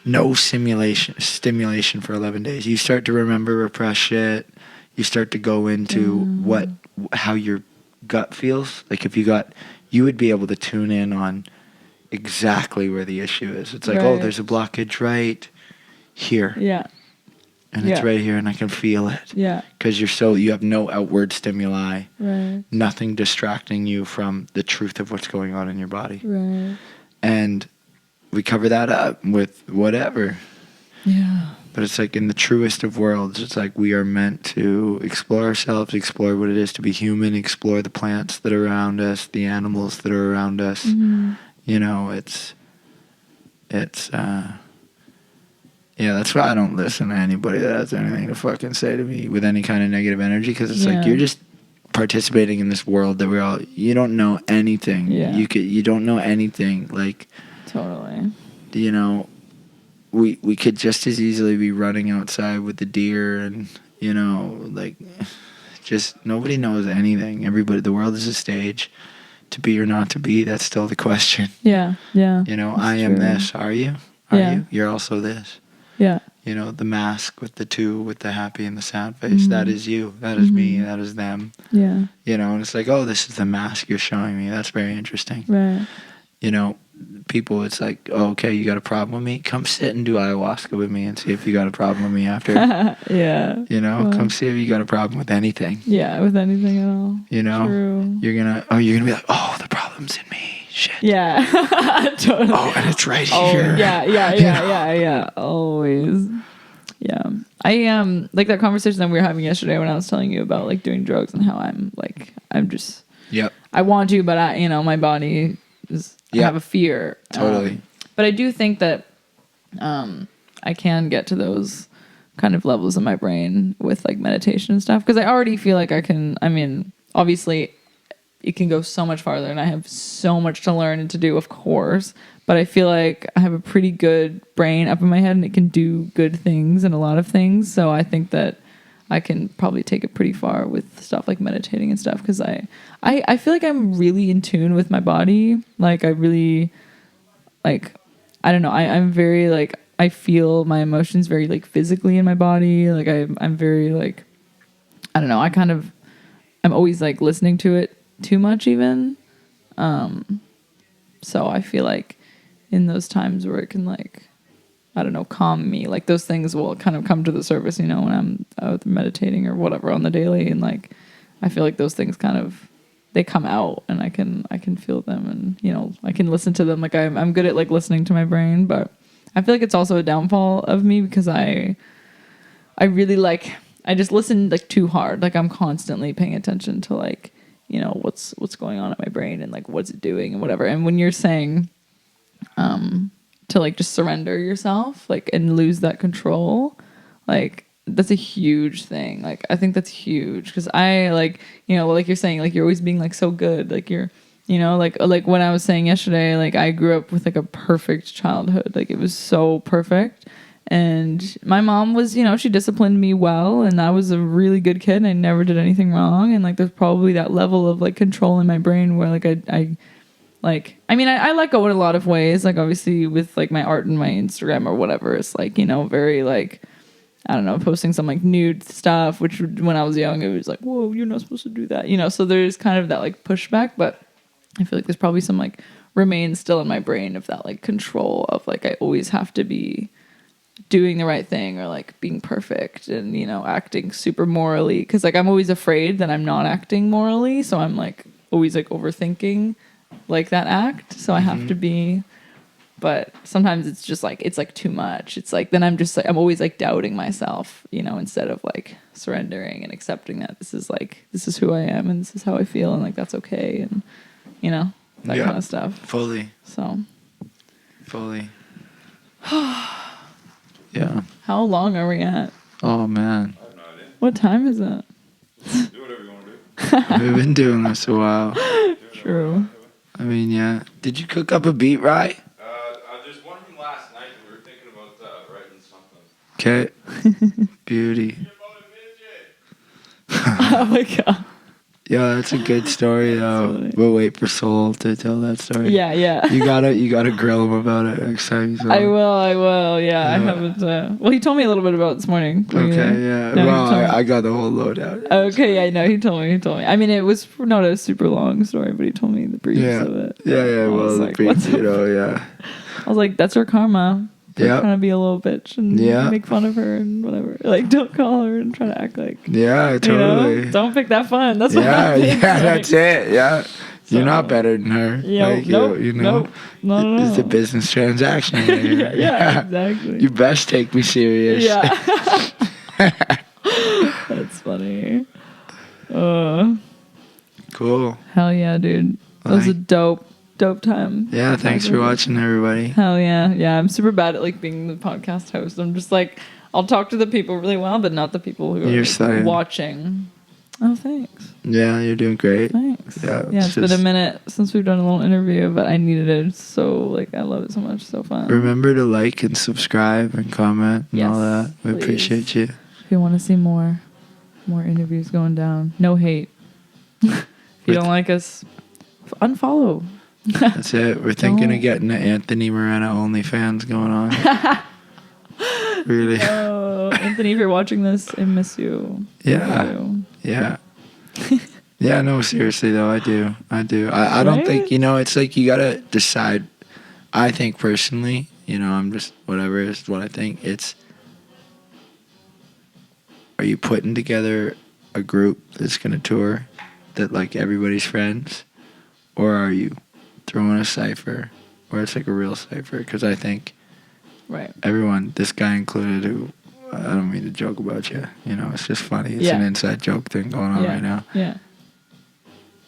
no stimulation for 11 days. You start to remember repressed shit. You start to go into how your gut feels. Like if you would be able to tune in on exactly where the issue is. It's like, oh, there's a blockage right here. Yeah. And it's right here and I can feel it. Yeah. Because you have no outward stimuli. Right. Nothing distracting you from the truth of what's going on in your body. Right. And we cover that up with whatever. Yeah. But it's like in the truest of worlds, it's like we are meant to explore ourselves, explore what it is to be human, explore the plants that are around us, the animals that are around us. Yeah, that's why I don't listen to anybody that has anything to fucking say to me with any kind of negative energy, because it's like Yeah. you're just participating in this world that you don't know anything. Yeah. You don't know anything. Like, Totally. you know, we could just as easily be running outside with the deer, and you know, like, just nobody knows anything. The world is a stage. To be or not to be, that's still the question. Yeah. Yeah. You know, That's I am true. this. Are you? Are Yeah. you? You're also this. Yeah. You know, the mask with the happy and the sad face. That is you. That is me. That is them. Yeah. You know, and it's like, oh, this is the mask you're showing me. That's very interesting. Right. You know, people, it's like, oh, okay, you got a problem with me? Come sit and do ayahuasca with me and see if you got a problem with me after. Yeah. You know, Well, come see if you got a problem with anything. Yeah, with anything at all. You know, True. you're gonna be like, oh, the problem's in me. Shit. Yeah. Totally. Oh, and it's right Oh, here. yeah. Always. Yeah. I like that conversation that we were having yesterday when I was telling you about like doing drugs and how I'm just Yep. I want to, but my body is I Yeah. have a fear. Totally. But I do think that I can get to those kind of levels in my brain with like meditation and stuff, because I already feel like I can. I mean, obviously it can go so much farther and I have so much to learn and to do, of course, but I feel like I have a pretty good brain up in my head and it can do good things and a lot of things. So I think that I can probably take it pretty far with stuff like meditating and stuff, because I feel like I'm really in tune with my body. Like I really, like, I don't know, I'm very like, I feel my emotions very like physically in my body. Like I'm very like, I don't know, I'm always like listening to it too much even. So I feel like in those times where it can like, I don't know, calm me, like those things will kind of come to the surface, you know, when I'm out meditating or whatever on the daily. And like, I feel like those things kind of, they come out and I can feel them, and, you know, I can listen to them. Like I'm good at like listening to my brain, but I feel like it's also a downfall of me because I really like, I just listen like too hard. Like I'm constantly paying attention to like, you know, what's going on in my brain and like what's it doing and whatever. And when you're saying to like just surrender yourself like and lose that control, like that's a huge thing. Like I think that's huge, because I like, you know, like you're saying, like you're always being like so good, like you're, you know, like when I was saying yesterday, like I grew up with like a perfect childhood. Like it was so perfect. And my mom was, you know, she disciplined me well, and I was a really good kid and I never did anything wrong. And like there's probably that level of like control in my brain where like I let go in a lot of ways. Like obviously with like my art and my Instagram or whatever, it's like, you know, very like, I don't know, posting some like nude stuff, which when I was young, it was like, whoa, you're not supposed to do that, you know? So there's kind of that like pushback, but I feel like there's probably some like remains still in my brain of that like control of like, I always have to be doing the right thing or like being perfect and, you know, acting super morally. Because like I'm always afraid that I'm not acting morally. So I'm like always like overthinking like that act. So I have to be, but sometimes it's just like, it's like too much. It's like, then I'm just like, I'm always like doubting myself, you know, instead of like surrendering and accepting that this is who I am and this is how I feel and like that's okay. And, you know, that kind of stuff. Fully. Yeah. How long are we at? Oh man, I have no idea. What time is it? Do whatever you want to do. we've been doing this a while. True. I mean, yeah. Did you cook up a beat, right? There's one from last night, and we were thinking about writing something. Okay. Beauty. About a midget. Oh my god. Yeah, that's a good story though. funny. We'll wait for Soul to tell that story. Yeah. You gotta grill him about it next time. So. I will. Yeah, I Yeah. haven't. Well, he told me a little bit about it this morning. Okay, yeah. No, Well, he told me. I got the whole loadout. Okay, yeah, no, he told me. I mean, it was not a super long story, but he told me the briefs Yeah. of it. Yeah. I Well, was the like, brief, what's up? you know, yeah. I was like, that's her karma. Yeah. Trying to be a little bitch and Yeah. make fun of her and whatever. Like, don't call her and try to act like. Yeah, You totally. know? Don't pick that fun. That's what Yeah, happens. yeah, Like, that's it. Yeah. You're So- not better than her. Like, nope, you know, no. it's a business transaction. Here. yeah, exactly. You best take me serious. Yeah. That's funny. Cool. Hell yeah, dude. That was a Like- dope dope time. Yeah, thanks for watching, everybody. Hell yeah. Yeah, I'm super bad at like being the podcast host. I'm just like, I'll talk to the people really well, but not the people who You're are saying. watching. Oh, thanks. Yeah, you're doing great. Thanks. Yeah, Yeah, it's been a minute since we've done a little interview, but I needed it. So, like, I love it so much. So fun. Remember to like and subscribe and comment and all Yes, that. We please. appreciate you. If you want to see more interviews going down, no hate. If you don't like us, unfollow. That's it. We're thinking Don't. of getting the Anthony Moreno OnlyFans going on. Really? Oh, Anthony, if you're watching this, I miss you. Yeah. I do. Yeah. Yeah, no, seriously though, I do. I don't Right? think, it's like you gotta decide. I think personally, I'm just whatever is what I think. It's, are you putting together a group that's gonna tour that like everybody's friends, or are you throwing a cipher where it's like a real cipher? Because I think Right. everyone, this guy included, who I don't mean to joke about you. It's just funny. It's an Yeah. inside joke thing going on Yeah. right now. Yeah.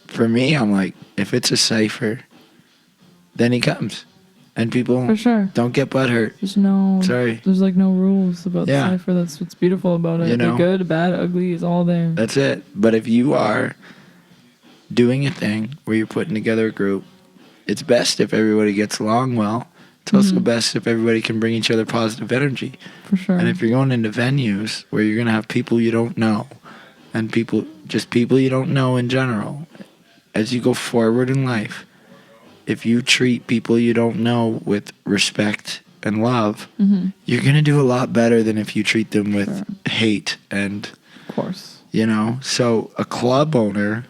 For me, I'm like, if it's a cipher, then he comes, and people For sure. don't get butthurt. There's no. Sorry. There's like no rules about Yeah. the cipher. That's what's beautiful about it. You know? The good, bad, ugly is all there. That's it. But if you are doing a thing where you're putting together a group, it's best if everybody gets along well. It's also Mhm. best if everybody can bring each other positive energy. For sure. And if you're going into venues where you're going to have people you don't know, and people you don't know in general, as you go forward in life, if you treat people you don't know with respect and love, Mhm. you're going to do a lot better than if you treat them with Sure. hate. And, Of course. so a club owner,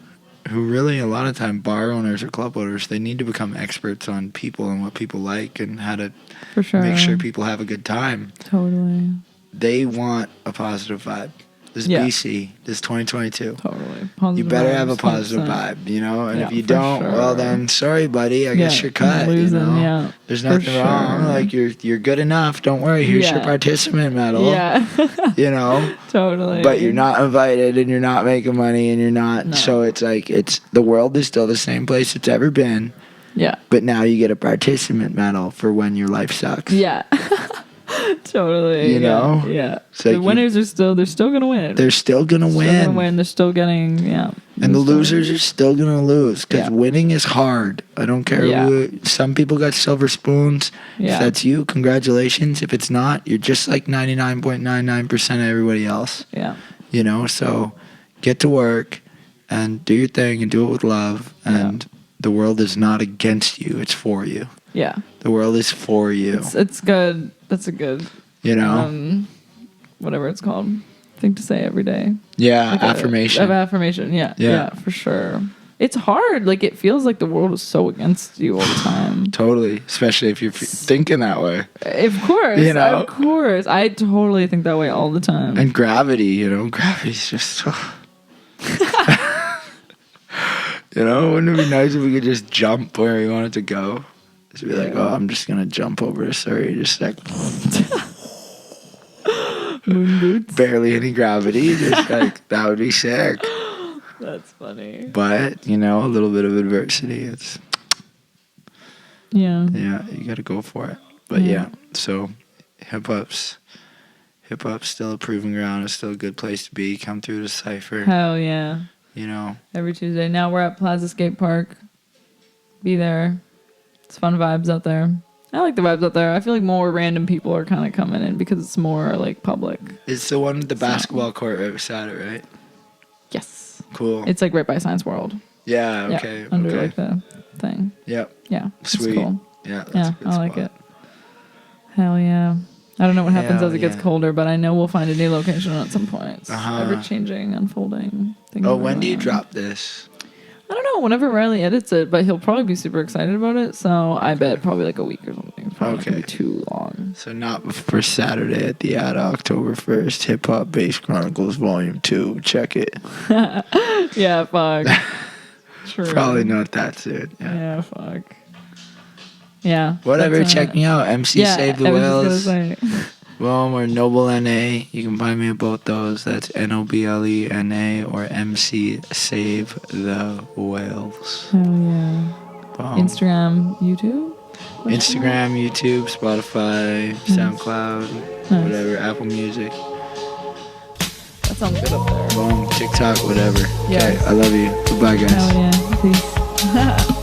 who really a lot of time bar owners or club owners, they need to become experts on people and what people like and how to For sure. make sure people have a good time. Totally. They want a positive vibe. This is Yeah. BC. This is 2022. Totally. You Positive better have a vibes, positive 100%. vibe, And Yeah, if you for don't, well sure. then, sorry, buddy. I guess you're cut. Losing, yeah. There's For nothing wrong. sure. Like you're good enough. Don't worry. Here's your Yeah. participant medal. Yeah. Totally. But you're not invited, and you're not making money, and you're not. No. So it's like the world is still the same place it's ever been. Yeah. But now you get a participant medal for when your life sucks. Yeah. Totally. You know? Yeah. It's like The winners are they're still gonna win. They're still gonna Still win. gonna win. They're still getting And the They're still- losers are still gonna lose because Yeah. winning is hard. I don't care Yeah. who. Some people got silver spoons. Yeah. If that's you, congratulations. If it's not, you're just like 99.99% of everybody else. Yeah. So get to work and do your thing and do it with love. And the world is not against you; it's for you. Yeah. The world is for you. It's good. That's a good whatever it's called thing to say every day. Yeah, Like affirmation. affirmation. Yeah. Yeah. Yeah. For sure. It's hard. Like it feels like the world is so against you all the time. Totally, especially if you're thinking that way. Of course. You know? Of course. I totally think that way all the time. And gravity, gravity's just. Wouldn't it be nice if we could just jump where we wanted to go? Just be like, Yeah. I'm just gonna jump over to Surrey, just like Moon boots. barely any gravity, just like that would be sick. That's funny. But a little bit of adversity, it's Yeah. you got to go for it. But Yeah. so hip hop's still a proving ground. It's still a good place to be. Come through the cipher, Hell yeah. Every Tuesday. Now we're at Plaza Skate Park. Be there. It's fun vibes out there. I like the vibes out there. I feel like more random people are kind of coming in because it's more like public. It's the one with the basketball court right beside it, right? Yes. Cool. It's like right by Science World. Yeah. Okay. Yeah, under okay. like the thing. Yep. Yeah. Sweet. It's cool. Yeah. That's Yeah, a good I like spot. it. Hell yeah. I don't know what happens Hell as it gets yeah. colder, but I know we'll find a new location at some point. It's Uh-huh. ever changing, unfolding. Things Oh, are when do you going on. drop this? I don't know. Whenever Riley edits it, but he'll probably be super excited about it. So I bet probably like a week or something. It's probably not gonna be Okay. too long. So not before Saturday at the ad, October 1st. Hip Hop Bass Chronicles Volume 2. Check it. Yeah, fuck. True. Probably not that soon. Yeah. Yeah, fuck. Yeah. Whatever, that's, check me out. MC Yeah, Save the I was just Whales. gonna say. Well, or Noble NA. You can find me at both those. That's NOBLENA or MC Save the Whales. Hell yeah. Instagram, YouTube? Instagram, YouTube, Spotify, SoundCloud, Nice. whatever, Apple Music, That sounds good up there. boom, TikTok, whatever. Yes. Okay, I love you. Goodbye, guys. Hell yeah. Peace.